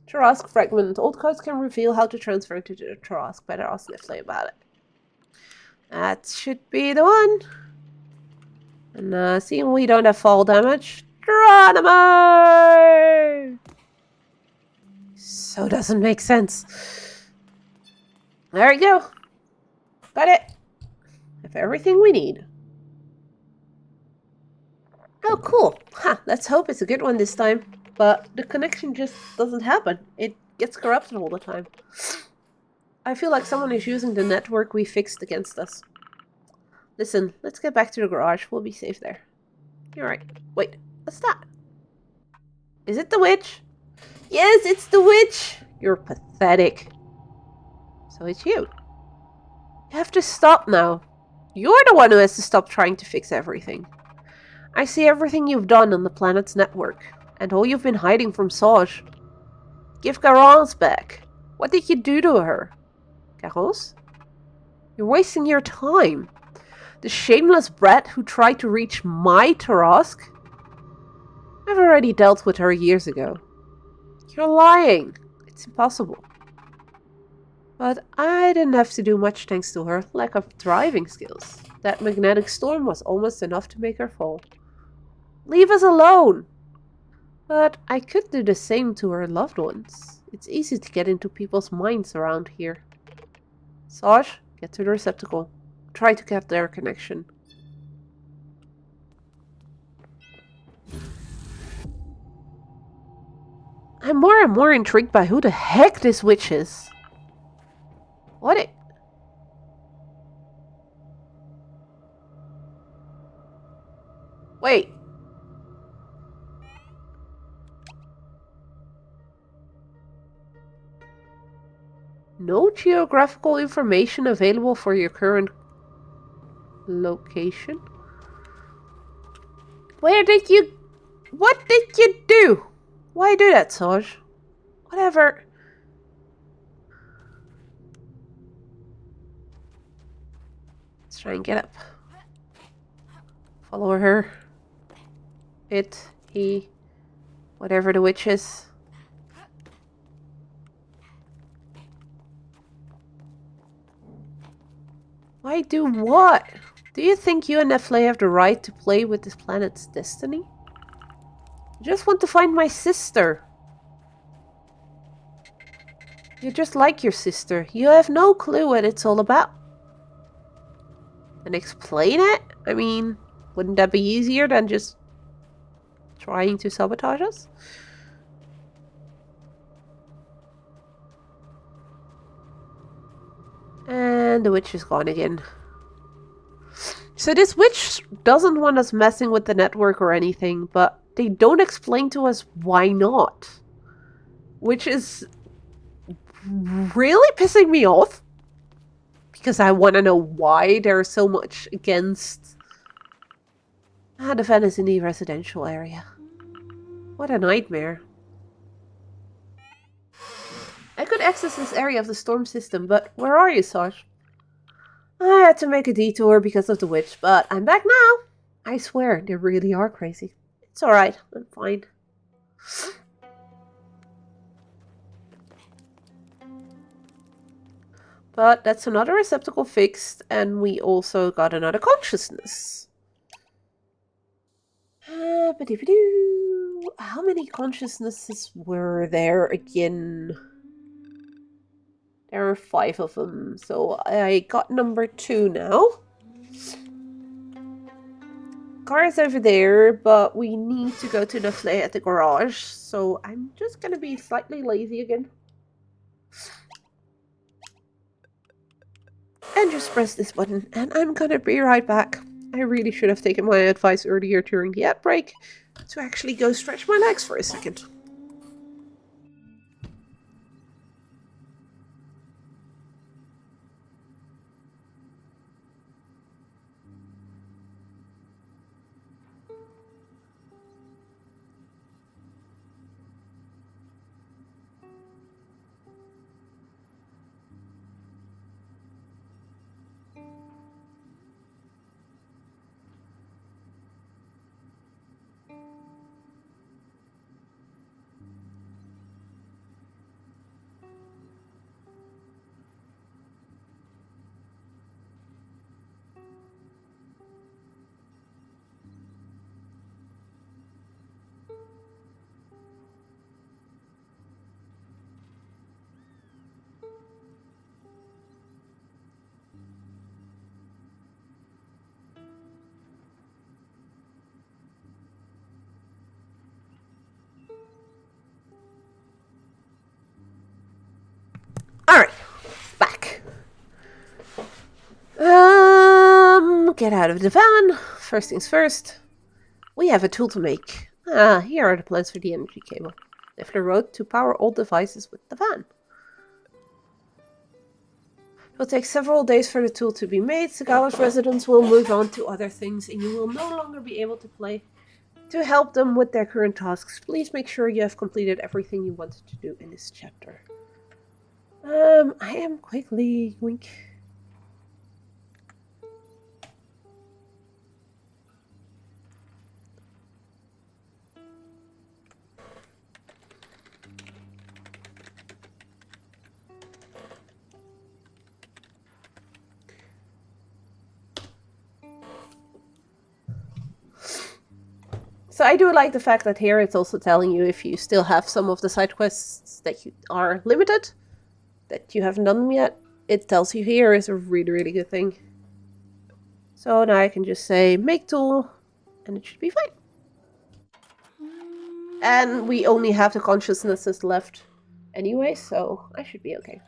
Tarask fragment. Old codes can reveal how to transfer to the Tarask. Better ask Niflay about it. That should be the one. And seeing we don't have fall damage. Geronimo! So doesn't make sense. There we go. Got it. Have everything we need. Oh, cool. Ha, let's hope it's a good one this time. But the connection just doesn't happen. It gets corrupted all the time. I feel like someone is using the network we fixed against us. Listen, let's get back to the garage. We'll be safe there. You're right. Wait, what's that? Is it the witch? Yes, it's the witch! You're pathetic. So it's you. You have to stop now. You're the one who has to stop trying to fix everything. I see everything you've done on the planet's network, and all you've been hiding from Saj. Give Garance back. What did you do to her? Garance? You're wasting your time. The shameless brat who tried to reach my Tarask? I've already dealt with her years ago. You're lying. It's impossible. But I didn't have to do much thanks to her lack of driving skills. That magnetic storm was almost enough to make her fall. Leave us alone! But I could do the same to her loved ones. It's easy to get into people's minds around here. Saj, get to the receptacle. Try to get their connection. I'm more and more intrigued by who the heck this witch is. What it? Wait. No geographical information available for your current location? Where did you... What did you do? Why do that, Saj? Whatever. Let's try and get up. Follow her. It, he, whatever the witch is. Why do what? Do you think you and Nefle have the right to play with this planet's destiny? I just want to find my sister. You're just like your sister. You have no clue what it's all about. And explain it? I mean, wouldn't that be easier than just trying to sabotage us? And the witch is gone again. So this witch doesn't want us messing with the network or anything, but they don't explain to us why not. Which is really pissing me off. Because I want to know why there's so much against the Venice residential area. What a nightmare. I could access this area of the storm system, but where are you, Saj? I had to make a detour because of the witch, but I'm back now. I swear, they really are crazy. It's alright, I'm fine. But that's another receptacle fixed, and we also got another consciousness. How many consciousnesses were there again? There are 5 of them, so I got number 2 now. Car is over there, but we need to go to the flay at the garage, so I'm just gonna be slightly lazy again. And just press this button, and I'm gonna be right back. I really should have taken my advice earlier during the ad break to actually go stretch my legs for a second. Alright, back. Get out of the van. First things first. We have a tool to make. Here are the plans for the energy cable. Lift the road to power all devices with the van. It will take several days for the tool to be made. Sagala's residents will move on to other things, and you will no longer be able to play. To help them with their current tasks, please make sure you have completed everything you wanted to do in this chapter. I am quickly... Wink. So I do like the fact that here it's also telling you if you still have some of the side quests that you are limited, that you haven't done them yet. It tells you here is a really, really good thing. So now I can just say make tool, and it should be fine. And we only have the consciousnesses left anyway, so I should be okay.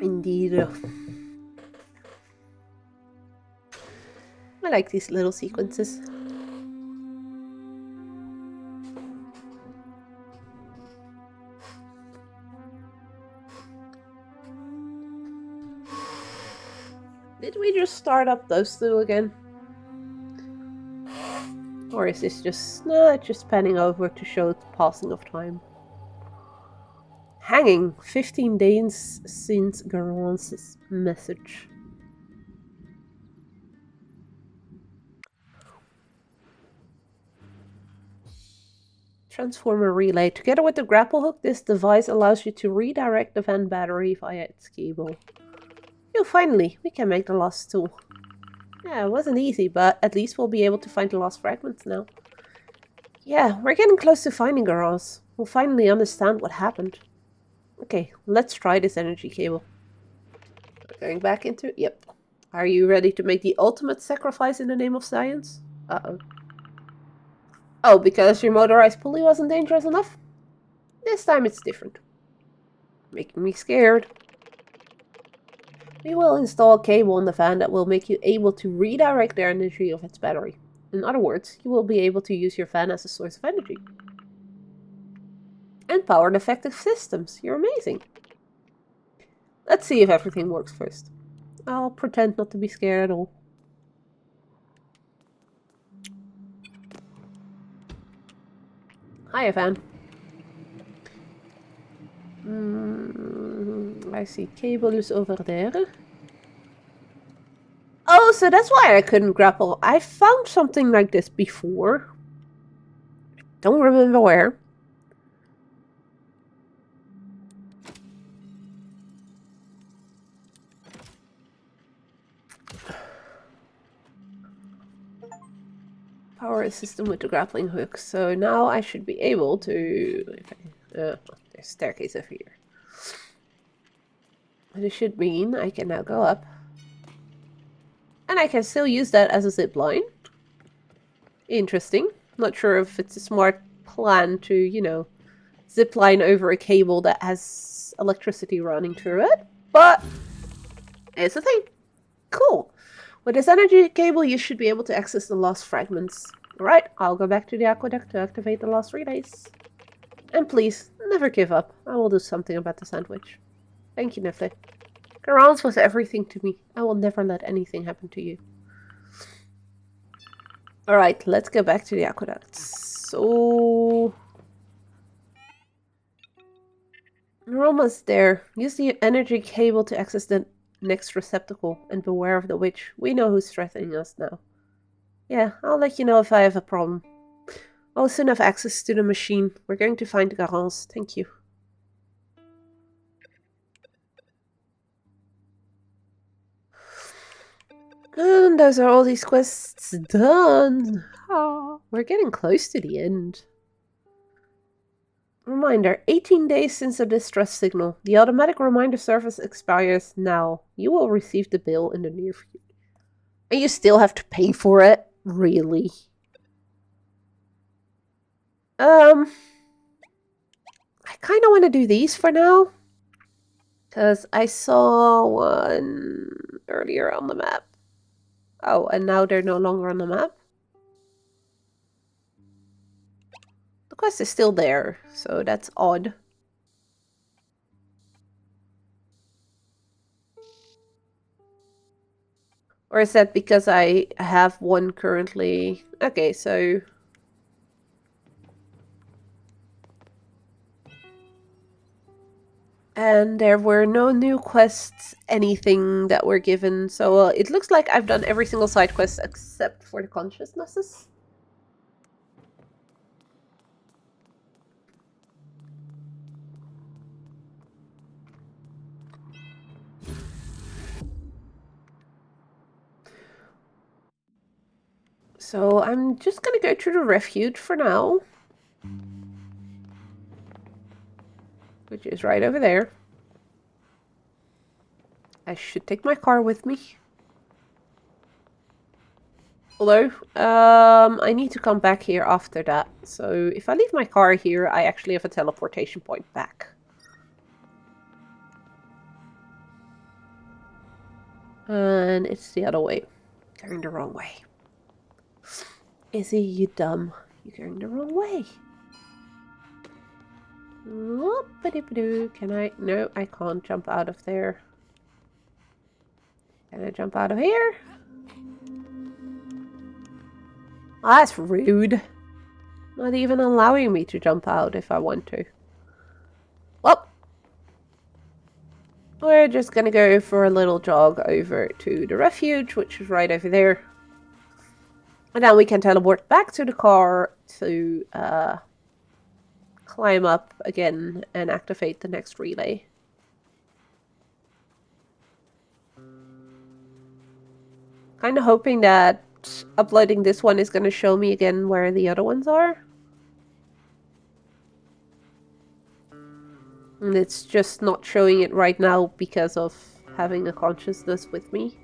Indeed. I like these little sequences. Did we just start up those two again? Or is this just... No, it's just panning over to show the passing of time. Hanging. 15 days since Caravan's message. Transformer relay. Together with the grapple hook, this device allows you to redirect the van battery via its cable. Phew, finally, we can make the lost tool. Yeah, it wasn't easy, but at least we'll be able to find the lost fragments now. Yeah, we're getting close to finding Garage. We'll finally understand what happened. Okay, let's try this energy cable. Going back into it? Yep. Are you ready to make the ultimate sacrifice in the name of science? Uh-oh. Oh, because your motorized pulley wasn't dangerous enough? This time it's different. Making me scared. We will install a cable in the van that will make you able to redirect the energy of its battery. In other words, you will be able to use your van as a source of energy. And power defective systems. You're amazing. Let's see if everything works first. I'll pretend not to be scared at all. Hiya, van. I see cables over there. Oh, so that's why I couldn't grapple. I found something like this before. Don't remember where. Power system with the grappling hook. So now I should be able to... there's a staircase over here. This should mean I can now go up. And I can still use that as a zip line. Interesting. Not sure if it's a smart plan to, you know, zip line over a cable that has electricity running through it. But it's a thing. Cool. With this energy cable, you should be able to access the lost fragments. Alright, I'll go back to the aqueduct to activate the lost relays. And please, never give up. I will do something about the sandwich. Thank you, Nifty. Garance was everything to me. I will never let anything happen to you. Alright, let's go back to the aqueduct. So... we're almost there. Use the energy cable to access the next receptacle, and beware of the witch. We know who's threatening us now. Yeah, I'll let you know if I have a problem. I'll soon have access to the machine. We're going to find Garance. Thank you. And those are all these quests done. Oh, we're getting close to the end. Reminder, 18 days since the distress signal. The automatic reminder service expires now. You will receive the bill in the near future. And you still have to pay for it? Really? I kind of want to do these for now. Because I saw one earlier on the map. Oh, and now they're no longer on the map. The quest is still there, so that's odd. Or is that because I have one currently? Okay, so... And there were no new quests, anything that were given. So it looks like I've done every single side quest except for the consciousnesses. So I'm just gonna go to the refuge for now. Which is right over there. I should take my car with me. Although, I need to come back here after that. So if I leave my car here, I actually have a teleportation point back. And it's the other way. Going the wrong way. Izzy, you dumb. You're going the wrong way. Whoop-a-dip-a-doo. Can I? No, I can't jump out of there. Can I jump out of here? Oh, that's rude. Not even allowing me to jump out if I want to. Well, we're just gonna go for a little jog over to the refuge, which is right over there. And now we can teleport back to the car to climb up again and activate the next relay. Kind of hoping that uploading this one is going to show me again where the other ones are. And it's just not showing it right now because of having a consciousness with me.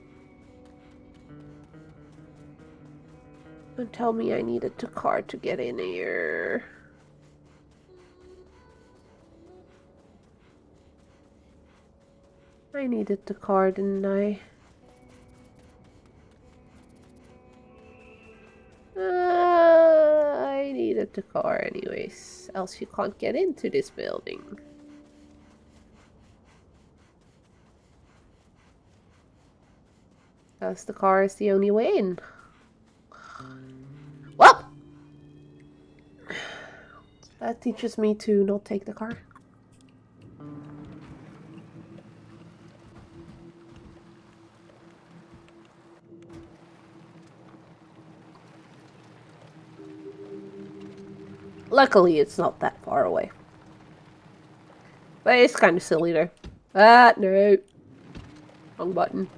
Don't tell me I needed the car to get in here. I needed the car, didn't I? I needed the car anyways, else you can't get into this building. Because the car is the only way in. Well! That teaches me to not take the car. Luckily, it's not that far away. But it's kind of silly though. Ah, no. Wrong button.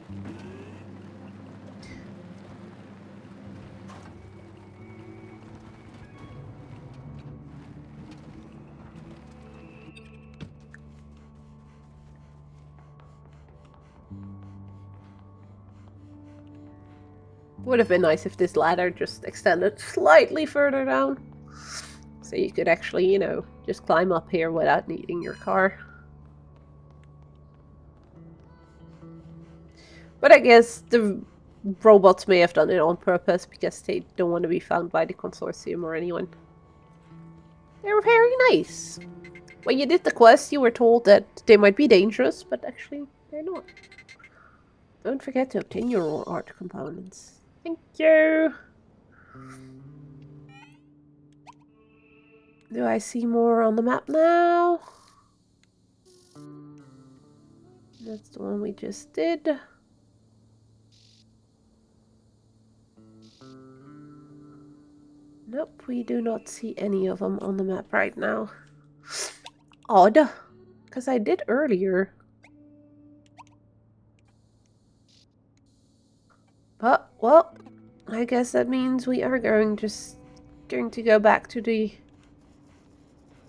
Would have been nice if this ladder just extended slightly further down. So you could actually, you know, just climb up here without needing your car. But I guess the robots may have done it on purpose because they don't want to be found by the consortium or anyone. They were very nice. When you did the quest, you were told that they might be dangerous, but actually, they're not. Don't forget to obtain your art components. Thank you! Do I see more on the map now? That's the one we just did. Nope, we do not see any of them on the map right now. Odd, because I did earlier. But, well, I guess that means we are going to go back to the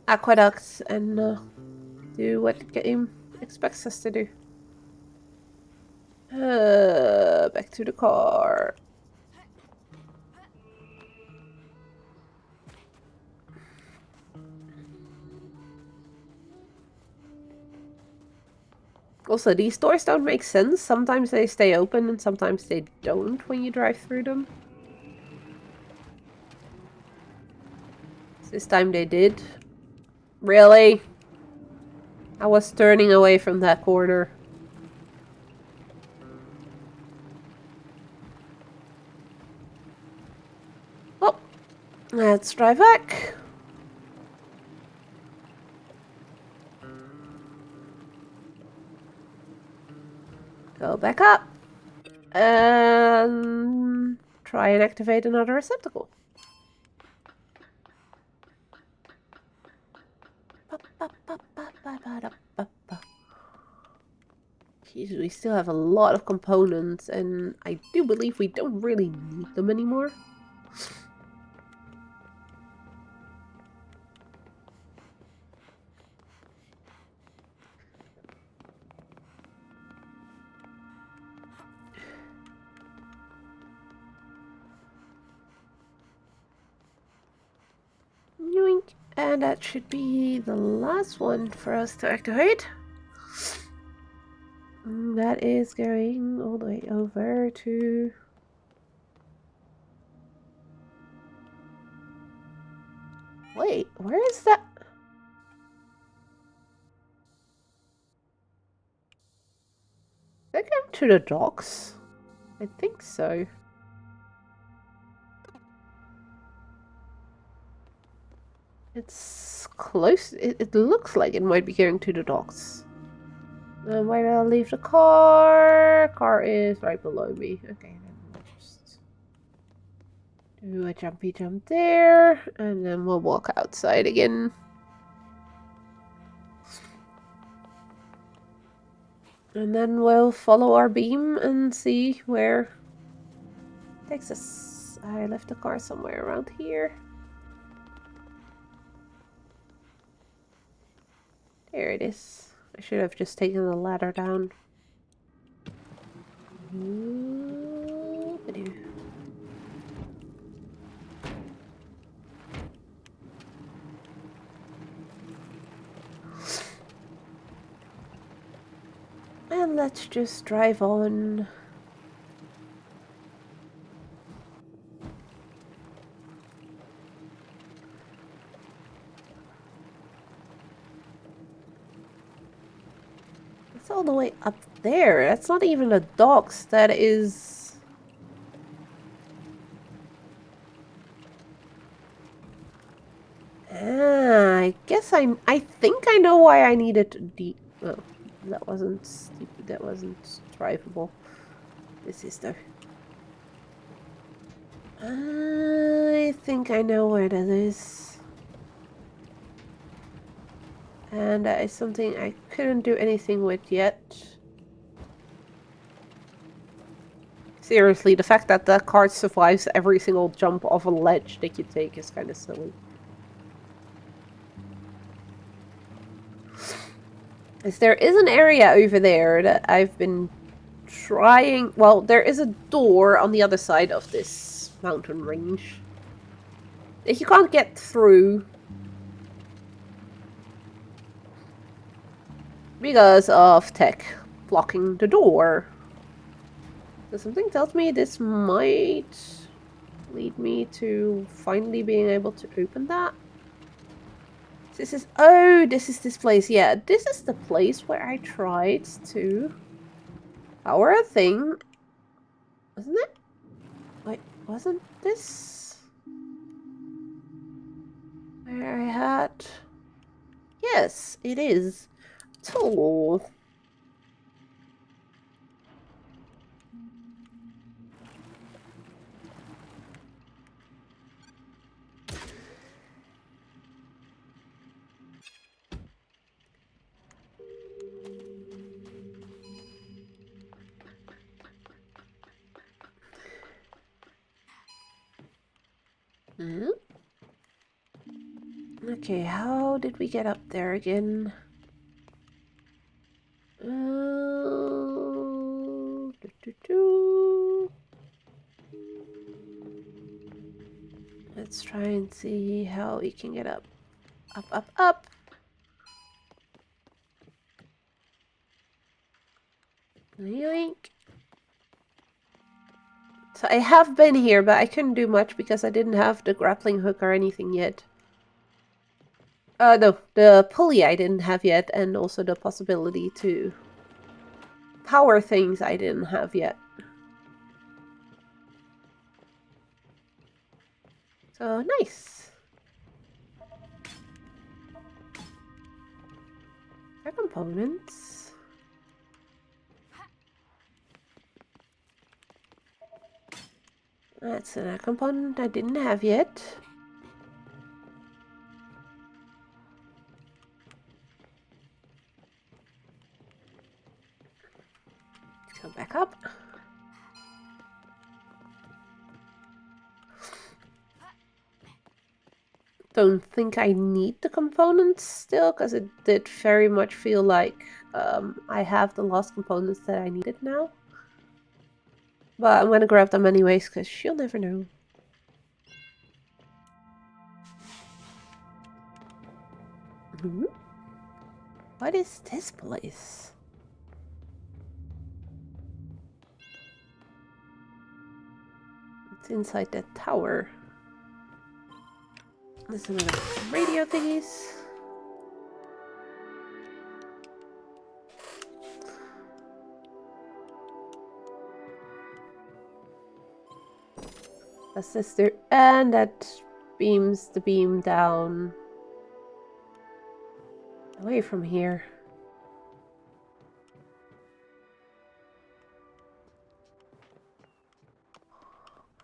aqueducts and do what the game expects us to do. Back to the car. Also, these doors don't make sense. Sometimes they stay open and sometimes they don't when you drive through them. This time they did. Really? I was turning away from that corner. Let's drive back. Go back up. And try and activate another receptacle. Jeez, we still have a lot of components, and I do believe we don't really need them anymore. Yoink. And that should be the last one for us to activate. That is going all the way over to... Wait, where is that? Is that going to the docks? I think so. It's close. It looks like it might be going to the docks. Where did I leave the car? Car is right below me. Okay, then we'll just do a jumpy jump there, and then we'll walk outside again. And then we'll follow our beam and see where it takes us. I left the car somewhere around here. There it is. I should have just taken the ladder down. And let's just drive on. It's all the way up there. That's not even the docks. That is... I guess I think I know why I needed oh, that wasn't stupid. That wasn't drivable. This is though. I think I know where that is. And that is something I couldn't do anything with yet. Seriously, the fact that that card survives every single jump off a ledge that you take is kind of silly. As there is an area over there that I've been trying... Well, there is a door on the other side of this mountain range that you can't get through because of tech blocking the door. So something tells me this might lead me to finally being able to open that. This is... Oh, this is this place. Yeah, this is the place where I tried to power a thing. Wasn't it? Wait, wasn't this where I had... Yes, it is. Tool. Okay, how did we get up there again? Let's try and see how we can get up. Up, up, up! Yoink! So I have been here, but I couldn't do much because I didn't have the grappling hook or anything yet. No, the pulley I didn't have yet, and also the possibility to power things I didn't have yet. So nice. Our components. That's a component I didn't have yet. Let's go back up. Don't think I need the components still, because it did very much feel like I have the last components that I needed now. But I'm gonna grab them anyways, because you'll never know. What is this place? It's inside that tower. There's some other radio thingies. A sister, and that beams the beam down away from here.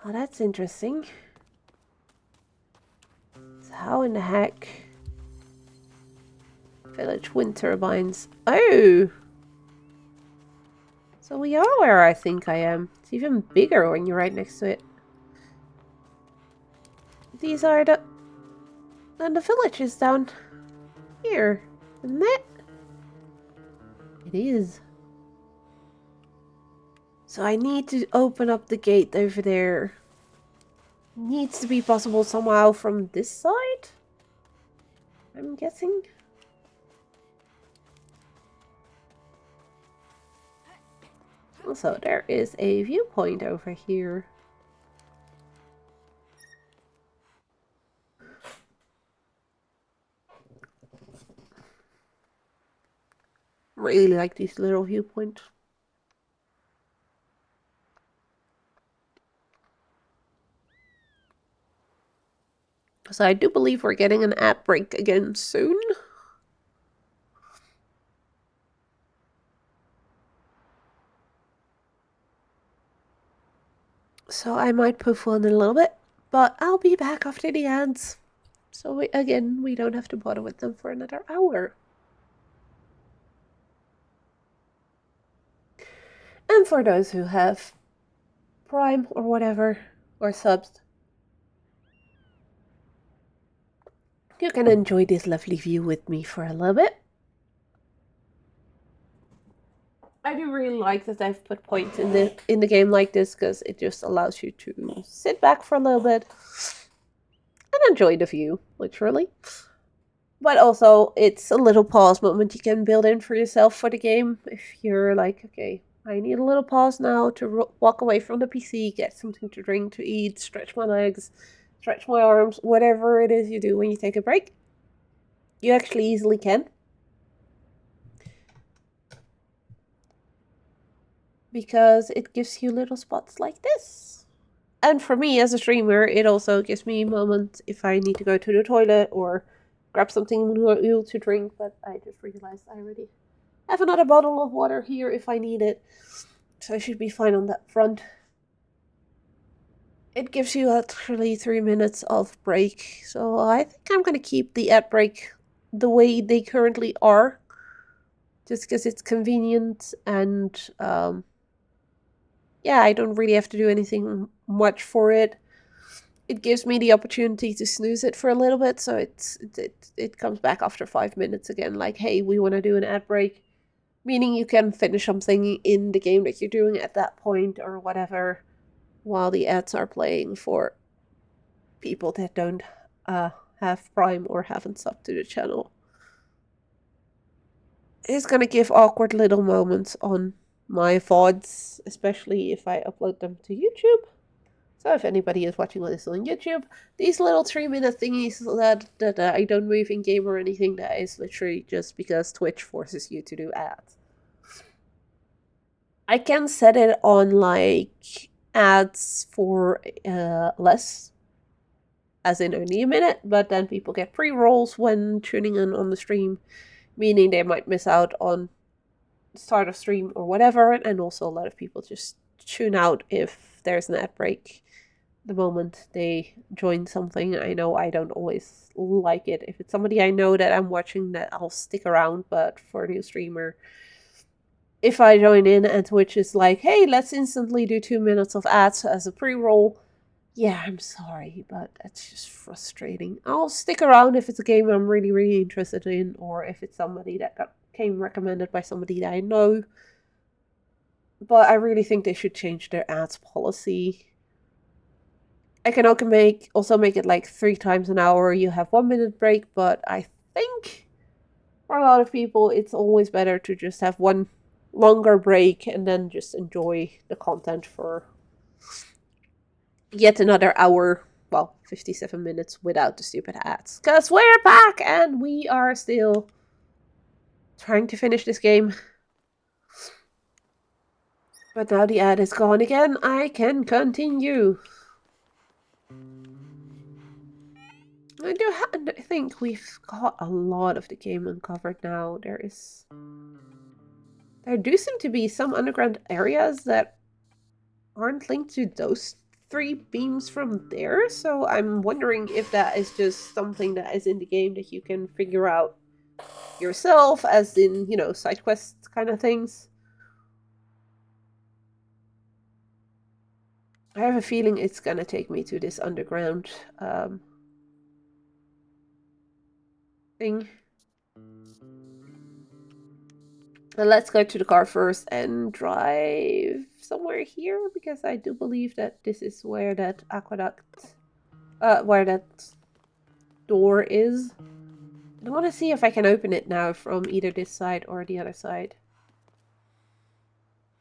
Oh, that's interesting. So how in the heck? Village wind turbines. Oh! So we are where I think I am. It's even bigger when you're right next to it. These are the... And the village is down here, isn't it? It is. So I need to open up the gate over there. Needs to be possible somehow from this side? I'm guessing. Also, there is a viewpoint over here. Really like these little viewpoints. So I do believe we're getting an ad break again soon. So I might poof on in a little bit, but I'll be back after the ads. So we don't have to bother with them for another hour. And for those who have Prime or whatever, or subs, you can enjoy this lovely view with me for a little bit. I do really like that I've put points in the game like this, because it just allows you to sit back for a little bit and enjoy the view, literally. But also, it's a little pause moment you can build in for yourself for the game. If you're like, okay, I need a little pause now to walk away from the PC, get something to drink, to eat, stretch my legs, stretch my arms, whatever it is you do when you take a break. You actually easily can. Because it gives you little spots like this. And for me as a streamer, it also gives me moments if I need to go to the toilet or grab something new to drink. But I just realized I already have another bottle of water here if I need it. So I should be fine on that front. It gives you actually 3 minutes of break. So I think I'm going to keep the ad break the way they currently are. Just because it's convenient and... yeah, I don't really have to do anything much for it. It gives me the opportunity to snooze it for a little bit, so it comes back after 5 minutes again, like, hey, we want to do an ad break. Meaning you can finish something in the game that you're doing at that point or whatever, while the ads are playing for people that don't have Prime or haven't subbed to the channel. It's gonna give awkward little moments on my VODs, especially if I upload them to YouTube. So if anybody is watching this on YouTube, these little 3-minute thingies that I don't move in game or anything, that is literally just because Twitch forces you to do ads. I can set it on like ads for less. as in only a minute, but then people get pre-rolls when tuning in on the stream, meaning they might miss out on start of stream or whatever, and also a lot of people just tune out if there's an ad break the moment they join something. I know I don't always like it. If it's somebody I know that I'm watching, that I'll stick around, but for a new streamer, if I join in and Twitch is like, hey, let's instantly do 2 minutes of ads as a pre-roll, yeah, I'm sorry, but that's just frustrating. I'll stick around if it's a game I'm really, really interested in, or if it's somebody that came recommended by somebody that I know. But I really think they should change their ads policy. I can also make it like 3 times an hour. You have 1 minute break, but I think for a lot of people, it's always better to just have one longer break and then just enjoy the content for yet another hour, well, 57 minutes without the stupid ads. Because we're back and we are still trying to finish this game. But now the ad is gone again, I can continue. I think we've got a lot of the game uncovered now. There do seem to be some underground areas that aren't linked to those 3 beams from there, so I'm wondering if that is just something that is in the game that you can figure out yourself, as in, you know, side quests kind of things. I have a feeling it's gonna take me to this underground thing. And let's go to the car first and drive somewhere here, because I do believe that this is where that where that door is. I want to see if I can open it now from either this side or the other side.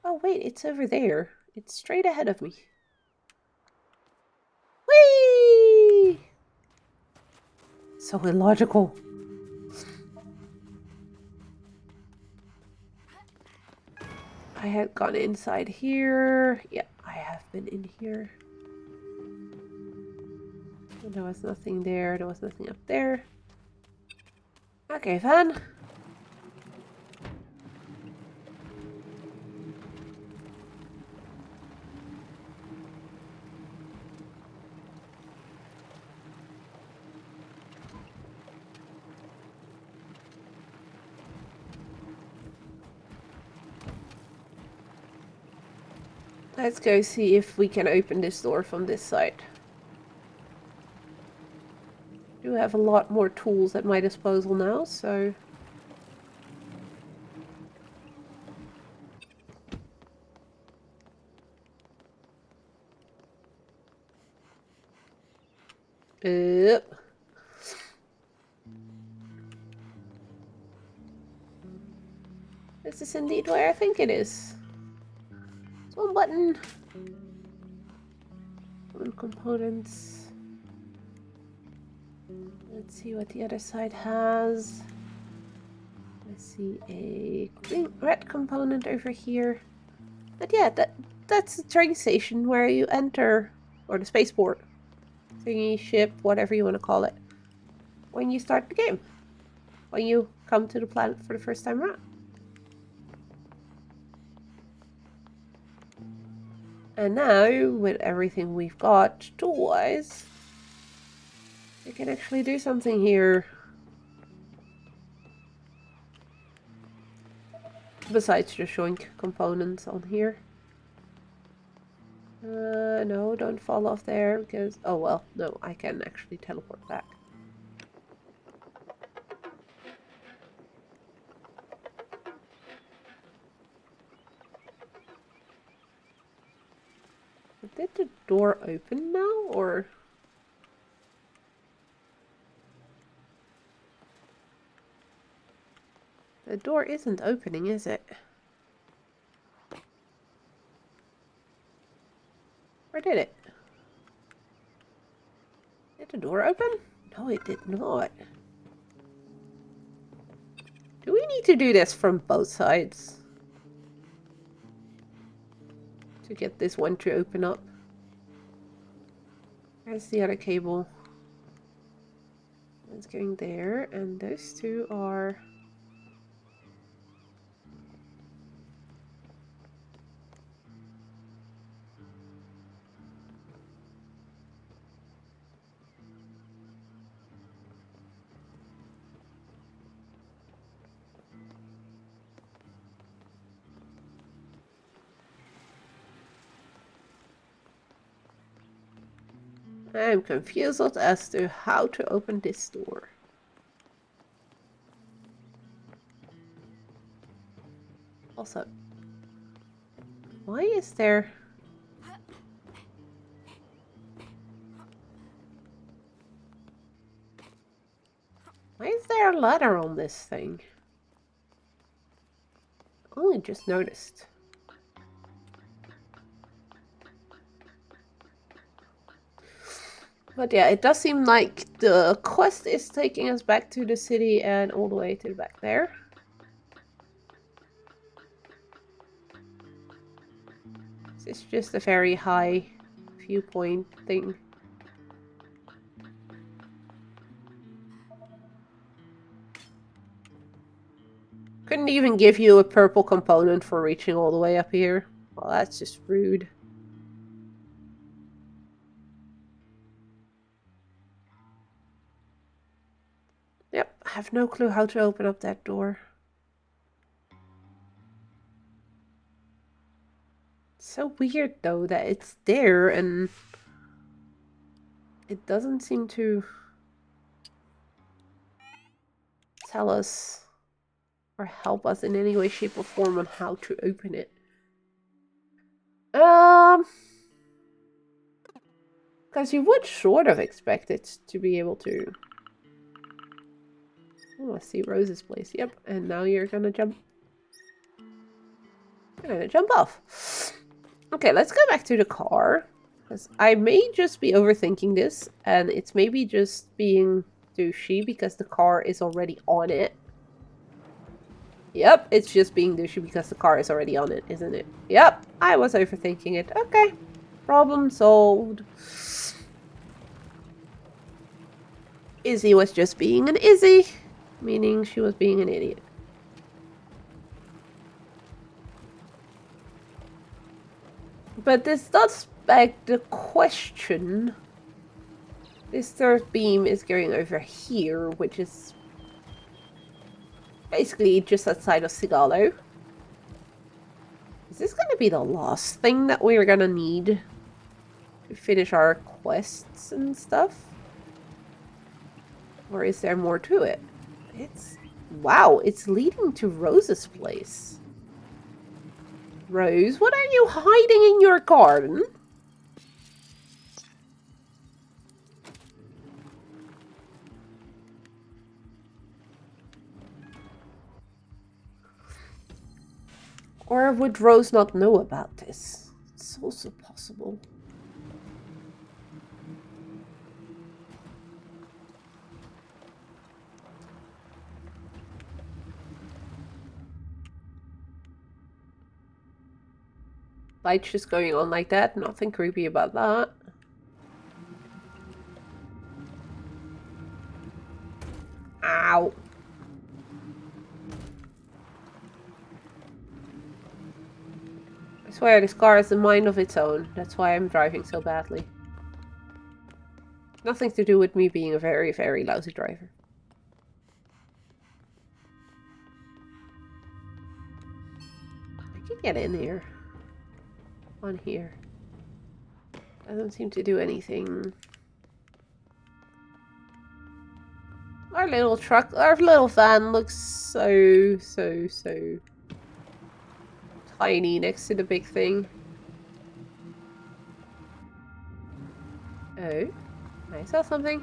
Oh wait, it's over there. It's straight ahead of me. Whee! So illogical. I had gone inside here. Yeah, I have been in here. There was nothing there. There was nothing up there. Okay, fun. Let's go see if we can open this door from this side. I do have a lot more tools at my disposal now, so... Yep. Is this indeed where I think it is? It's one button. One components. Let's see what the other side has. I see a red component over here. But yeah, that's the train station where you enter, or the spaceport. Thingy, ship, whatever you want to call it. When you start the game. When you come to the planet for the first time around. And now, with everything we've got tool-wise, we can actually do something here. Besides just showing components on here. No, don't fall off there, because... Oh, well, no, I can actually teleport back. Did the door open now, or...? The door isn't opening, is it? Or did it? Did the door open? No, it did not. Do we need to do this from both sides? To get this one to open up. There's the other cable. going there, and those two are... I'm confused as to how to open this door. Also, why is there... Why is there a ladder on this thing? Only just noticed. But yeah, it does seem like the quest is taking us back to the city and all the way to the back there. It's just a very high viewpoint thing. Couldn't even give you a purple component for reaching all the way up here. Well, that's just rude. Yep, I have no clue how to open up that door. It's so weird though that it's there and it doesn't seem to tell us or help us in any way, shape, or form on how to open it. Because you would sort of expect it to be able to... Oh, I see Rose's place. Yep, and now you're gonna jump. You're gonna jump off. Okay, let's go back to the car. Because I may just be overthinking this, and it's maybe just being douchey because the car is already on it. Yep, it's just being douchey because the car is already on it, isn't it? Yep, I was overthinking it. Okay, problem solved. Izzy was just being an Izzy, meaning she was being an idiot. But this does beg the question. This third beam is going over here, which is basically just outside of Sigalo. Is this going to be the last thing that we're going to need to finish our quests and stuff? Or is there more to it? It's... Wow, it's leading to Rose's place. Rose, what are you hiding in your garden? Or would Rose not know about this? It's also possible. Light's just going on like that. Nothing creepy about that. Ow. I swear this car has a mind of its own. That's why I'm driving so badly. Nothing to do with me being a very, very lousy driver. I can get in here. On here. Doesn't seem to do anything. Our little truck, our little van looks so tiny next to the big thing. Oh, I saw something.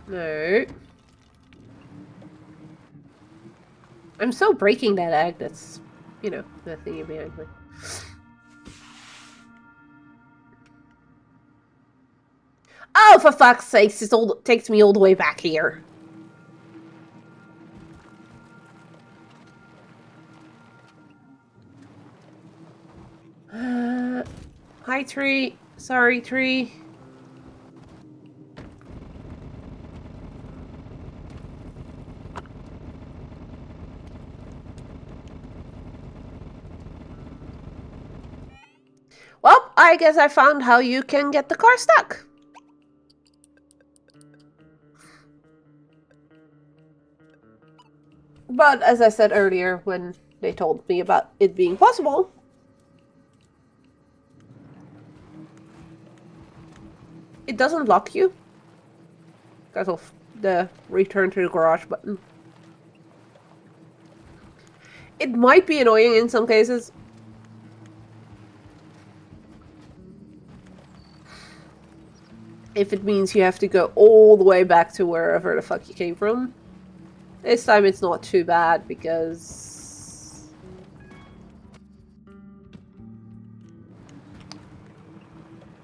No. I'm so breaking that egg that's, you know, the thingy behind me. Oh, for fuck's sakes, it takes me all the way back here. Hi, tree. Sorry, tree. Well, I guess I found how you can get the car stuck. But as I said earlier, when they told me about it being possible, it doesn't lock you because of the return to the garage button. It might be annoying in some cases. If it means you have to go all the way back to wherever the fuck you came from. This time it's not too bad because...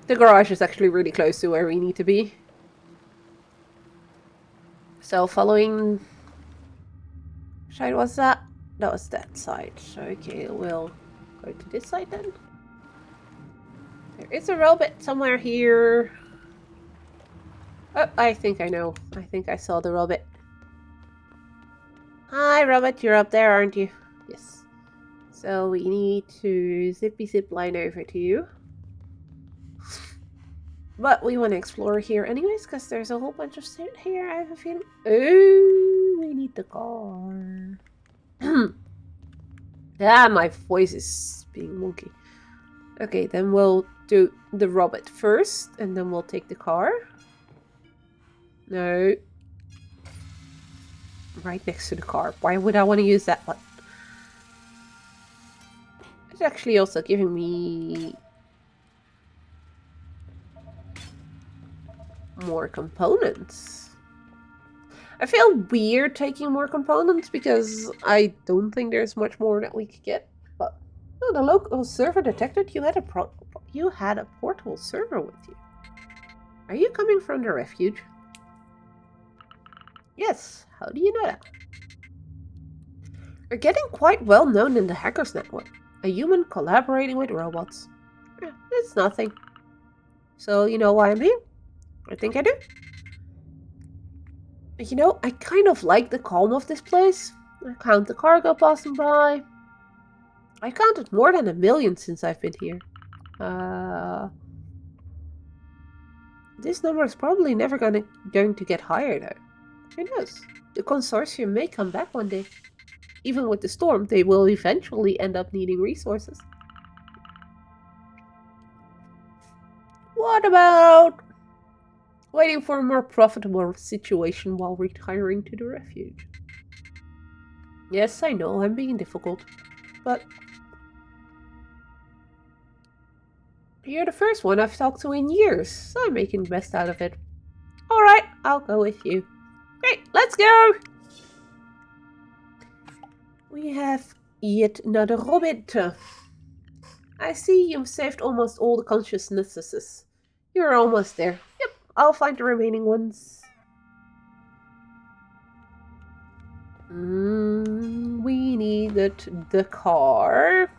the garage is actually really close to where we need to be. So following... which side was that? That was that side. Okay, we'll go to this side then. There is a robot somewhere here. Oh, I think I know. I think I saw the robot. Hi, robot. You're up there, aren't you? Yes. So we need to zippy zip line over to you. But we want to explore here anyways, because there's a whole bunch of shit here, I have a feeling. Oh, we need the car. Ah, my voice is being wonky. Okay, then we'll do the robot first, and then we'll take the car. No. Right next to the car. Why would I want to use that one? It's actually also giving me more components. I feel weird taking more components because I don't think there's much more that we could get. But oh, the local server detected you had a portable server with you. Are you coming from the refuge? Yes. How do you know that? You're getting quite well known in the hackers network. A human collaborating with robots. It's nothing. So you know why I'm here? I think I do. You know, I kind of like the calm of this place. I count the cargo passing by. I counted more than 1 million since I've been here. This number is probably never going to get higher though. Who knows? The consortium may come back one day. Even with the storm, they will eventually end up needing resources. What about waiting for a more profitable situation while retiring to the refuge? Yes, I know, I'm being difficult, but you're the first one I've talked to in years, so I'm making the best out of it. Alright, I'll go with you. Great, let's go! We have yet another robot. I see you've saved almost all the consciousnesses. You're almost there. Yep, I'll find the remaining ones. We needed the car.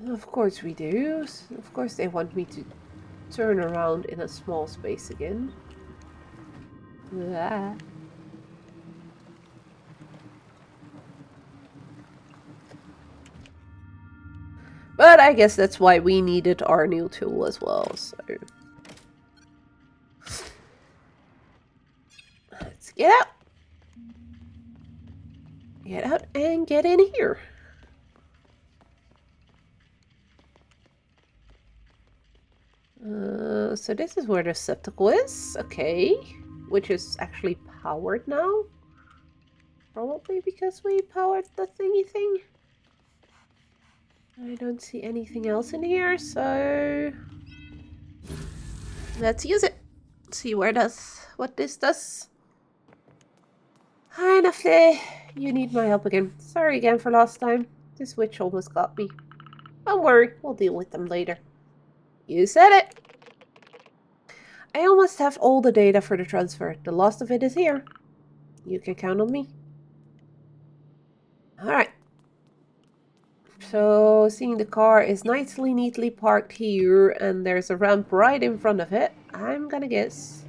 Of course we do. Of course they want me to turn around in a small space again. Ah. But I guess that's why we needed our new tool as well, so... let's get out! Get out and get in here. So this is where the receptacle is, okay. Which is actually powered now. Probably because we powered the thingy thing. I don't see anything else in here, so... let's use it. See what this does. Hi, Nafle. You need my help again. Sorry again for last time. This witch almost got me. Don't worry, we'll deal with them later. You said it. I almost have all the data for the transfer. The last of it is here. You can count on me. Alright. So, seeing the car is nicely, neatly parked here, and there's a ramp right in front of it, I'm gonna guess.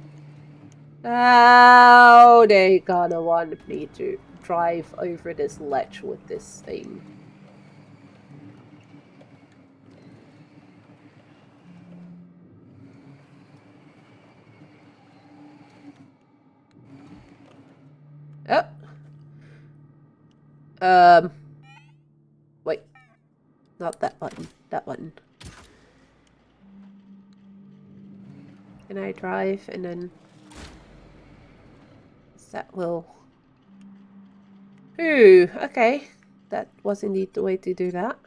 Oh, they gonna want me to drive over this ledge with this thing. Oh. Wait. Not that button. That button. Can I drive and then... That will... Ooh, okay. That was indeed the way to do that.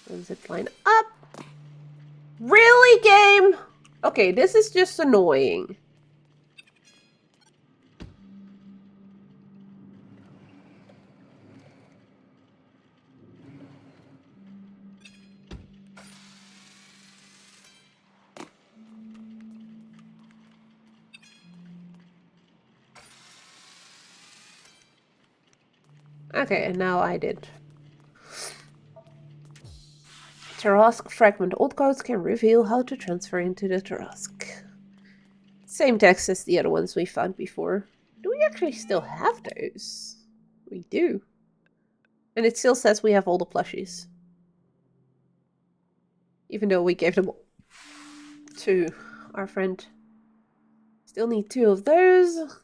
And zip line up. Really, game? Okay, this is just annoying. Okay, and now I did. Tarask fragment. Old codes can reveal how to transfer into the Tarask. Same text as the other ones we found before. Do we actually still have those? We do. And it still says we have all the plushies. Even though we gave them to our friend. Still need 2 of those.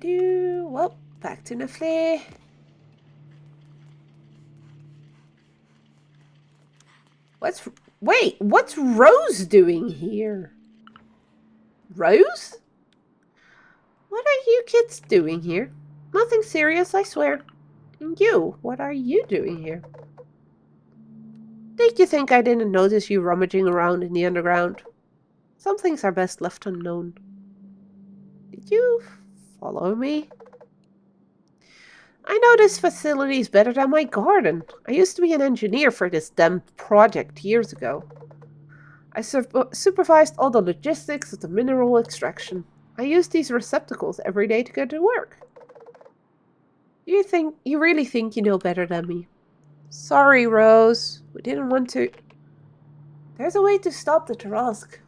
Well, back to Nefle. What's Rose doing here? Rose? What are you kids doing here? Nothing serious, I swear. And you, what are you doing here? Did you think I didn't notice you rummaging around in the underground? Some things are best left unknown. Did you follow me? I know this facility is better than my garden. I used to be an engineer for this damn project years ago. I supervised all the logistics of the mineral extraction. I use these receptacles every day to go to work. You really think you know better than me? Sorry, Rose. We didn't want to... There's a way to stop the Tarask.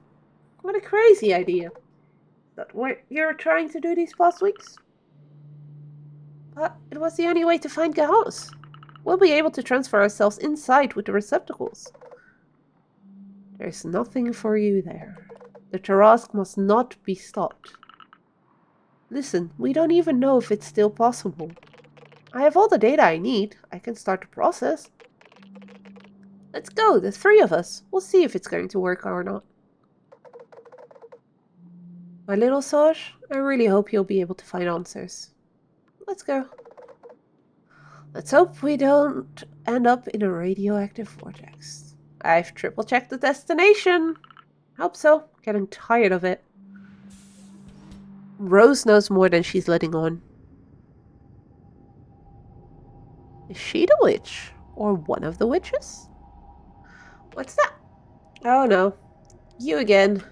What a crazy idea. Is that what you're trying to do these past weeks? But it was the only way to find Gahos. We'll be able to transfer ourselves inside with the receptacles. There's nothing for you there. The Tarask must not be stopped. Listen, we don't even know if it's still possible. I have all the data I need. I can start the process. Let's go, the 3 of us. We'll see if it's going to work or not. My little Saj, I really hope you'll be able to find answers. Let's go. Let's hope we don't end up in a radioactive vortex. I've triple-checked the destination. Hope so. Getting tired of it. Rose knows more than she's letting on. Is she the witch? Or one of the witches? What's that? Oh no. You again.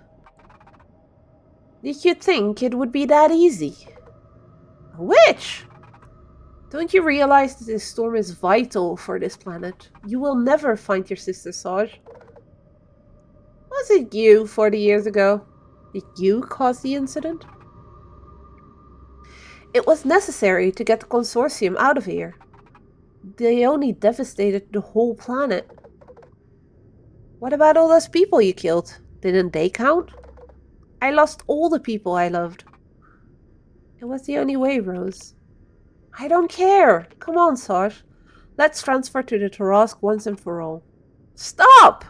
Did you think it would be that easy? A witch? Don't you realize that this storm is vital for this planet? You will never find your sister Saj. Was it you 40 years ago? Did you cause the incident? It was necessary to get the consortium out of here. They only devastated the whole planet. What about all those people you killed? Didn't they count? I lost all the people I loved. It was the only way, Rose. I don't care. Come on, Saj. Let's transfer to the Tarask once and for all. Stop!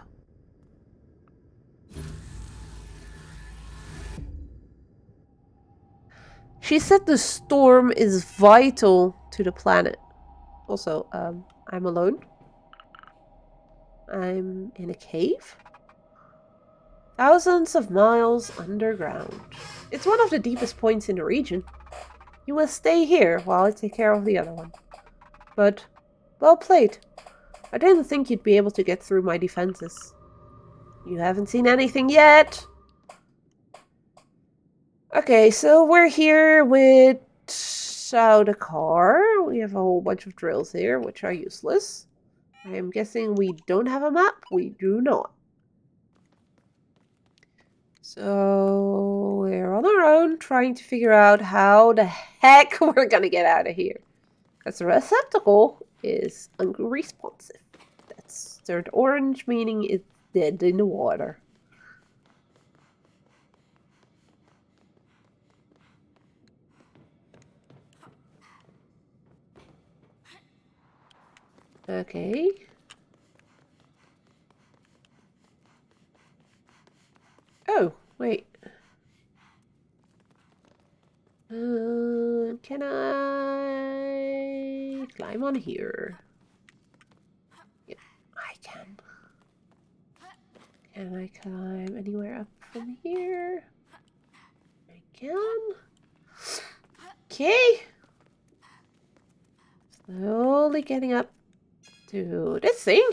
She said the storm is vital to the planet. Also, I'm alone. I'm in a cave. Thousands of miles underground. It's one of the deepest points in the region. You will stay here while I take care of the other one. But, well played. I didn't think you'd be able to get through my defenses. You haven't seen anything yet. Okay, so we're here with the car. We have a whole bunch of drills here, which are useless. I am guessing we don't have a map. We do not. So we're on our own trying to figure out how the heck we're gonna get out of here. Because the receptacle is unresponsive. That's third orange, meaning it's dead in the water. Okay. Oh, wait. Can I climb on here? Yep, I can. Can I climb anywhere up from here? I can. Okay. Slowly getting up to this thing.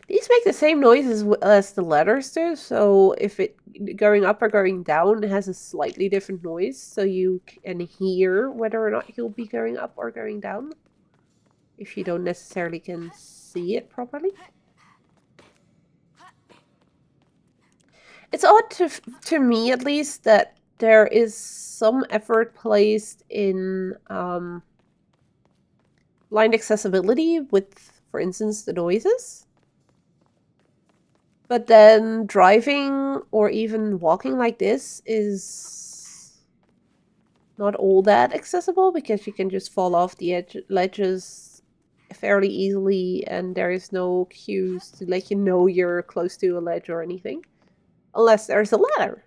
These make the same noise as the letters do, so if it going up or going down, it has a slightly different noise, so you can hear whether or not he'll be going up or going down, if you don't necessarily can see it properly. It's odd to me, at least, that there is some effort placed in blind accessibility with, for instance, the noises. But then driving or even walking like this is not all that accessible because you can just fall off the ledges fairly easily and there is no cues to let you know you're close to a ledge or anything. Unless there's a ladder.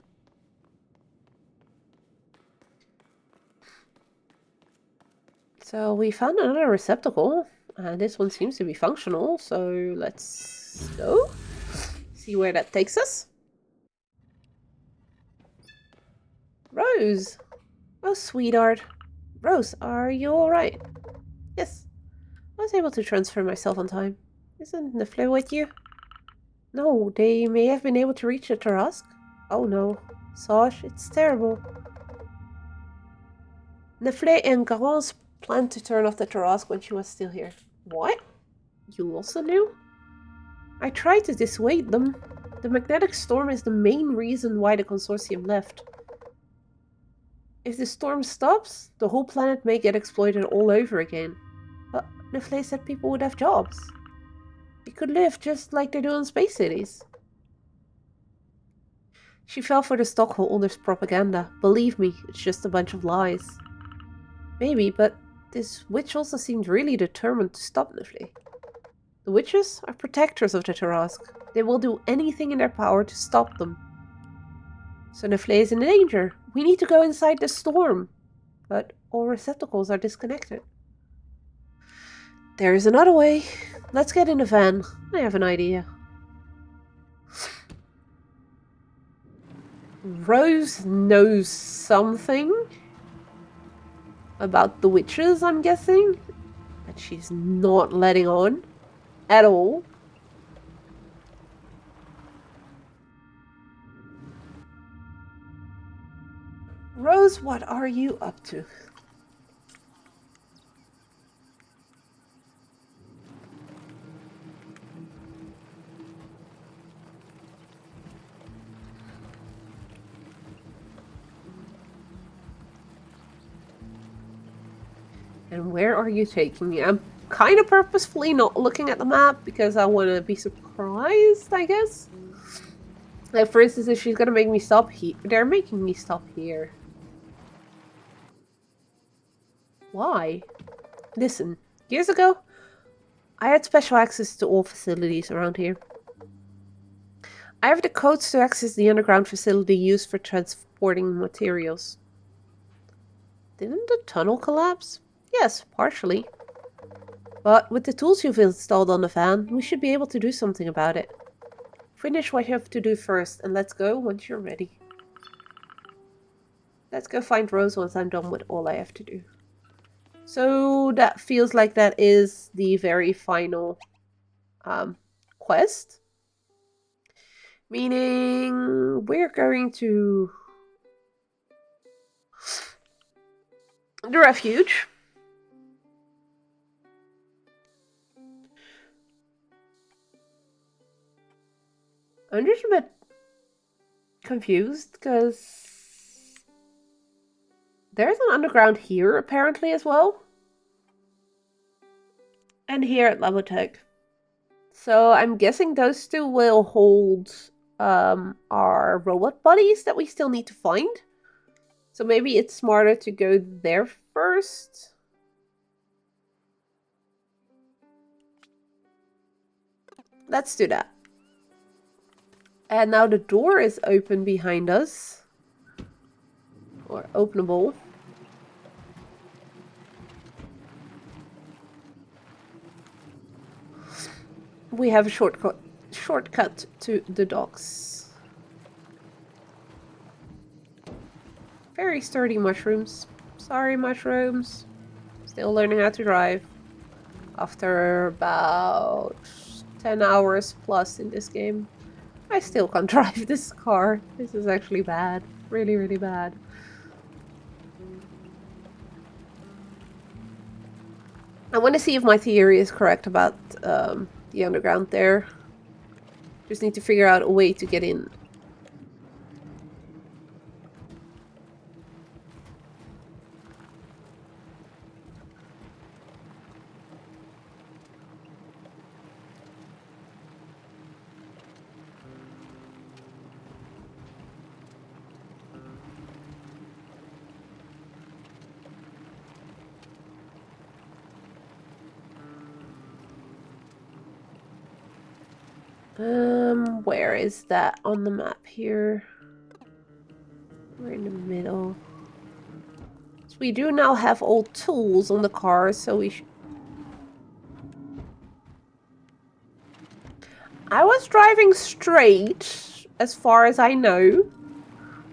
So we found another receptacle. And this one seems to be functional, so let's go. See where that takes us. Rose! Oh, sweetheart. Rose, are you alright? Yes. I was able to transfer myself on time. Isn't Nefle with you? No, they may have been able to reach the Tarask. Oh no. Sosh, it's terrible. Nefle and Garance planned to turn off the Tarask when she was still here. What? You also knew? I tried to dissuade them. The magnetic storm is the main reason why the consortium left. If the storm stops, the whole planet may get exploited all over again. But Nefle said people would have jobs. They could live just like they do in space cities. She fell for the stockholders' propaganda. Believe me, it's just a bunch of lies. Maybe, but this witch also seemed really determined to stop Nefle. The witches are protectors of the Tarask. They will do anything in their power to stop them. So Nefle is in danger. We need to go inside the storm. But all receptacles are disconnected. There is another way. Let's get in the van. I have an idea. Rose knows something about the witches, I'm guessing. But she's not letting on. At all. Rose, what are you up to? And where are you taking me? I'm kind of purposefully not looking at the map because I want to be surprised, I guess. Like, for instance, if she's gonna make me stop here. They're making me stop here. Why? Listen, years ago, I had special access to all facilities around here. I have the codes to access the underground facility used for transporting materials. Didn't the tunnel collapse? Yes, partially. But with the tools you've installed on the fan, we should be able to do something about it. Finish what you have to do first, and let's go once you're ready. Let's go find Rose once I'm done with all I have to do. So that feels like that is the very final quest. Meaning we're going to the refuge. I'm just a bit confused because there's an underground here apparently as well. And here at Labotech. So I'm guessing those two will hold our robot buddies that we still need to find. So maybe it's smarter to go there first. Let's do that. And now the door is open behind us. Or openable. We have a shortcut to the docks. Very sturdy mushrooms. Sorry, mushrooms. Still learning how to drive. After about 10 hours plus in this game. I still can't drive this car. This is actually bad. Really, really bad. I want to see if my theory is correct about the underground there. Just need to figure out a way to get in. Where is that on the map here? We're in the middle. So we do now have all tools on the car, so we should... I was driving straight, as far as I know.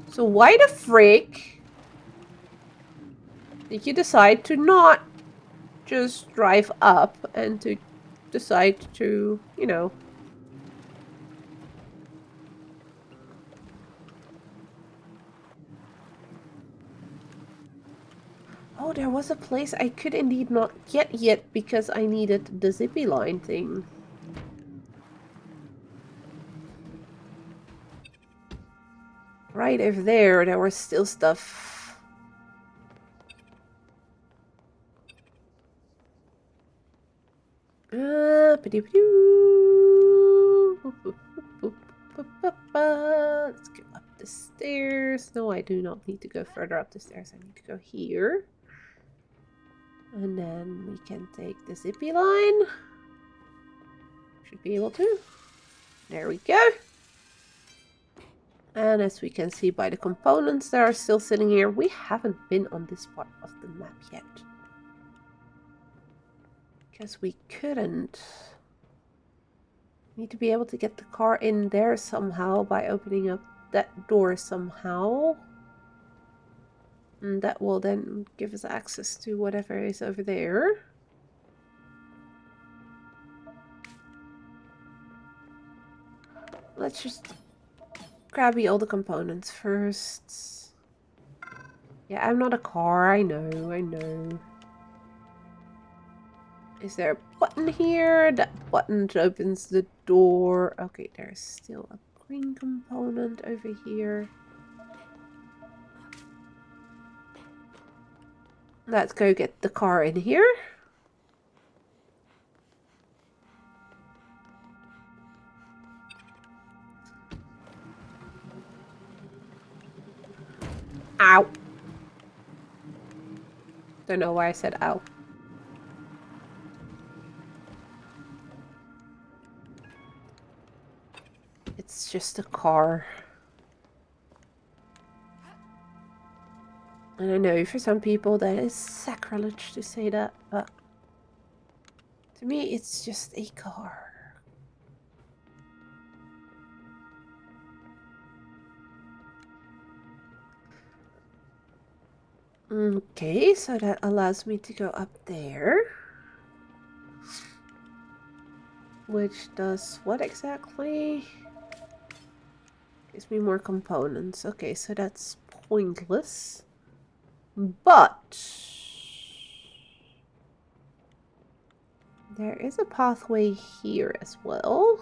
So why the frick did you decide to not just drive up and to decide to, you know... Oh, there was a place I could indeed not get yet because I needed the zippy line thing. Right over there was still stuff. Let's go up the stairs. No, I do not need to go further up the stairs. I need to go here. And then we can take the zippy line. Should be able to. There we go. And as we can see by the components that are still sitting here, we haven't been on this part of the map yet. Because we couldn't. Need to be able to get the car in there somehow by opening up that door somehow. And that will then give us access to whatever is over there. Let's just grab all the components first. Yeah, I'm not a car, I know. Is there a button here? That button opens the door. Okay, there's still a green component over here. Let's go get the car in here. Ow. Don't know why I said ow. It's just a car. And I know for some people that is sacrilege to say that, but to me it's just a car. Okay, so that allows me to go up there. Which does what exactly? Gives me more components. Okay, so that's pointless. But there is a pathway here as well.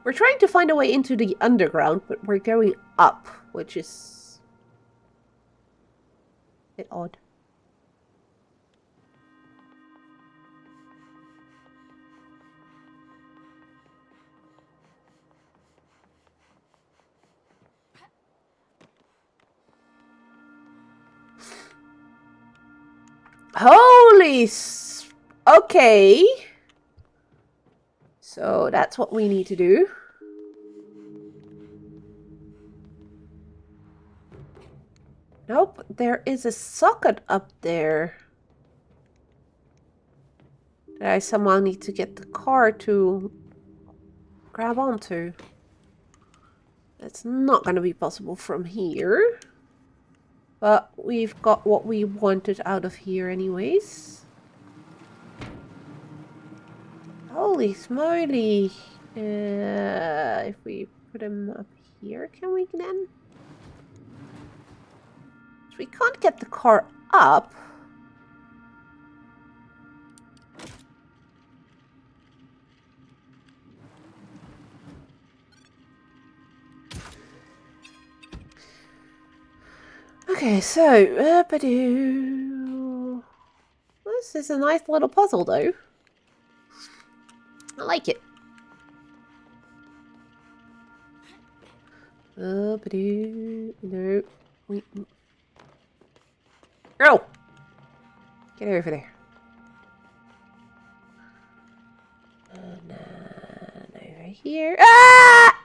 We're trying to find a way into the underground, but we're going up, which is a bit odd. Holy okay. So that's what we need to do. Nope, there is a socket up there that I somehow need to get the car to grab onto. That's not going to be possible from here. But we've got what we wanted out of here anyways. Holy smoly. If we put him up here, can we then? So we can't get the car up. Okay, so this is a nice little puzzle though. I like it. No. Girl! Get over there. And then over here. Ah!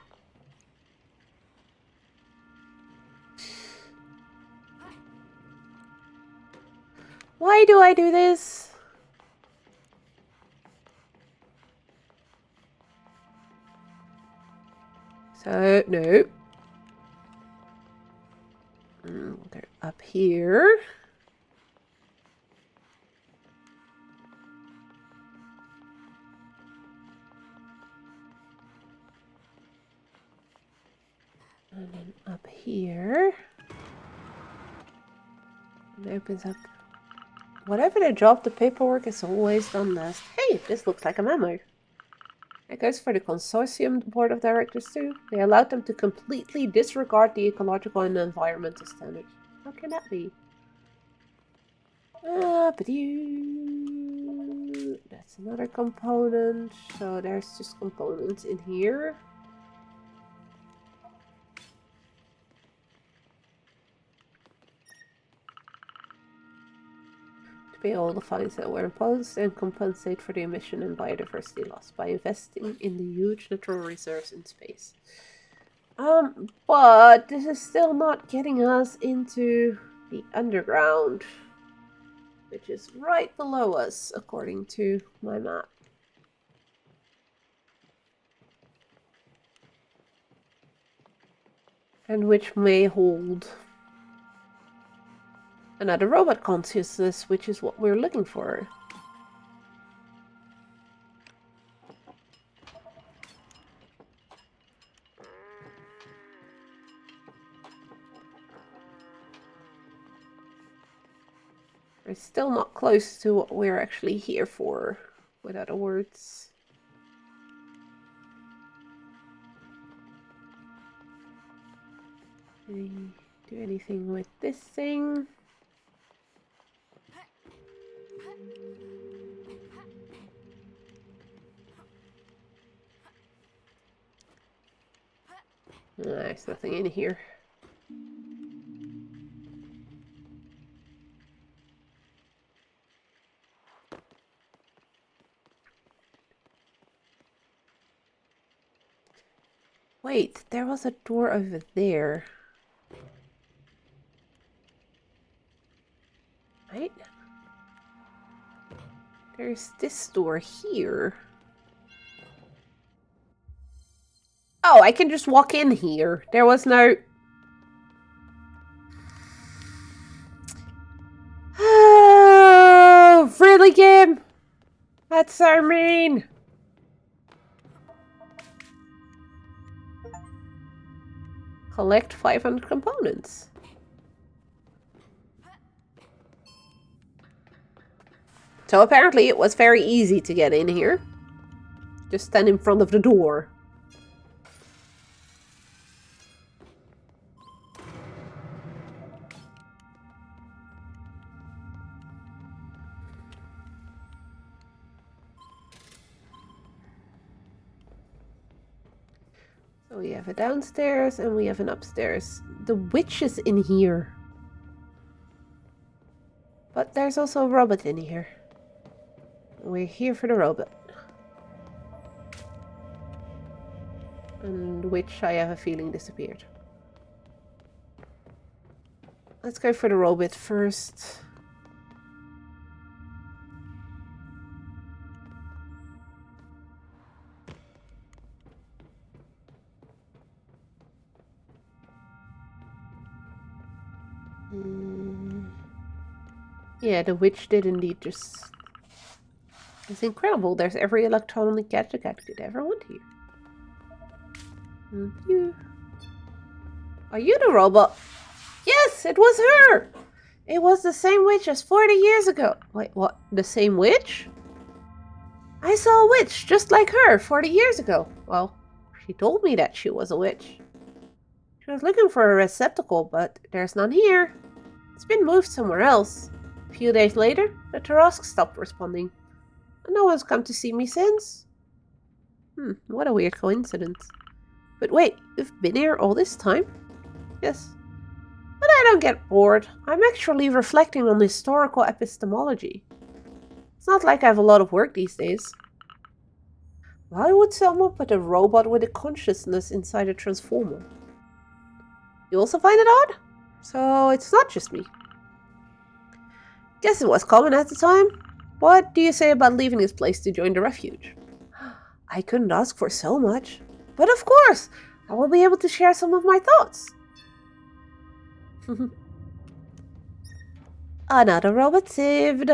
Why do I do this? So, no. They're up here. And then up here. It opens up. Whatever they drop, the paperwork is always done last. Hey, this looks like a memo. It goes for the consortium board of directors too. They allowed them to completely disregard the ecological and environmental standards. How can that be? That's another component. So there's just components in here. To pay all the fines that were imposed and compensate for the emission and biodiversity loss by investing in the huge natural reserves in space. But this is still not getting us into the underground, which is right below us, according to my map. And which may hold another robot consciousness, which is what we're looking for. We're still not close to what we're actually here for, with other words. Can we do anything with this thing? There's nothing in here. Wait, there was a door over there. There's this door here. Oh, I can just walk in here. There was no... Oh, really, game? That's so mean. Collect 500 components. So apparently it was very easy to get in here. Just stand in front of the door. So we have a downstairs and we have an upstairs. The witch is in here. But there's also a robot in here. We're here for the robot. And the witch, I have a feeling, disappeared. Let's go for the robot first. Yeah, the witch did indeed just... It's incredible. There's every electronic gadget I could ever want here. And you... Are you the robot? Yes, it was her! It was the same witch as 40 years ago. Wait, what? The same witch? I saw a witch just like her 40 years ago. Well, she told me that she was a witch. She was looking for a receptacle, but there's none here. It's been moved somewhere else. A few days later, the Tarask stopped responding. And no one's come to see me since. What a weird coincidence. But wait, you've been here all this time? Yes. But I don't get bored. I'm actually reflecting on historical epistemology. It's not like I have a lot of work these days. Why would someone put a robot with a consciousness inside a transformer? You also find it odd? So it's not just me. Guess it was common at the time. What do you say about leaving this place to join the refuge? I couldn't ask for so much. But of course, I will be able to share some of my thoughts. Another robot saved.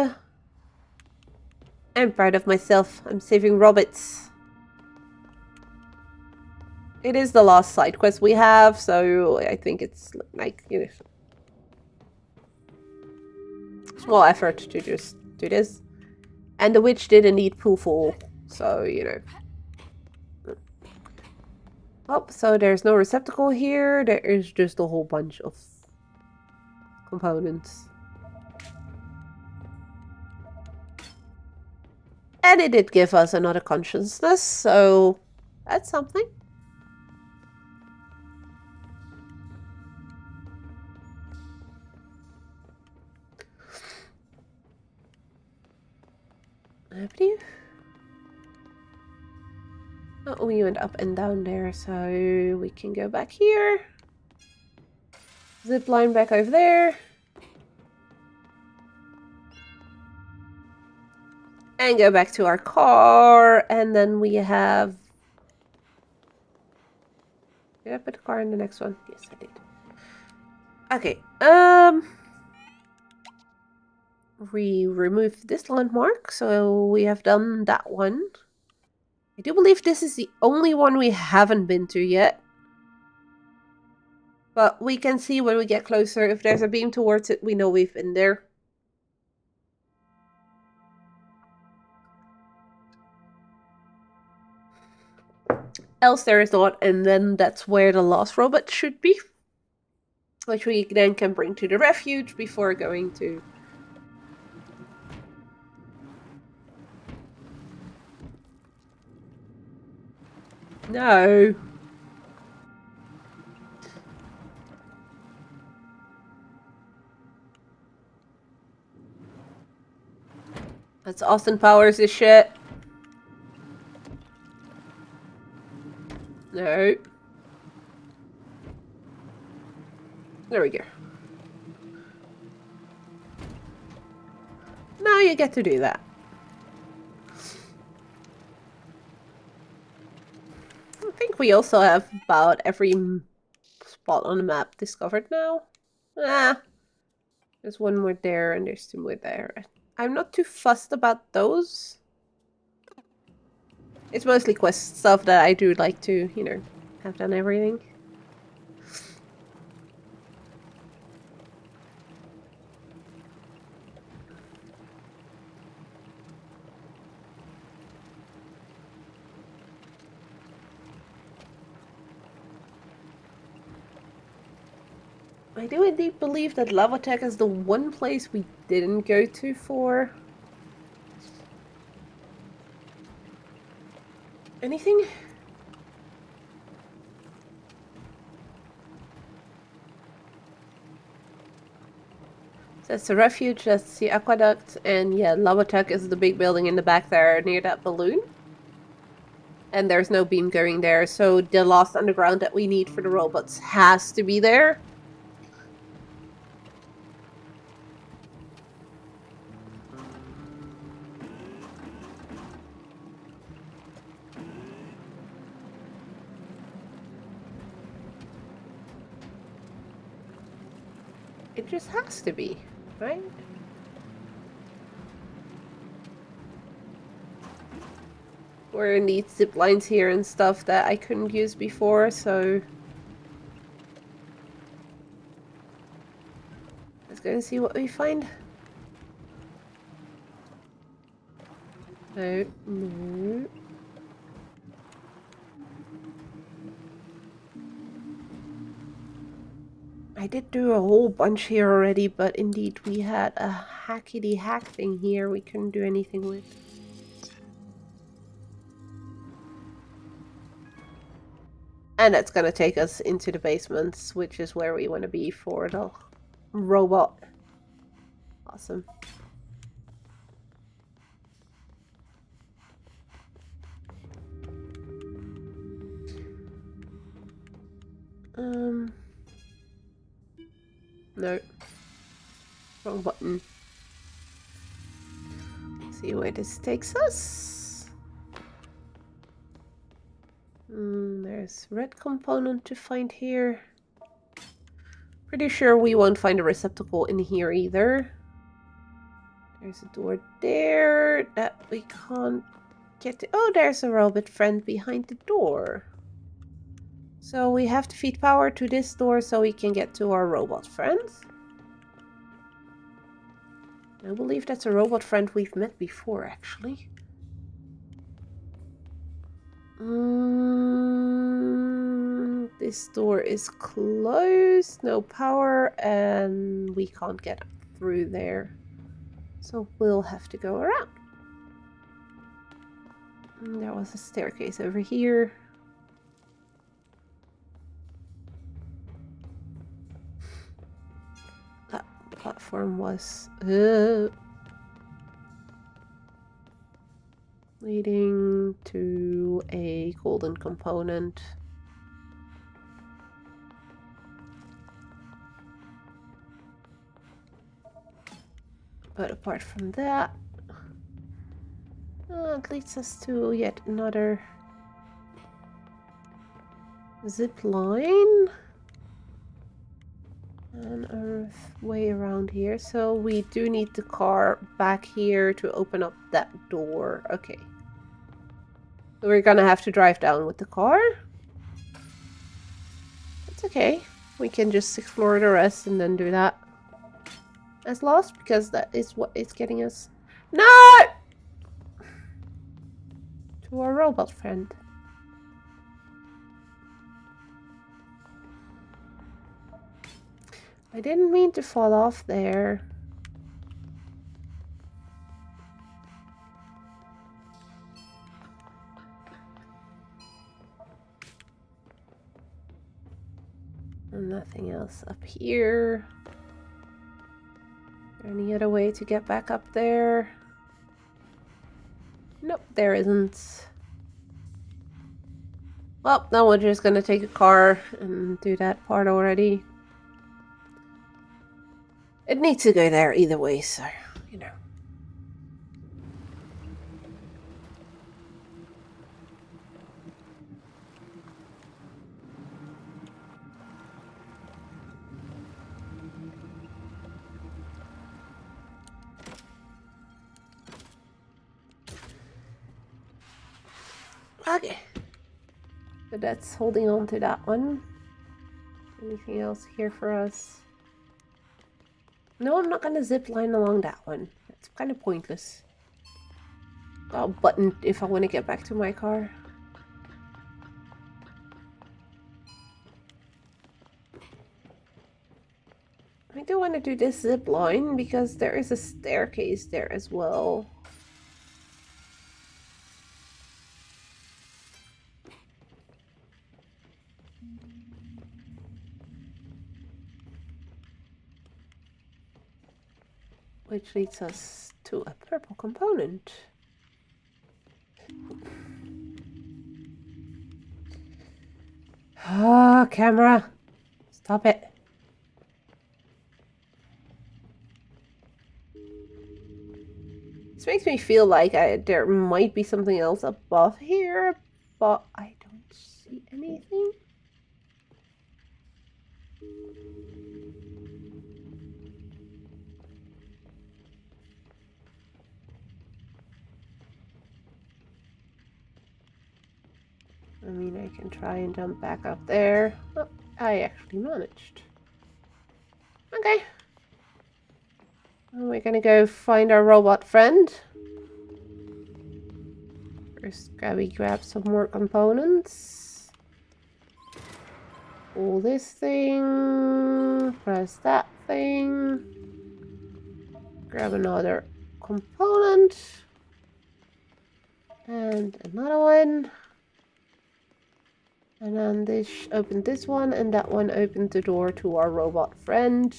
I'm proud of myself. I'm saving robots. It is the last side quest we have, so I think it's like, you know, small effort to just do this. And the witch did indeed pull full, so, you know. Oh, so there's no receptacle here. There is just a whole bunch of components. And it did give us another consciousness, so that's something. Oh, we went up and down there, so we can go back here. Zip line back over there. And go back to our car, and then we have... Did I put the car in the next one? Yes, I did. Okay, we removed this landmark, so we have done that one. I do believe this is the only one we haven't been to yet. But we can see when we get closer. If there's a beam towards it, we know we've been there. Else there is not, and then that's where the last robot should be. Which we then can bring to the refuge before going to... No. That's Austin Powers' shit. No. There we go. Now you get to do that. we also have about every spot on the map discovered now. Ah, there's one more there and there's 2 more there. I'm not too fussed about those. It's mostly quest stuff that I do like to, you know, have done everything. I do indeed believe that Lavatech is the one place we didn't go to for anything. That's the refuge, that's the aqueduct, and yeah, Lavatech is the big building in the back there near that balloon. And there's no beam going there, so the last underground that we need for the robots has to be there. It just has to be, right? We're in these zip lines here and stuff that I couldn't use before, so let's go and see what we find. No, no. I did do a whole bunch here already, but indeed we had a hackety hack thing here we couldn't do anything with. And that's gonna take us into the basements, which is where we want to be for the robot. Awesome. No. Wrong button. See where this takes us. There's red component to find here. Pretty sure we won't find a receptacle in here either. There's a door there that we can't get to. Oh, there's a robot friend behind the door. So we have to feed power to this door so we can get to our robot friend. I believe that's a robot friend we've met before, actually. This door is closed, no power, and we can't get through there. So we'll have to go around. There was a staircase over here. That platform was leading to a golden component. But apart from that, it leads us to yet another zip line. And a way around here. So we do need the car back here to open up that door. Okay. So we're gonna have to drive down with the car. That's okay. We can just explore the rest and then do that as lost, because that is what is getting us. No! To our robot friend. I didn't mean to fall off there. And nothing else up here. Any other way to get back up there? Nope, there isn't. Well, now we're just gonna take a car and do that part already. It needs to go there either way, so, you know. Okay. So that's holding on to that one. Anything else here for us? No, I'm not gonna zip line along that one. That's kind of pointless. Got a button if I want to get back to my car. I do want to do this zip line because there is a staircase there as well. Which leads us to a purple component. Ah, camera. Stop it. This makes me feel like there might be something else above here, but I don't see anything. I mean, I can try and jump back up there. Oh, I actually managed. Okay. And we're gonna go find our robot friend. First, grab some more components. Pull this thing. Press that thing. Grab another component. And another one. And then this opened this one, and that one opened the door to our robot friend.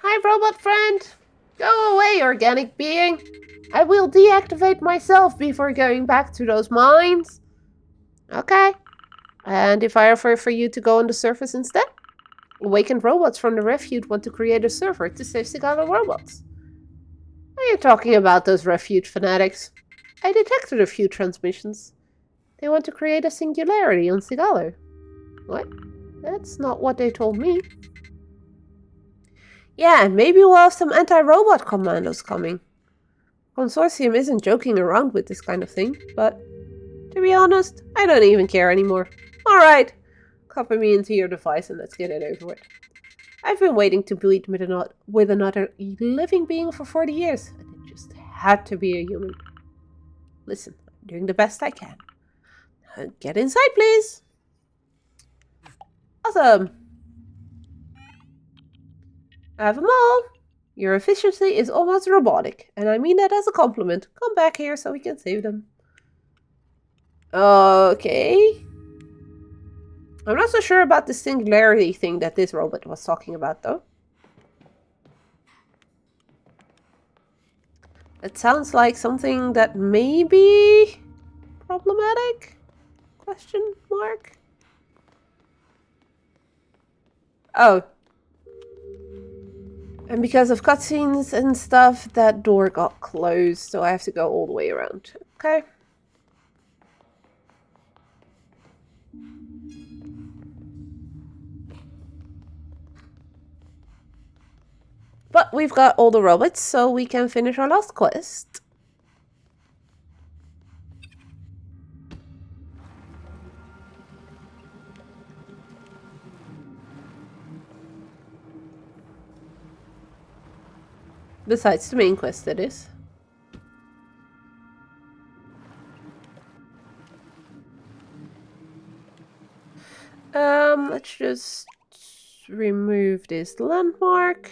Hi, robot friend! Go away, organic being! I will deactivate myself before going back to those mines. Okay. And if I offer for you to go on the surface instead? Awakened robots from the refuge want to create a server to save Sigala robots. What are you talking about, those refuge fanatics? I detected a few transmissions. They want to create a singularity on Sigalo. What? That's not what they told me. Yeah, maybe we'll have some anti-robot commandos coming. Consortium isn't joking around with this kind of thing, but to be honest, I don't even care anymore. Alright, copy me into your device and let's get it over with. I've been waiting to meet with another living being for 40 years, and it just had to be a human. Listen, I'm doing the best I can. Get inside, please. Awesome. I have them all. Your efficiency is almost robotic, and I mean that as a compliment. Come back here so we can save them. Okay. I'm not so sure about the singularity thing that this robot was talking about, though. It sounds like something that may be problematic? Question mark? Oh. And because of cutscenes and stuff, that door got closed, so I have to go all the way around. Okay. But we've got all the robots, so we can finish our last quest. Besides the main quest, that is. Let's just remove this landmark.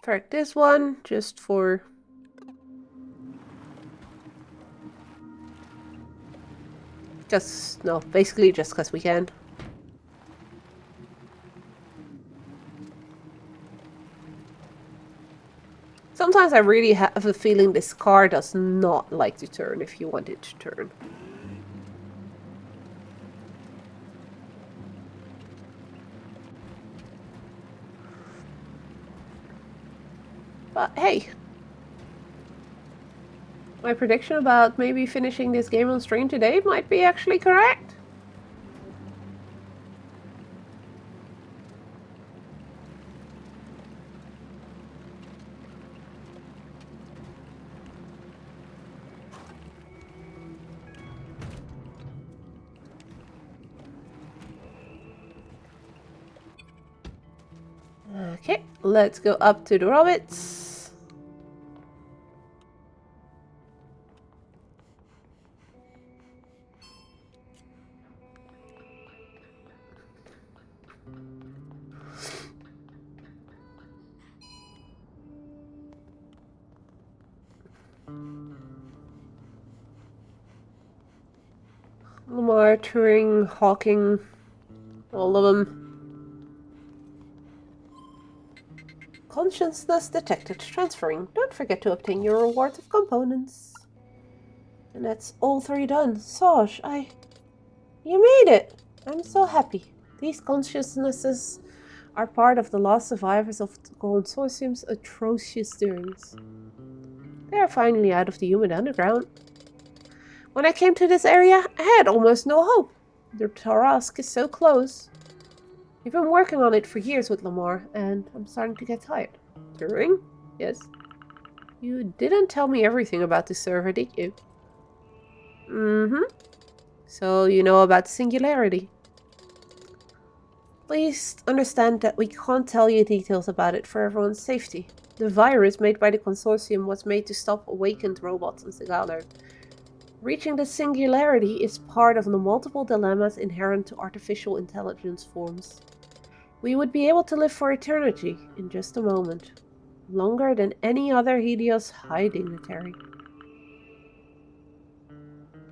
Correct this one, just for... basically just because we can. Sometimes I really have a feeling this car does not like to turn if you want it to turn. But hey, my prediction about maybe finishing this game on stream today might be actually correct. Okay, let's go up to the robots. Lamar, Turing, Hawking, all of them. Consciousness detected. Transferring. Don't forget to obtain your rewards of components. And that's all 3 done. Saj, You made it! I'm so happy. These consciousnesses are part of the last survivors of the Consortium's atrocious doings. They are finally out of the human underground. When I came to this area, I had almost no hope. The task is so close. You've been working on it for years with Lamar, and I'm starting to get tired. Turing? Yes? You didn't tell me everything about the server, did you? Mm-hmm. So you know about the singularity. Please understand that we can't tell you details about it for everyone's safety. The virus made by the Consortium was made to stop awakened robots in Sigalo. Reaching the singularity is part of the multiple dilemmas inherent to artificial intelligence forms. We would be able to live for eternity in just a moment. Longer than any other Helios high dignitary.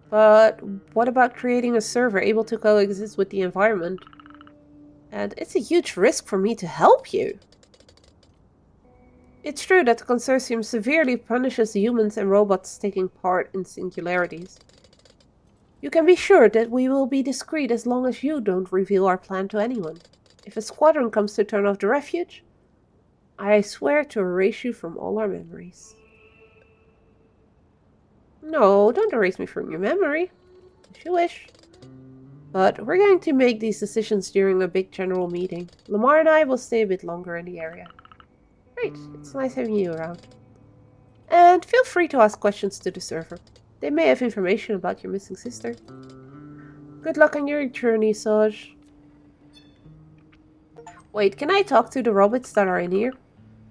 But what about creating a server able to coexist with the environment? And it's a huge risk for me to help you. It's true that the Consortium severely punishes humans and robots taking part in singularities. You can be sure that we will be discreet as long as you don't reveal our plan to anyone. If a squadron comes to turn off the refuge, I swear to erase you from all our memories. No, don't erase me from your memory. If you wish. But we're going to make these decisions during a big general meeting. Lamar and I will stay a bit longer in the area. Great, it's nice having you around. And feel free to ask questions to the server. They may have information about your missing sister. Good luck on your journey, Saj. Wait, can I talk to the robots that are in here?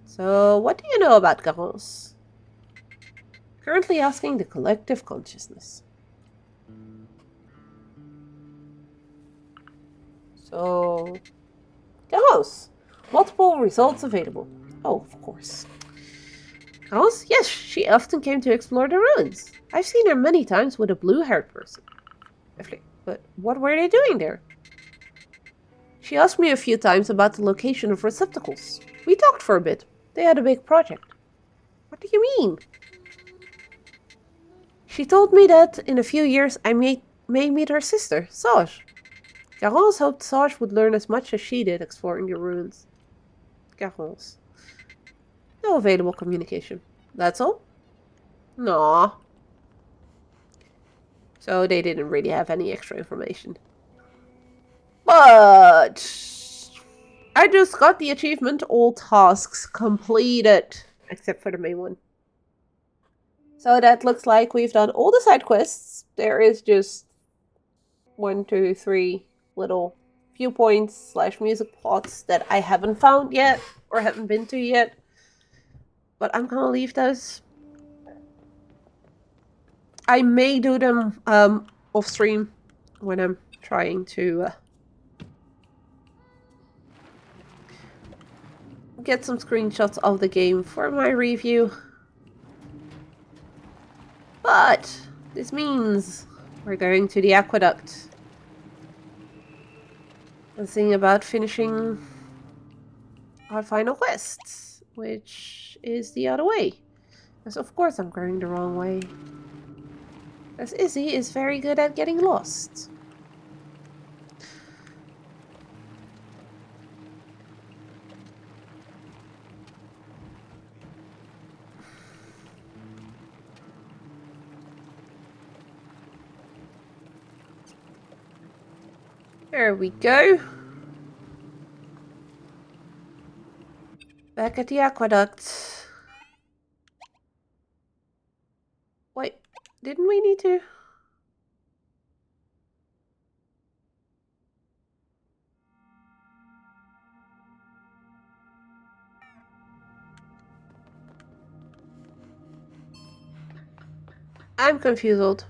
So, what do you know about Garance? Currently asking the collective consciousness. So, Garance. Multiple results available. Oh, of course. Garance? Yes, she often came to explore the ruins. I've seen her many times with a blue-haired person. But what were they doing there? She asked me a few times about the location of receptacles. We talked for a bit. They had a big project. What do you mean? She told me that in a few years I may meet her sister, Saj. Garance hoped Saj would learn as much as she did exploring the ruins. Garance. No available communication. That's all? Nah. So they didn't really have any extra information. But I just got the achievement, all tasks completed. Except for the main one. So that looks like we've done all the side quests. There is just 1, 2, 3 little viewpoints / music plots that I haven't found yet or haven't been to yet. But I'm gonna leave those. I may do them off stream when I'm trying to get some screenshots of the game for my review. But this means we're going to the aqueduct and seeing about finishing our final quest, which is the other way. Because of course I'm going the wrong way. Because Izzy is very good at getting lost. There we go. Back at the aqueduct. Wait, didn't we need to? I'm confused.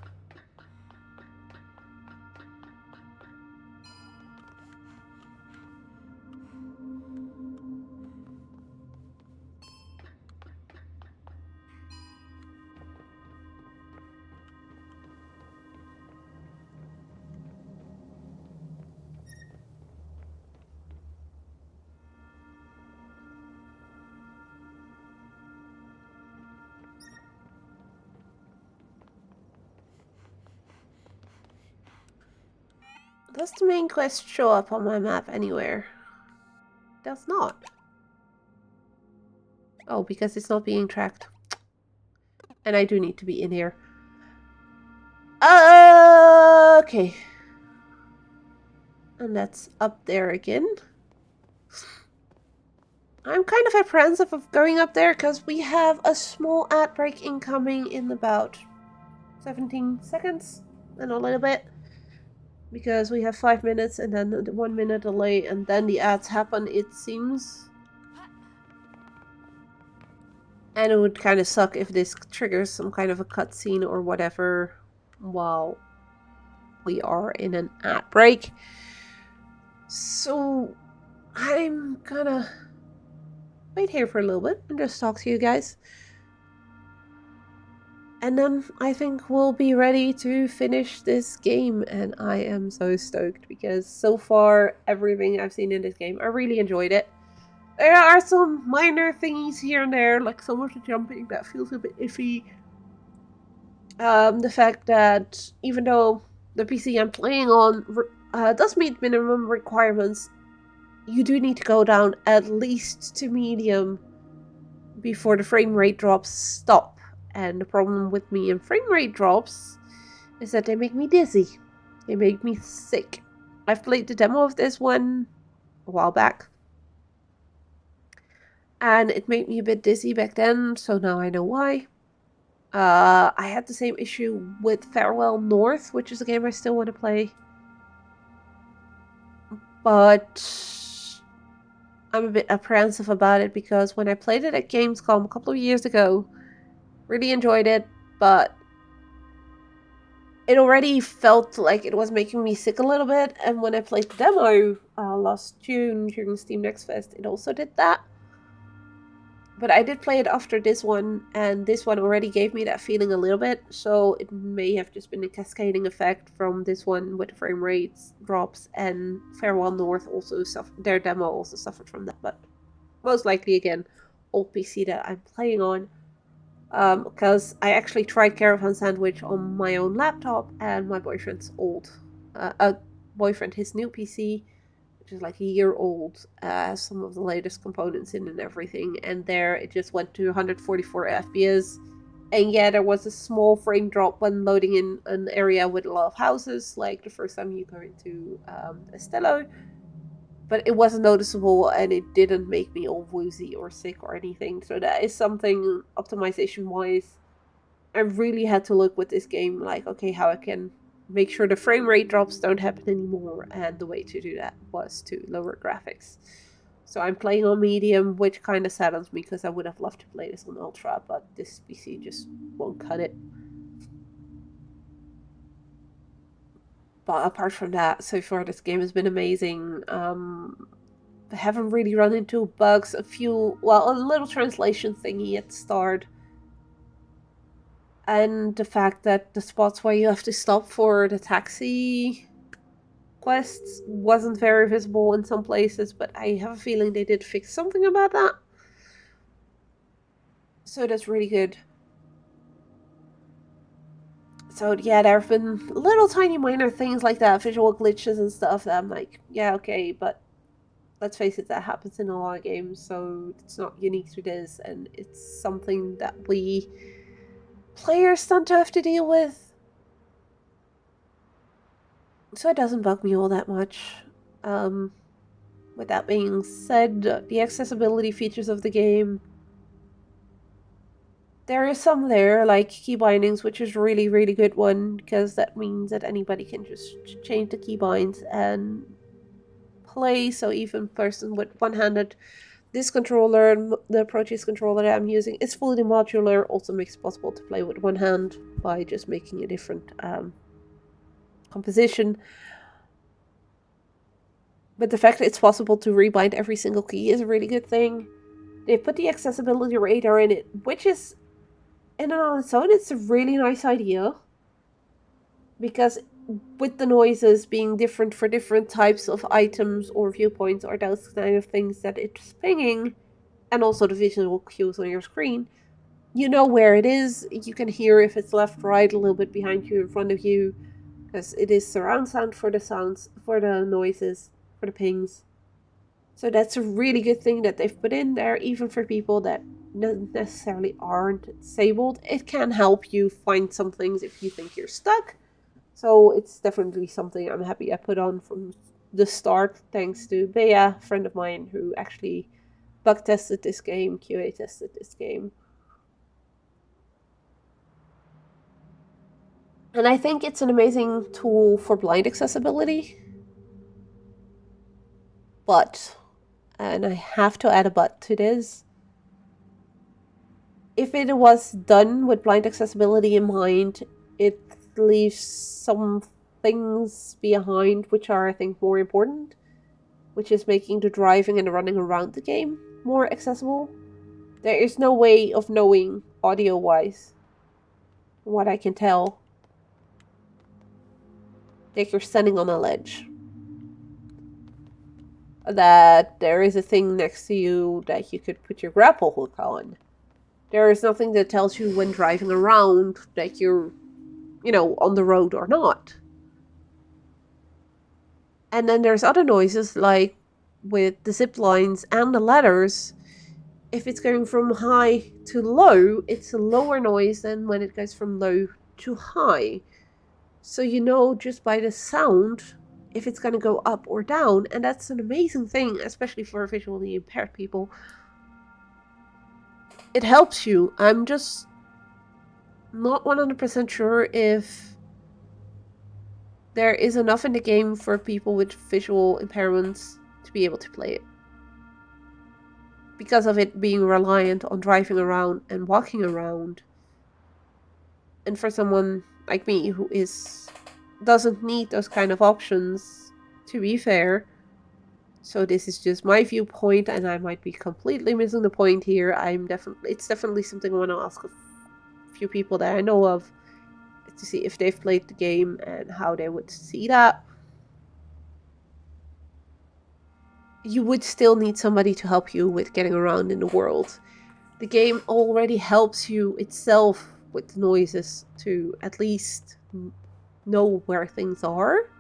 Does the main quest show up on my map anywhere? It does not. Oh, because it's not being tracked. And I do need to be in here. Okay. And that's up there again. I'm kind of apprehensive of going up there because we have a small ad break incoming in about 17 seconds and a little bit. Because we have 5 minutes and then 1 minute delay and then the ads happen, it seems. And it would kind of suck if this triggers some kind of a cutscene or whatever while we are in an ad break. So I'm gonna wait here for a little bit and just talk to you guys. And then I think we'll be ready to finish this game, and I am so stoked because so far everything I've seen in this game, I really enjoyed it. There are some minor thingies here and there, like some of the jumping that feels a bit iffy. The fact that even though the PC I'm playing on does meet minimum requirements, you do need to go down at least to medium before the frame rate drops stop. And the problem with me and frame rate drops is that they make me dizzy. They make me sick. I've played the demo of this one a while back. And it made me a bit dizzy back then, so now I know why. I had the same issue with Farewell North, which is a game I still want to play. But I'm a bit apprehensive about it because when I played it at Gamescom a couple of years ago, really enjoyed it, but it already felt like it was making me sick a little bit. And when I played the demo last June during Steam Next Fest, it also did that. But I did play it after this one, and this one already gave me that feeling a little bit, so it may have just been a cascading effect from this one with the frame rates drops, and Farewell North also suffered, their demo also suffered from that, but most likely, again, old PC that I'm playing on. Because I actually tried Caravan SandWitch on my own laptop, and my boyfriend's his new PC, which is like a year old, has some of the latest components in and everything, and there it just went to 144 FPS. And yeah, there was a small frame drop when loading in an area with a lot of houses, like the first time you go into Estelo. But it wasn't noticeable, and it didn't make me all woozy or sick or anything. So that is something, optimization-wise, I really had to look with this game, like, okay, how I can make sure the frame rate drops don't happen anymore. And the way to do that was to lower graphics. So I'm playing on medium, which kind of saddens me because I would have loved to play this on ultra, but this PC just won't cut it. But apart from that, so far this game has been amazing. I haven't really run into bugs. A little translation thingy at the start. And the fact that the spots where you have to stop for the taxi quests wasn't very visible in some places, but I have a feeling they did fix something about that. So that's really good. So yeah, there have been little tiny minor things like that, visual glitches and stuff that I'm like, yeah, okay, but let's face it, that happens in a lot of games, so it's not unique to this, and it's something that we players tend to have to deal with. So it doesn't bug me all that much. With that being said, the accessibility features of the game, there is some there, like key bindings, which is really, really good one, because that means that anybody can just change the key binds and play, so even person with one-handed this controller, the approaches controller that I'm using, is fully modular. Also makes it possible to play with one hand by just making a different composition. But the fact that it's possible to rebind every single key is a really good thing. They put the accessibility radar in it, which is, in and on its own, it's a really nice idea. Because with the noises being different for different types of items or viewpoints or those kind of things that it's pinging, and also the visual cues on your screen, you know where it is. You can hear if it's left, right, a little bit behind you, in front of you, because it is surround sound for the sounds, for the noises, for the pings. So that's a really good thing that they've put in there, even for people that not necessarily aren't disabled. It can help you find some things if you think you're stuck. So it's definitely something I'm happy I put on from the start, thanks to Bea, a friend of mine who actually bug tested this game, QA tested this game. And I think it's an amazing tool for blind accessibility. But, and I have to add a but to this, if it was done with blind accessibility in mind, it leaves some things behind which are, I think, more important, which is making the driving and the running around the game more accessible. There is no way of knowing audio-wise, from what I can tell, that you're standing on a ledge. That there is a thing next to you that you could put your grapple hook on. There is nothing that tells you when driving around that you're, on the road or not. And then there's other noises, like with the zip lines and the ladders. If it's going from high to low, it's a lower noise than when it goes from low to high. So you know just by the sound if it's going to go up or down. And that's an amazing thing, especially for visually impaired people. It helps you. I'm just not 100% sure if there is enough in the game for people with visual impairments to be able to play it. Because of it being reliant on driving around and walking around. And for someone like me who doesn't need those kind of options, to be fair. So this is just my viewpoint, and I might be completely missing the point here. It's definitely something I want to ask a few people that I know of to see if they've played the game and how they would see that. You would still need somebody to help you with getting around in the world. The game already helps you itself with the noises to at least know where things are.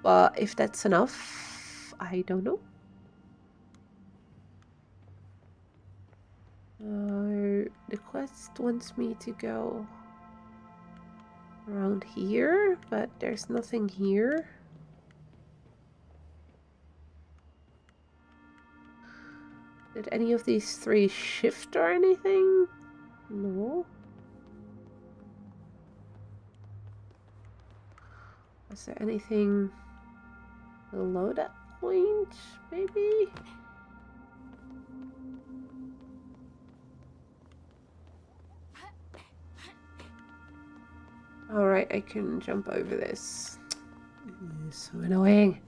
But if that's enough, I don't know. The quest wants me to go around here, but there's nothing here. Did any of these three shift or anything? No. Is there anything below that point, maybe? Alright, I can jump over this. It's so annoying.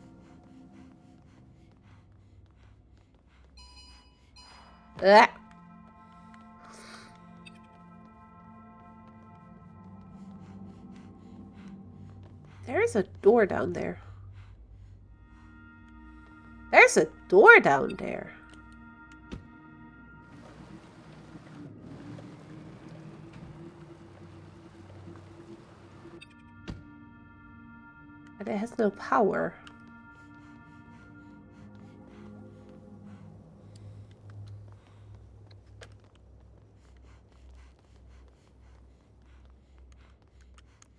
Ah. There is a door down there. There's a door down there. But it has no power.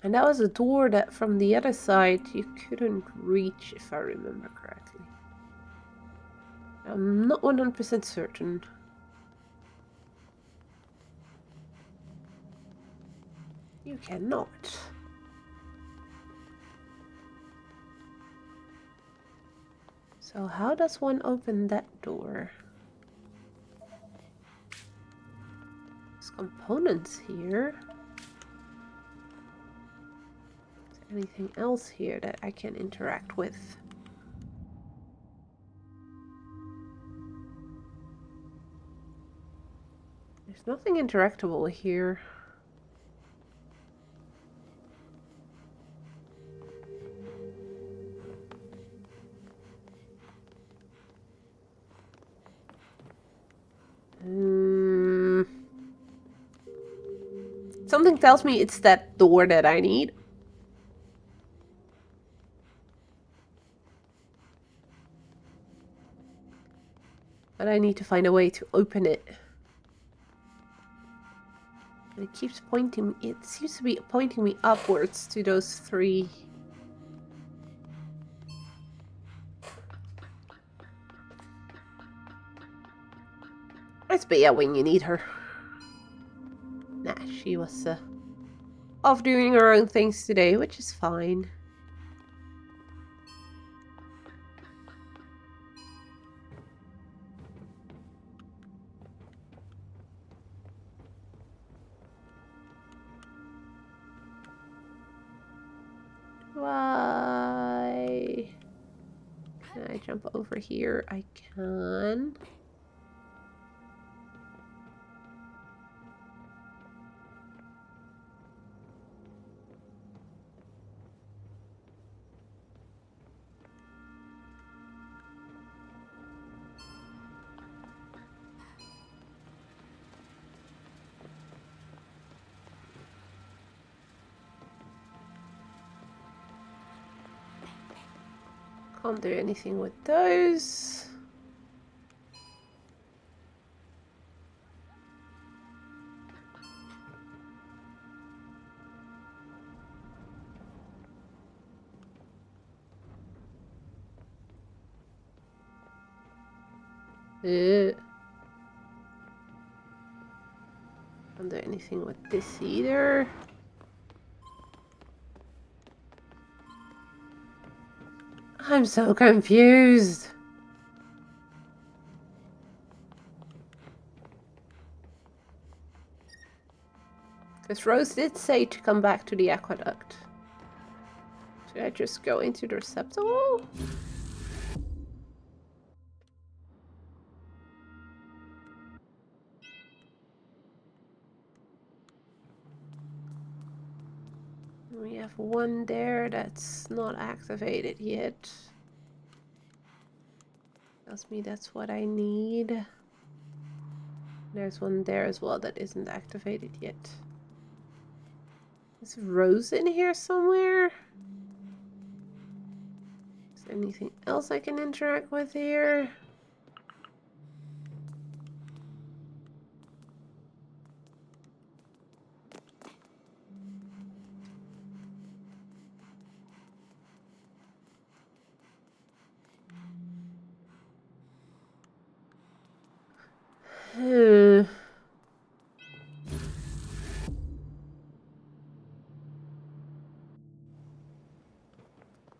And that was a door that from the other side you couldn't reach, if I remember correctly. I'm not 100% certain. You cannot. So how does one open that door? There's components here. Is there anything else here that I can interact with? There's nothing interactable here. Something tells me it's that door that I need. But I need to find a way to open it. And it keeps pointing, it seems to be pointing me upwards to those three. It's Bea when you need her. Nah, she was off doing her own things today, which is fine. Why? Can I jump over here? I can. Can't do anything with those. Can't do anything with this either. I'm so confused. Because Rose did say to come back to the aqueduct. Should I just go into the receptacle? We have one there that's not activated yet. Tells me that's what I need. There's one there as well that isn't activated yet. Is Rose in here somewhere? Is there anything else I can interact with here?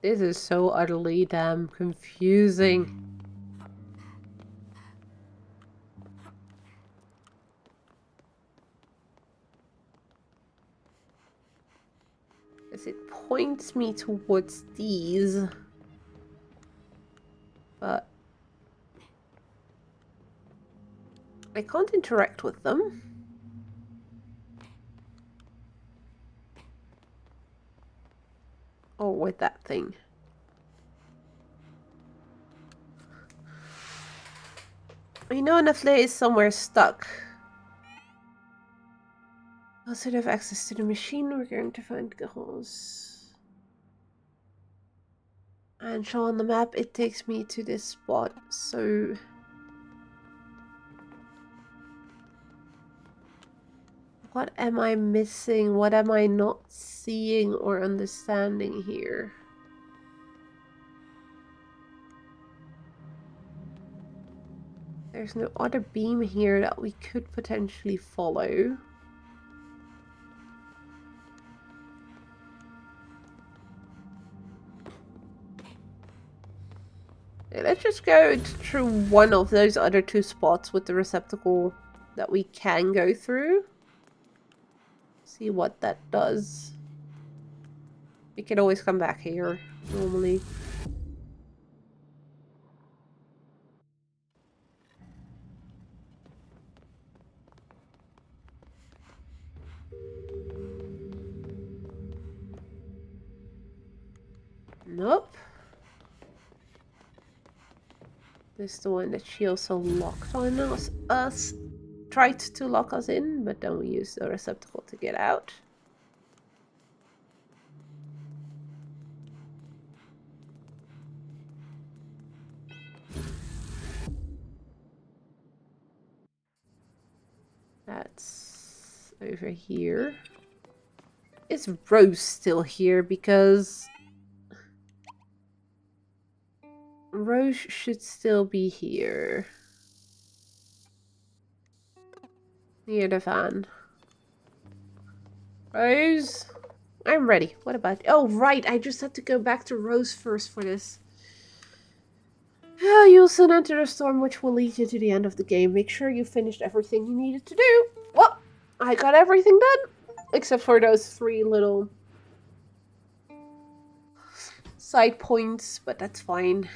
This is so utterly damn confusing. As it points me towards these. But I can't interact with them. Or with that thing. I know Nafle is somewhere stuck. Also have access to the machine. We're going to find Gahos. And show on the map, it takes me to this spot, so... What am I missing? What am I not seeing or understanding here? There's no other beam here that we could potentially follow. Okay, let's just go through one of those other two spots with the receptacle that we can go through. See what that does. We can always come back here, normally. Nope. This is the one that she also locked on us. Tried to lock us in, but then we used the receptacle to get out. That's over here. Is Rose still here? Because Rose should still be here. Near the van. Rose? I'm ready. What about... Oh, right. I just had to go back to Rose first for this. You'll soon enter a storm which will lead you to the end of the game. Make sure you finished everything you needed to do. Well, I got everything done. Except for those 3 little side points, but that's fine.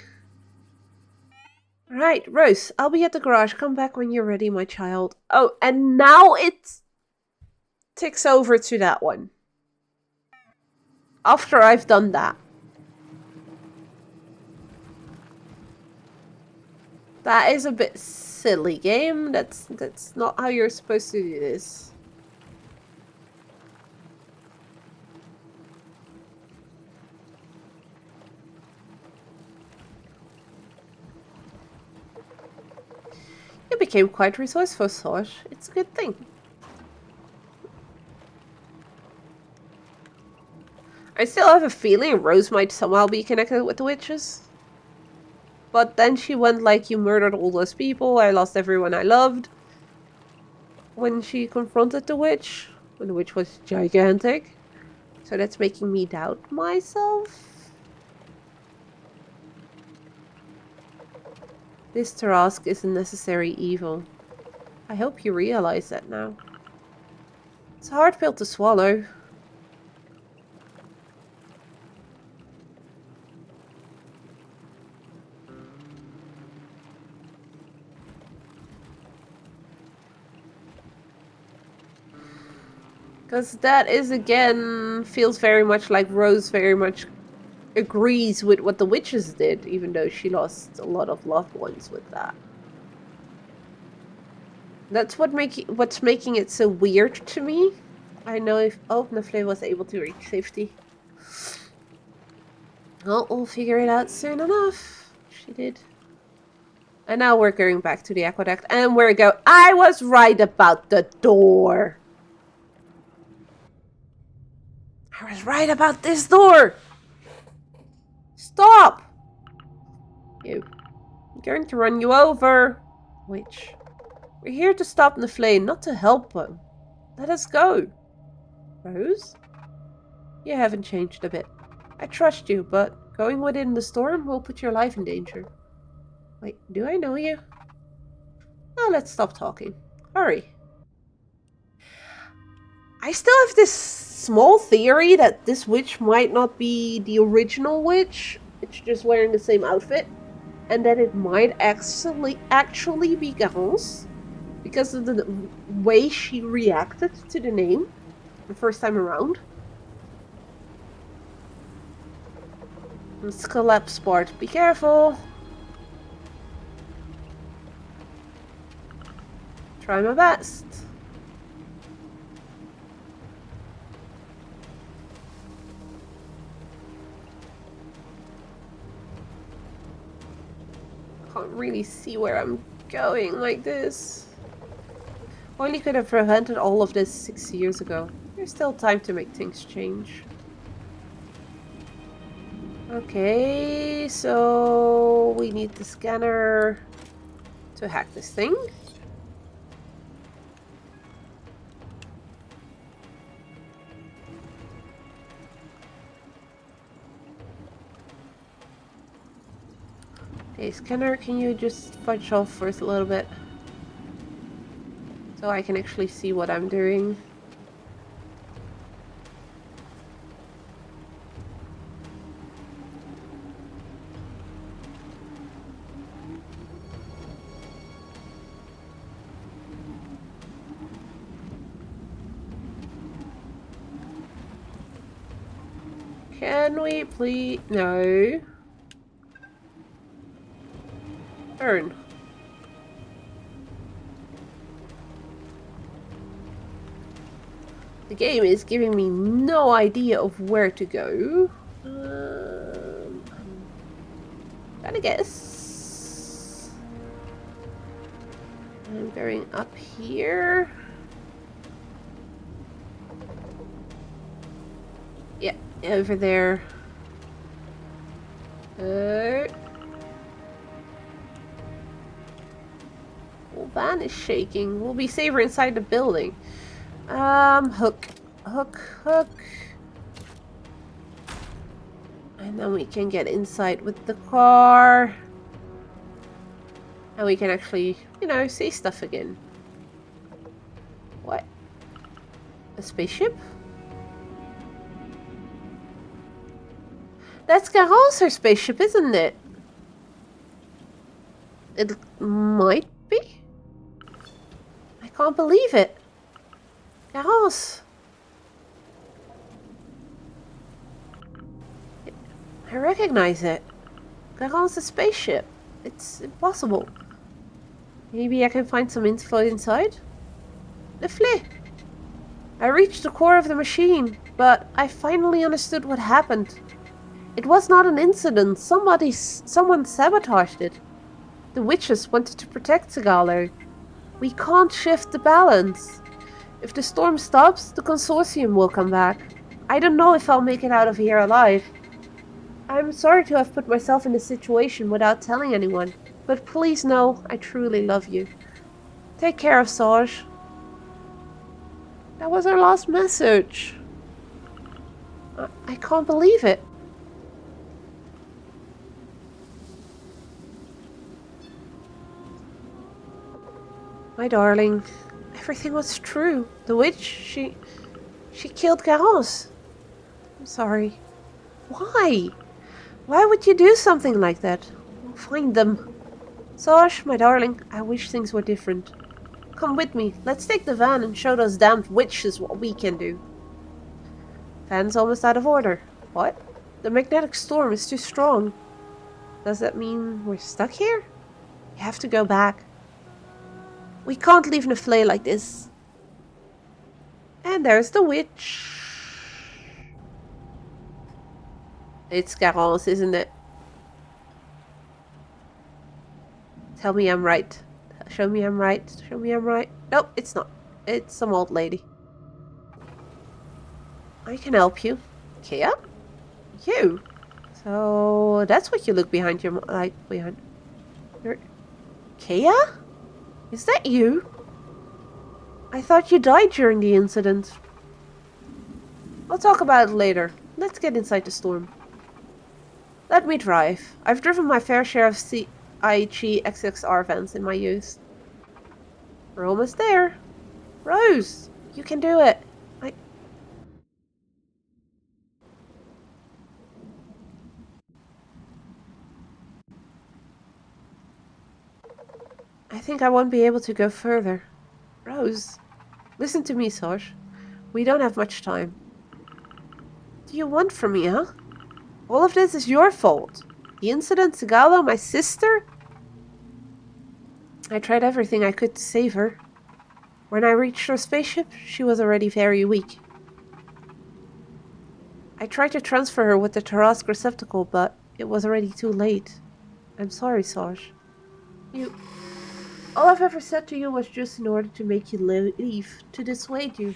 Alright, Rose, I'll be at the garage. Come back when you're ready, my child. Oh, and now it ticks over to that one. After I've done that. That is a bit silly, game. That's not how you're supposed to do this. You became quite resourceful, Sosh. It's a good thing. I still have a feeling Rose might somehow be connected with the witches. But then she went like, you murdered all those people, I lost everyone I loved. When she confronted the witch. When the witch was gigantic. So that's making me doubt myself. This Tarask is a necessary evil. I hope you realize that now. It's a hard pill to swallow. Because that is, again, feels very much like Rose very much agrees with what the witches did, even though she lost a lot of loved ones with that. That's what's making it so weird to me. I know if... Oh, Nafle was able to reach safety. Well, we'll figure it out soon enough. She did. And now we're going back to the aqueduct. And we're go... I was right about the door. I was right about this door. Stop. You. I'm going to run you over. Witch. We're here to stop Nafle, not to help him. Let us go. Rose? You haven't changed a bit. I trust you, but going within the storm will put your life in danger. Wait, do I know you? Now let's stop talking. Hurry. I still have this small theory that this witch might not be the original witch. It's just wearing the same outfit. And that it might actually be Garance. Because of the way she reacted to the name the first time around. Let's collapse part. Be careful. Try my best. Can't really see where I'm going like this. Only could have prevented all of this 6 years ago. There's still time to make things change. Okay, so we need the scanner to hack this thing. Hey, Scanner, can you just fudge off first a little bit? So I can actually see what I'm doing. Can we please... No. Turn. The game is giving me no idea of where to go. I'm gonna guess. I'm going up here. Yeah, over there. Well, van is shaking. We'll be safer inside the building. Hook. Hook, hook. And then we can get inside with the car. And we can actually, you know, see stuff again. What? A spaceship? That's Caravan's spaceship, isn't it? It might be. I can't believe it. Caravan. I recognize it. Caravan's spaceship. It's impossible. Maybe I can find some info inside? Lovely. I reached the core of the machine, but I finally understood what happened. It was not an incident. Someone sabotaged it. The witches wanted to protect Sigalo. We can't shift the balance. If the storm stops, the consortium will come back. I don't know if I'll make it out of here alive. I'm sorry to have put myself in this situation without telling anyone, but please know I truly love you. Take care of Saj. That was our last message. I can't believe it. My darling, everything was true. The witch, she killed Garros. I'm sorry. Why? Why would you do something like that? We'll find them. Saj, my darling, I wish things were different. Come with me. Let's take the van and show those damned witches what we can do. Van's almost out of order. What? The magnetic storm is too strong. Does that mean we're stuck here? We have to go back. We can't leave Nefle like this. And there's the witch. It's Garance, isn't it? Tell me I'm right. Show me I'm right. Show me I'm right. Nope, it's not. It's some old lady. I can help you. Kia? You? So that's what you look behind your behind. Kia? Is that you? I thought you died during the incident. I'll talk about it later. Let's get inside the storm. Let me drive. I've driven my fair share of CIG XXR vans in my youth. We're almost there. Rose, you can do it. I think I won't be able to go further. Rose, listen to me, Saj. We don't have much time. What do you want from me, huh? All of this is your fault. The incident, Sigalo, my sister? I tried everything I could to save her. When I reached her spaceship, she was already very weak. I tried to transfer her with the Tarask receptacle, but it was already too late. I'm sorry, Saj. All I've ever said to you was just in order to make you leave, to dissuade you.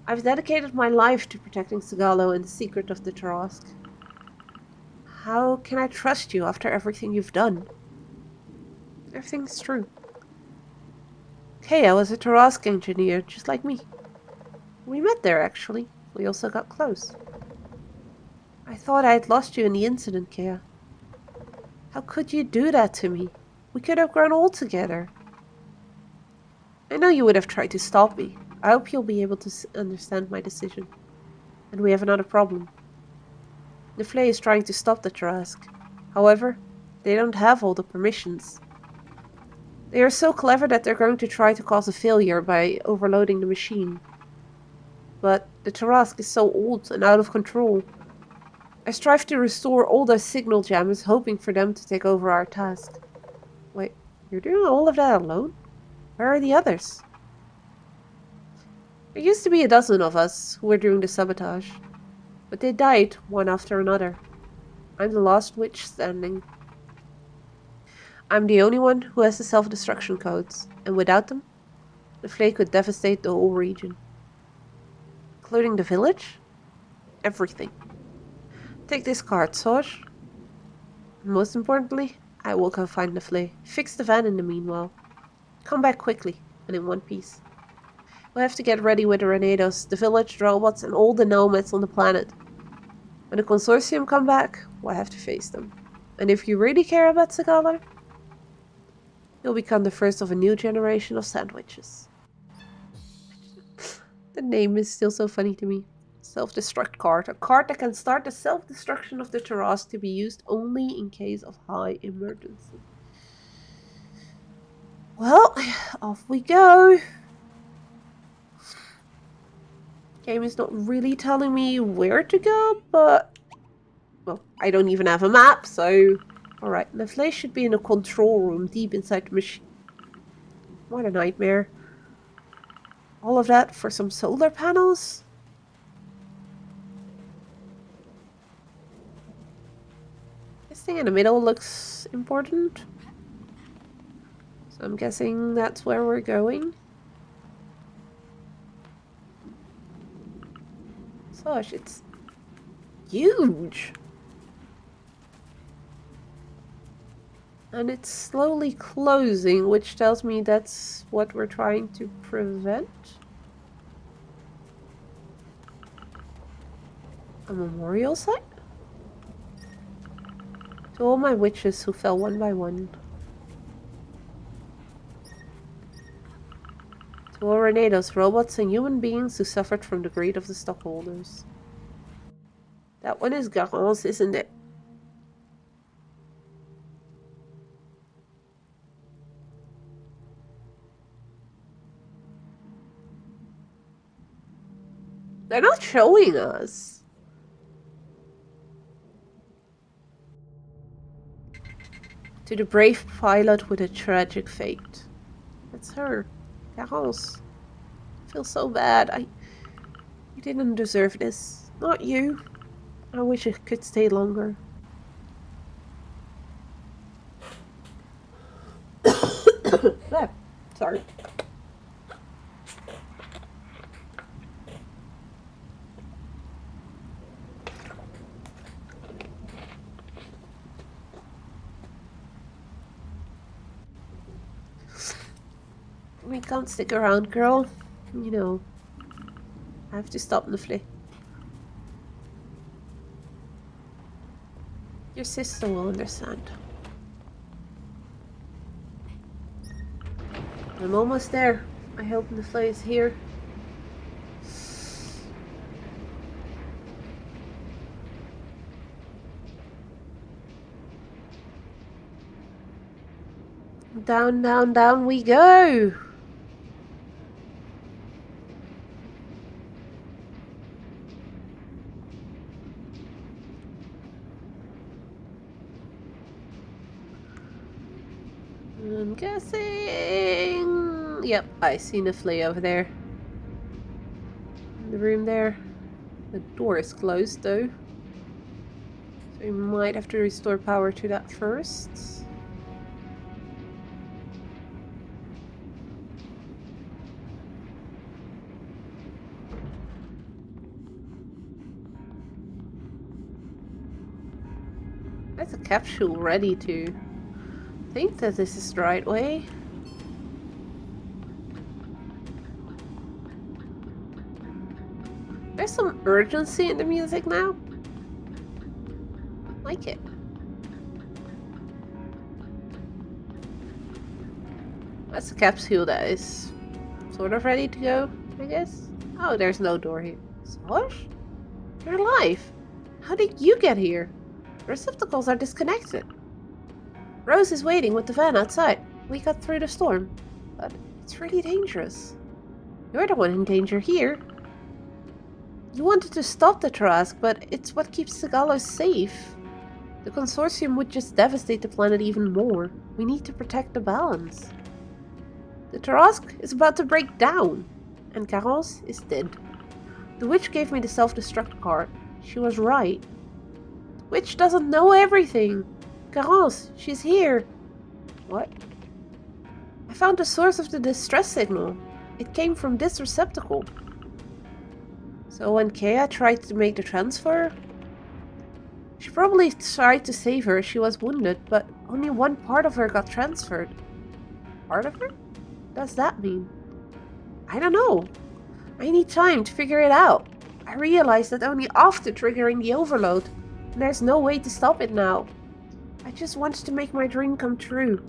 I've dedicated my life to protecting Sigalo and the secret of the Tarask. How can I trust you after everything you've done? Everything's true. Kea was a Tarask engineer, just like me. We met there, actually. We also got close. I thought I had lost you in the incident, Kea. How could you do that to me? We could have grown old together. I know you would have tried to stop me. I hope you'll be able to understand my decision. And we have another problem. The Flay is trying to stop the Tarask. However, they don't have all the permissions. They are so clever that they're going to try to cause a failure by overloading the machine. But the Tarask is so old and out of control. I strive to restore all those signal jammers, hoping for them to take over our task. Wait, you're doing all of that alone? Where are the others? There used to be a dozen of us who were doing the sabotage, but they died one after another. I'm the last witch standing. I'm the only one who has the self-destruction codes, and without them, the Flay could devastate the whole region. Including the village? Everything. Take this card, Soj. Most importantly, I will go find the Flay. Fix the van in the meanwhile. Come back quickly, and in one piece. We'll have to get ready with the Renedos, the village, the robots, and all the nomads on the planet. When the consortium come back, we'll have to face them. And if you really care about Sagala, you'll become the first of a new generation of sandwiches. The name is still so funny to me. Self-destruct card. A card that can start the self-destruction of the Tarask to be used only in case of high emergency. Well, off we go. Game is not really telling me where to go, but... well, I don't even have a map, so... alright, the Flay should be in a control room deep inside the machine. What a nightmare. All of that for some solar panels? This thing in the middle looks important. So I'm guessing that's where we're going. Gosh, it's huge. And it's slowly closing, which tells me that's what we're trying to prevent. A memorial site? To all my witches who fell one by one. To all Renedos, robots and human beings who suffered from the greed of the stockholders. That one is Garance, isn't it? They're not showing us. To the brave pilot with a tragic fate. That's her. Garance. I feel so bad. You didn't deserve this. Not you. I wish it could stay longer. Sorry. We can't stick around, girl. You know, I have to stop the Flay. Your sister will understand. I'm almost there. I hope the Flay is here. Down, down, down we go! I'm guessing... yep, I seen a Flay over there. In the room there. The door is closed though. So we might have to restore power to that first. That's a capsule ready to... think that this is the right way. There's some urgency in the music now. I like it. That's a capsule that is sort of ready to go, I guess. Oh, there's no door here. Sosh? You're alive. How did you get here? The receptacles are disconnected. Rose is waiting with the van outside. We got through the storm. But it's really dangerous. You're the one in danger here. You wanted to stop the Trask, but it's what keeps the Gallows safe. The consortium would just devastate the planet even more. We need to protect the balance. The Trask is about to break down, and Carence is dead. The witch gave me the self-destruct card. She was right. The witch doesn't know everything. Carence, she's here. What? I found the source of the distress signal. It came from this receptacle. So when Kea tried to make the transfer, she probably tried to save her. She was wounded, but only one part of her got transferred. Part of her? What does that mean? I don't know. I need time to figure it out. I realized that only after triggering the overload, and there's no way to stop it now. I just wanted to make my dream come true.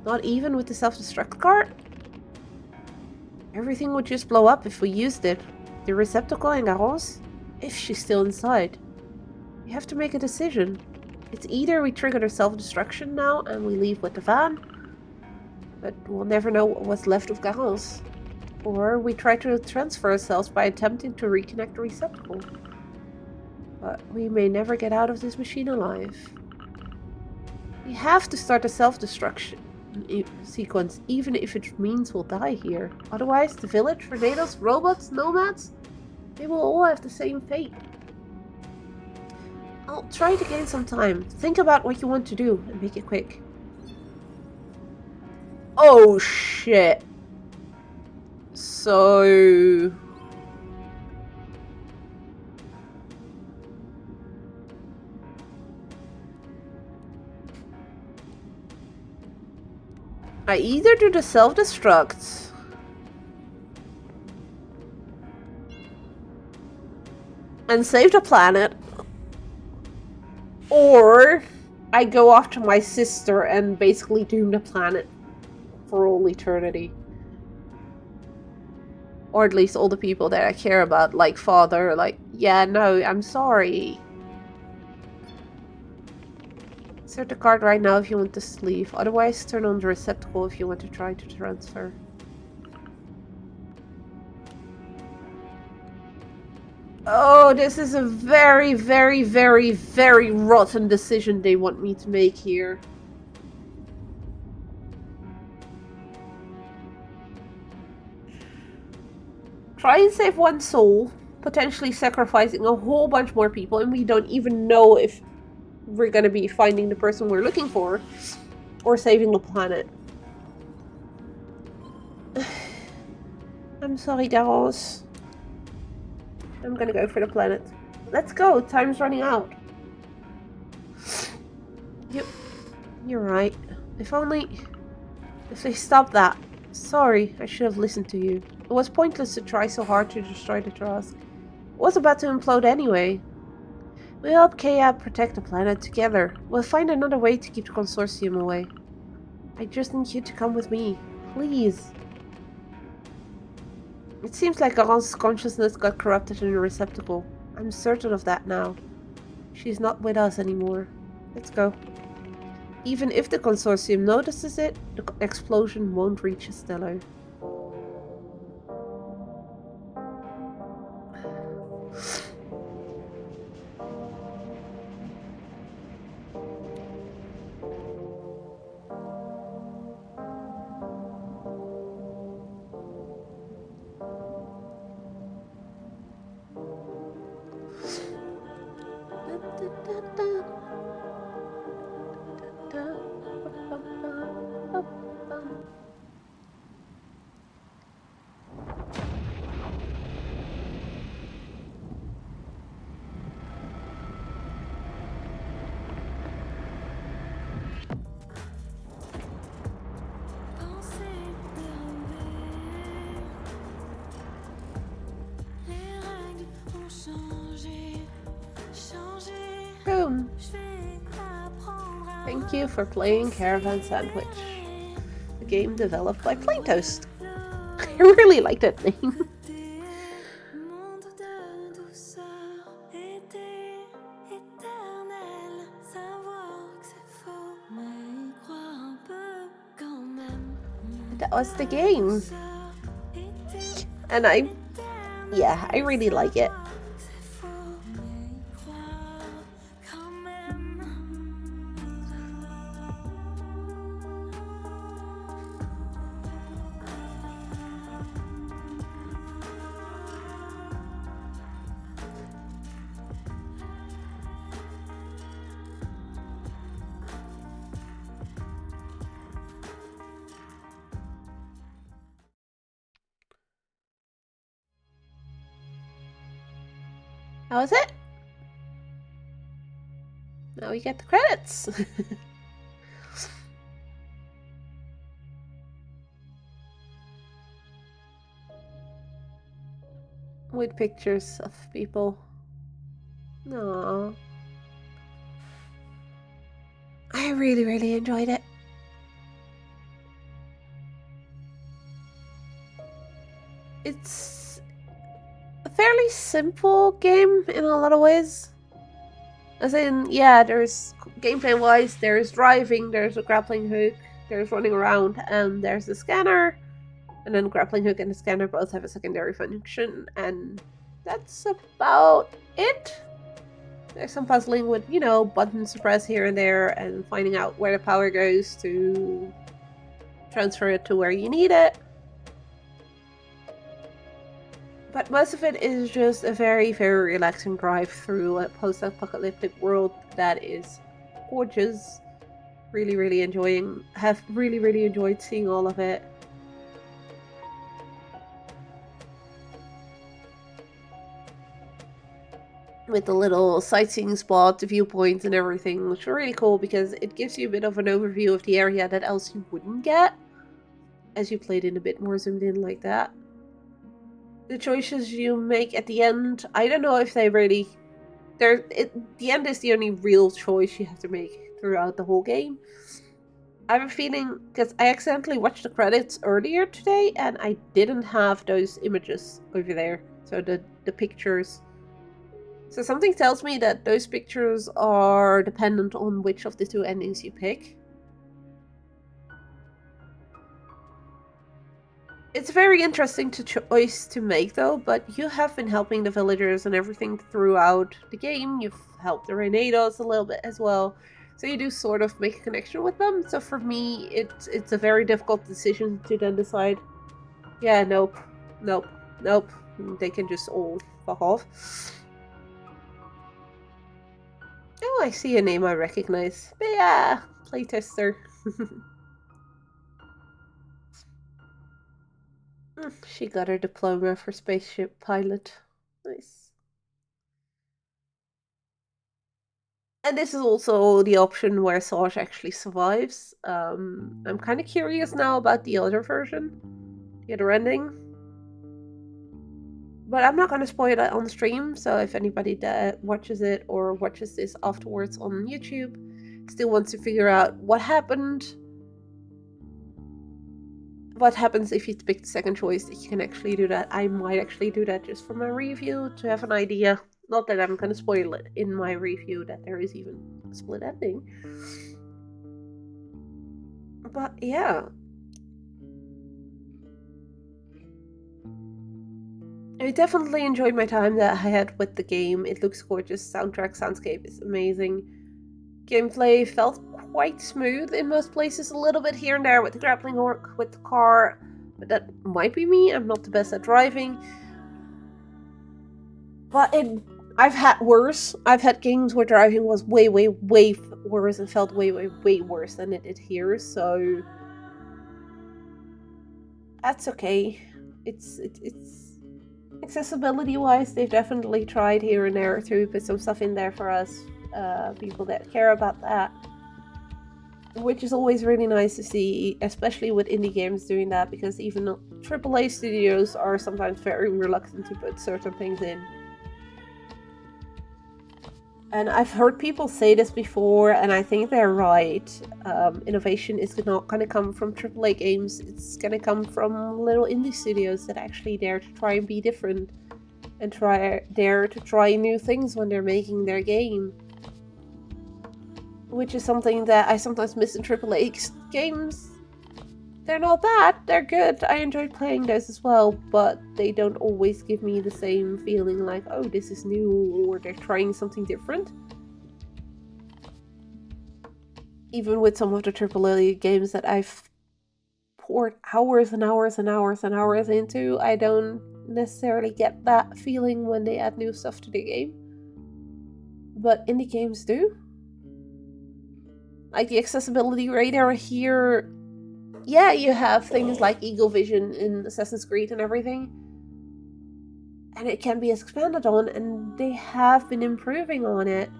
Not even with the self-destruct card? Everything would just blow up if we used it. The receptacle and Garance, if she's still inside. We have to make a decision. It's either we trigger the self-destruction now and we leave with the van, but we'll never know what's left of Garance. Or we try to transfer ourselves by attempting to reconnect the receptacle. But we may never get out of this machine alive. We have to start a self-destruction sequence, even if it means we'll die here. Otherwise, the village, tornadoes, robots, nomads, they will all have the same fate. I'll try to gain some time. Think about what you want to do and make it quick. Oh shit. So... I either do the self-destruct and save the planet, or I go after my sister and basically doom the planet for all eternity. Or at least all the people that I care about, like father, like, yeah, no, I'm sorry. Insert the card right now if you want to leave. Otherwise, turn on the receptacle if you want to try to transfer. Oh, this is a very, very, very, very rotten decision they want me to make here. Try and save one soul, potentially sacrificing a whole bunch more people, and we don't even know if we're gonna be finding the person we're looking for, or saving the planet. I'm sorry, Garance. I'm gonna go for the planet. Let's go, time's running out. Yep, you're right. If they stopped that. Sorry, I should have listened to you. It was pointless to try so hard to destroy the Trask. It was about to implode anyway. We'll help Kea protect the planet together. We'll find another way to keep the consortium away. I just need you to come with me. Please. It seems like Garence's consciousness got corrupted in the receptacle. I'm certain of that now. She's not with us anymore. Let's go. Even if the consortium notices it, the explosion won't reach Estella. Boom. Thank you for playing Caravan SandWitch. The game developed by Playtoast. I really like that name. That was the game. And I really like it. How was it? Now we get the credits. With pictures of people. Aww. I really, really enjoyed it. It's a fairly simple game in a lot of ways. As in, yeah, there's gameplay-wise, there's driving, there's a grappling hook, there's running around, and there's the scanner. And then the grappling hook and the scanner both have a secondary function, and that's about it. There's some puzzling with, you know, buttons to press here and there, and finding out where the power goes to transfer it to where you need it. But most of it is just a very, very relaxing drive through a post-apocalyptic world that is gorgeous. Really, really have really, really enjoyed seeing all of it. With the little sightseeing spot, the viewpoints and everything, which are really cool because it gives you a bit of an overview of the area that else you wouldn't get as you played in a bit more zoomed in like that. The choices you make at the end, I don't know if they really... the end is the only real choice you have to make throughout the whole game. I have a feeling, because I accidentally watched the credits earlier today, and I didn't have those images over there. So the pictures. So something tells me that those pictures are dependent on which of the two endings you pick. It's a very interesting choice to make though, but you have been helping the villagers and everything throughout the game. You've helped the Renados a little bit as well. So you do sort of make a connection with them. So for me, it's a very difficult decision to then decide, yeah, nope, nope, nope. They can just all fuck off. Oh, I see a name I recognize. But yeah, playtester. She got her diploma for spaceship pilot. Nice. And this is also the option where Sarge actually survives. I'm kind of curious now about the other version, the other ending. But I'm not going to spoil it on stream, so if anybody that watches it or watches this afterwards on YouTube still wants to figure out what happened, what happens if you pick the second choice, that you can actually do that. I might actually do that just for my review to have an idea. Not that I'm going to spoil it in my review that there is even a split ending. But yeah. I definitely enjoyed my time that I had with the game. It looks gorgeous. Soundtrack, soundscape is amazing. Gameplay felt quite smooth in most places, a little bit here and there with the grappling hook, with the car. But that might be me. I'm not the best at driving. But I've had worse. I've had games where driving was way, way, way worse and felt way, way, way worse than it did here. So that's okay. It's accessibility-wise, they've definitely tried here and there to put some stuff in there for us, people that care about that. Which is always really nice to see, especially with indie games doing that, because even AAA studios are sometimes very reluctant to put certain things in. And I've heard people say this before, and I think they're right. Innovation is not going to come from AAA games. It's going to come from little indie studios that actually dare to try and be different and dare to try new things when they're making their game. Which is something that I sometimes miss in AAA games. They're not bad, they're good. I enjoyed playing those as well, but they don't always give me the same feeling like, oh, this is new, or they're trying something different. Even with some of the AAA games that I've poured hours and hours and hours and hours into, I don't necessarily get that feeling when they add new stuff to the game. But indie games do. Like the accessibility radar here, yeah, you have things like Eagle Vision in Assassin's Creed and everything. And it can be expanded on, and they have been improving on it.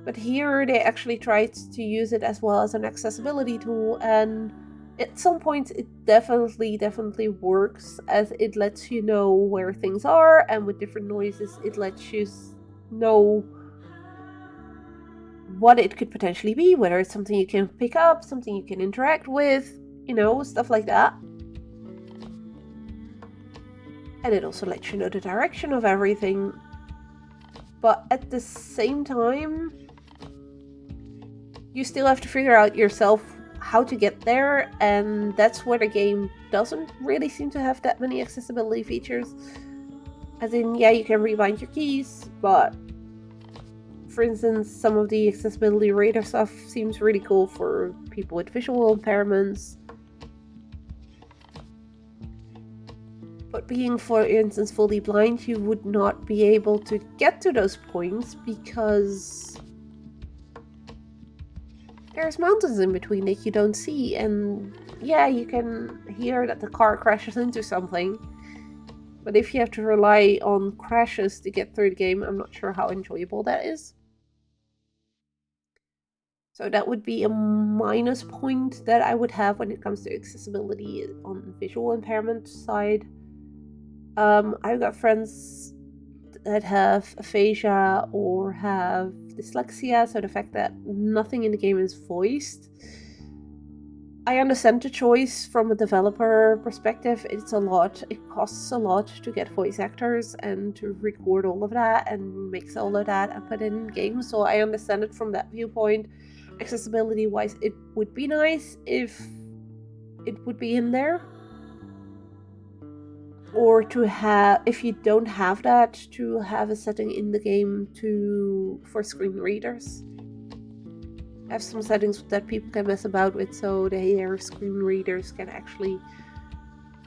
But here they actually tried to use it as well as an accessibility tool, and at some points it definitely works, as it lets you know where things are, and with different noises it lets you know what it could potentially be, whether it's something you can pick up, something you can interact with, stuff like that. And it also lets you know the direction of everything. But at the same time, you still have to figure out yourself how to get there, and that's where the game doesn't really seem to have that many accessibility features. As in, yeah, you can rebind your keys, but for instance, some of the accessibility radar stuff seems really cool for people with visual impairments. But being, for instance, fully blind, you would not be able to get to those points because there's mountains in between that you don't see. And yeah, you can hear that the car crashes into something. But if you have to rely on crashes to get through the game, I'm not sure how enjoyable that is. So that would be a minus point that I would have when it comes to accessibility on the visual impairment side. I've got friends that have aphasia or have dyslexia, so the fact that nothing in the game is voiced. I understand the choice from a developer perspective. It's a lot. It costs a lot to get voice actors and to record all of that and mix all of that and put it in games. So I understand it from that viewpoint. Accessibility wise, it would be nice if it would be in there. Or to have, if you don't have that, to have a setting in the game for screen readers. I have some settings that people can mess about with, so their screen readers can actually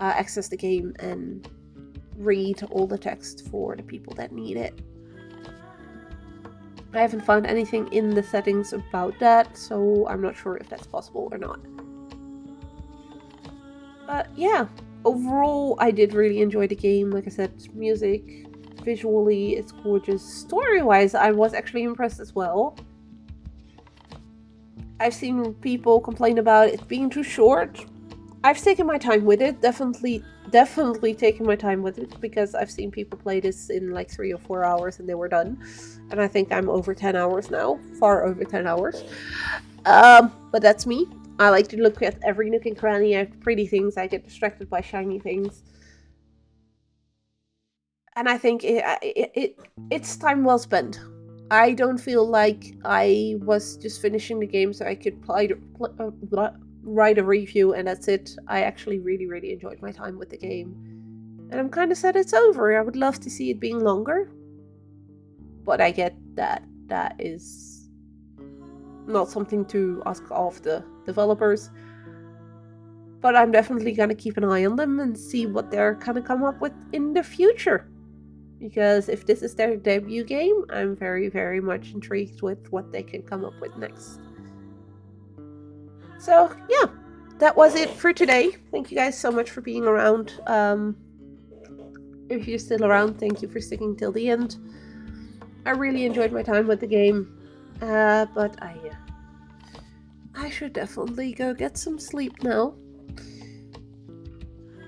access the game and read all the text for the people that need it. I haven't found anything in the settings about that, so I'm not sure if that's possible or not. But yeah, overall, I did really enjoy the game. Like I said, music, visually, it's gorgeous. Story-wise, I was actually impressed as well. I've seen people complain about it being too short. I've taken my time with it, definitely taken my time with it, because I've seen people play this in like 3 or 4 hours and they were done. And I think I'm over 10 hours now, far over 10 hours. But that's me. I like to look at every nook and cranny. I have pretty things. I get distracted by shiny things. And I think it's time well spent. I don't feel like I was just finishing the game so I could write a review and that's it. I actually really enjoyed my time with the game. And I'm kind of sad it's over. I would love to see it being longer. But I get that that is not something to ask of the developers. But I'm definitely going to keep an eye on them and see what they're going to come up with in the future. Because if this is their debut game, I'm very much intrigued with what they can come up with next. So yeah, that was it for today. Thank you guys so much for being around. If you're still around, thank you for sticking till the end. I really enjoyed my time with the game. But I should definitely go get some sleep now.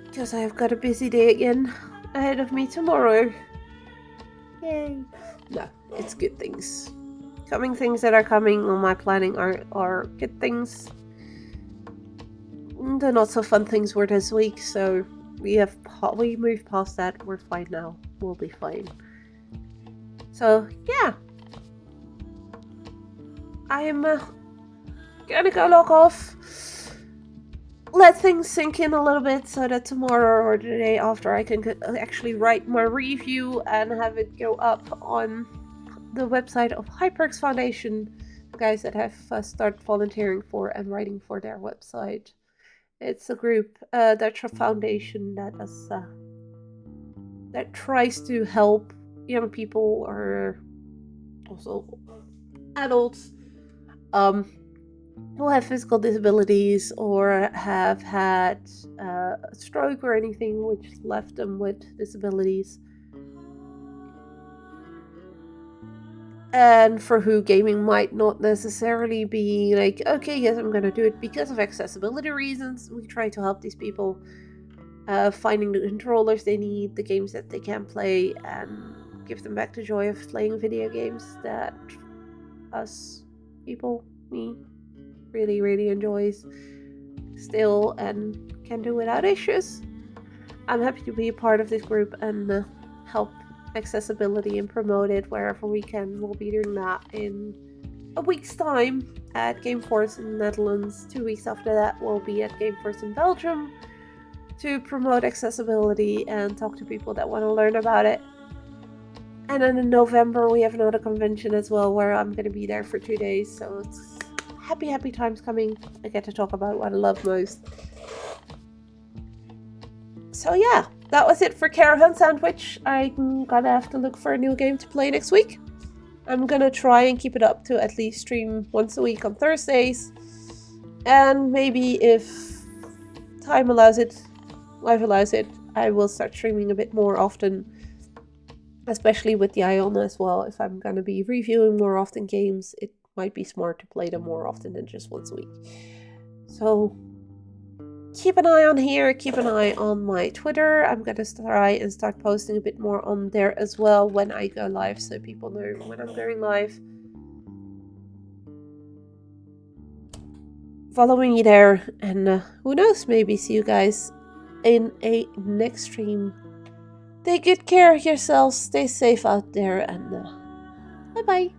Because I've got a busy day again ahead of me tomorrow. Yay. No, it's good things. coming things that are coming on my planning are good things. The not so fun things were this week, so we moved past that. We're fine now. We'll be fine. So yeah, I am gonna go log off. Let things sink in a little bit so that tomorrow or the day after I can actually write my review and have it go up on the website of HyperX Foundation, the guys that have started volunteering for and writing for their website. It's a group, Dutch foundation that tries to help young people or also adults who have physical disabilities or have had a stroke or anything which left them with disabilities, and for who gaming might not necessarily be like, okay, yes, I'm gonna do it because of accessibility reasons. We try to help these people finding the controllers they need, the games that they can play, and give them back the joy of playing video games that us people, me, really enjoys still and can do without issues. I'm happy to be a part of this group and help accessibility and promote it wherever we can. We'll be doing that in a week's time at Gameforce in the Netherlands. 2 weeks after that, we'll be at Gameforce in Belgium to promote accessibility and talk to people that want to learn about it. And then in November, we have another convention as well where I'm going to be there for 2 days. So it's happy times coming. I get to talk about what I love most. So yeah, that was it for Caravan SandWitch. I'm gonna have to look for a new game to play next week. I'm gonna try and keep it up to at least stream once a week on Thursdays. And maybe if time allows it, life allows it, I will start streaming a bit more often. Especially with the Iona as well. If I'm gonna be reviewing more often games, it might be smart to play them more often than just once a week. So keep an eye on here, keep an eye on my Twitter. I'm gonna try and start posting a bit more on there as well when I go live, so people know when I'm going live. Follow me there, and who knows, maybe see you guys in a next stream. Take good care of yourselves, stay safe out there, and bye bye.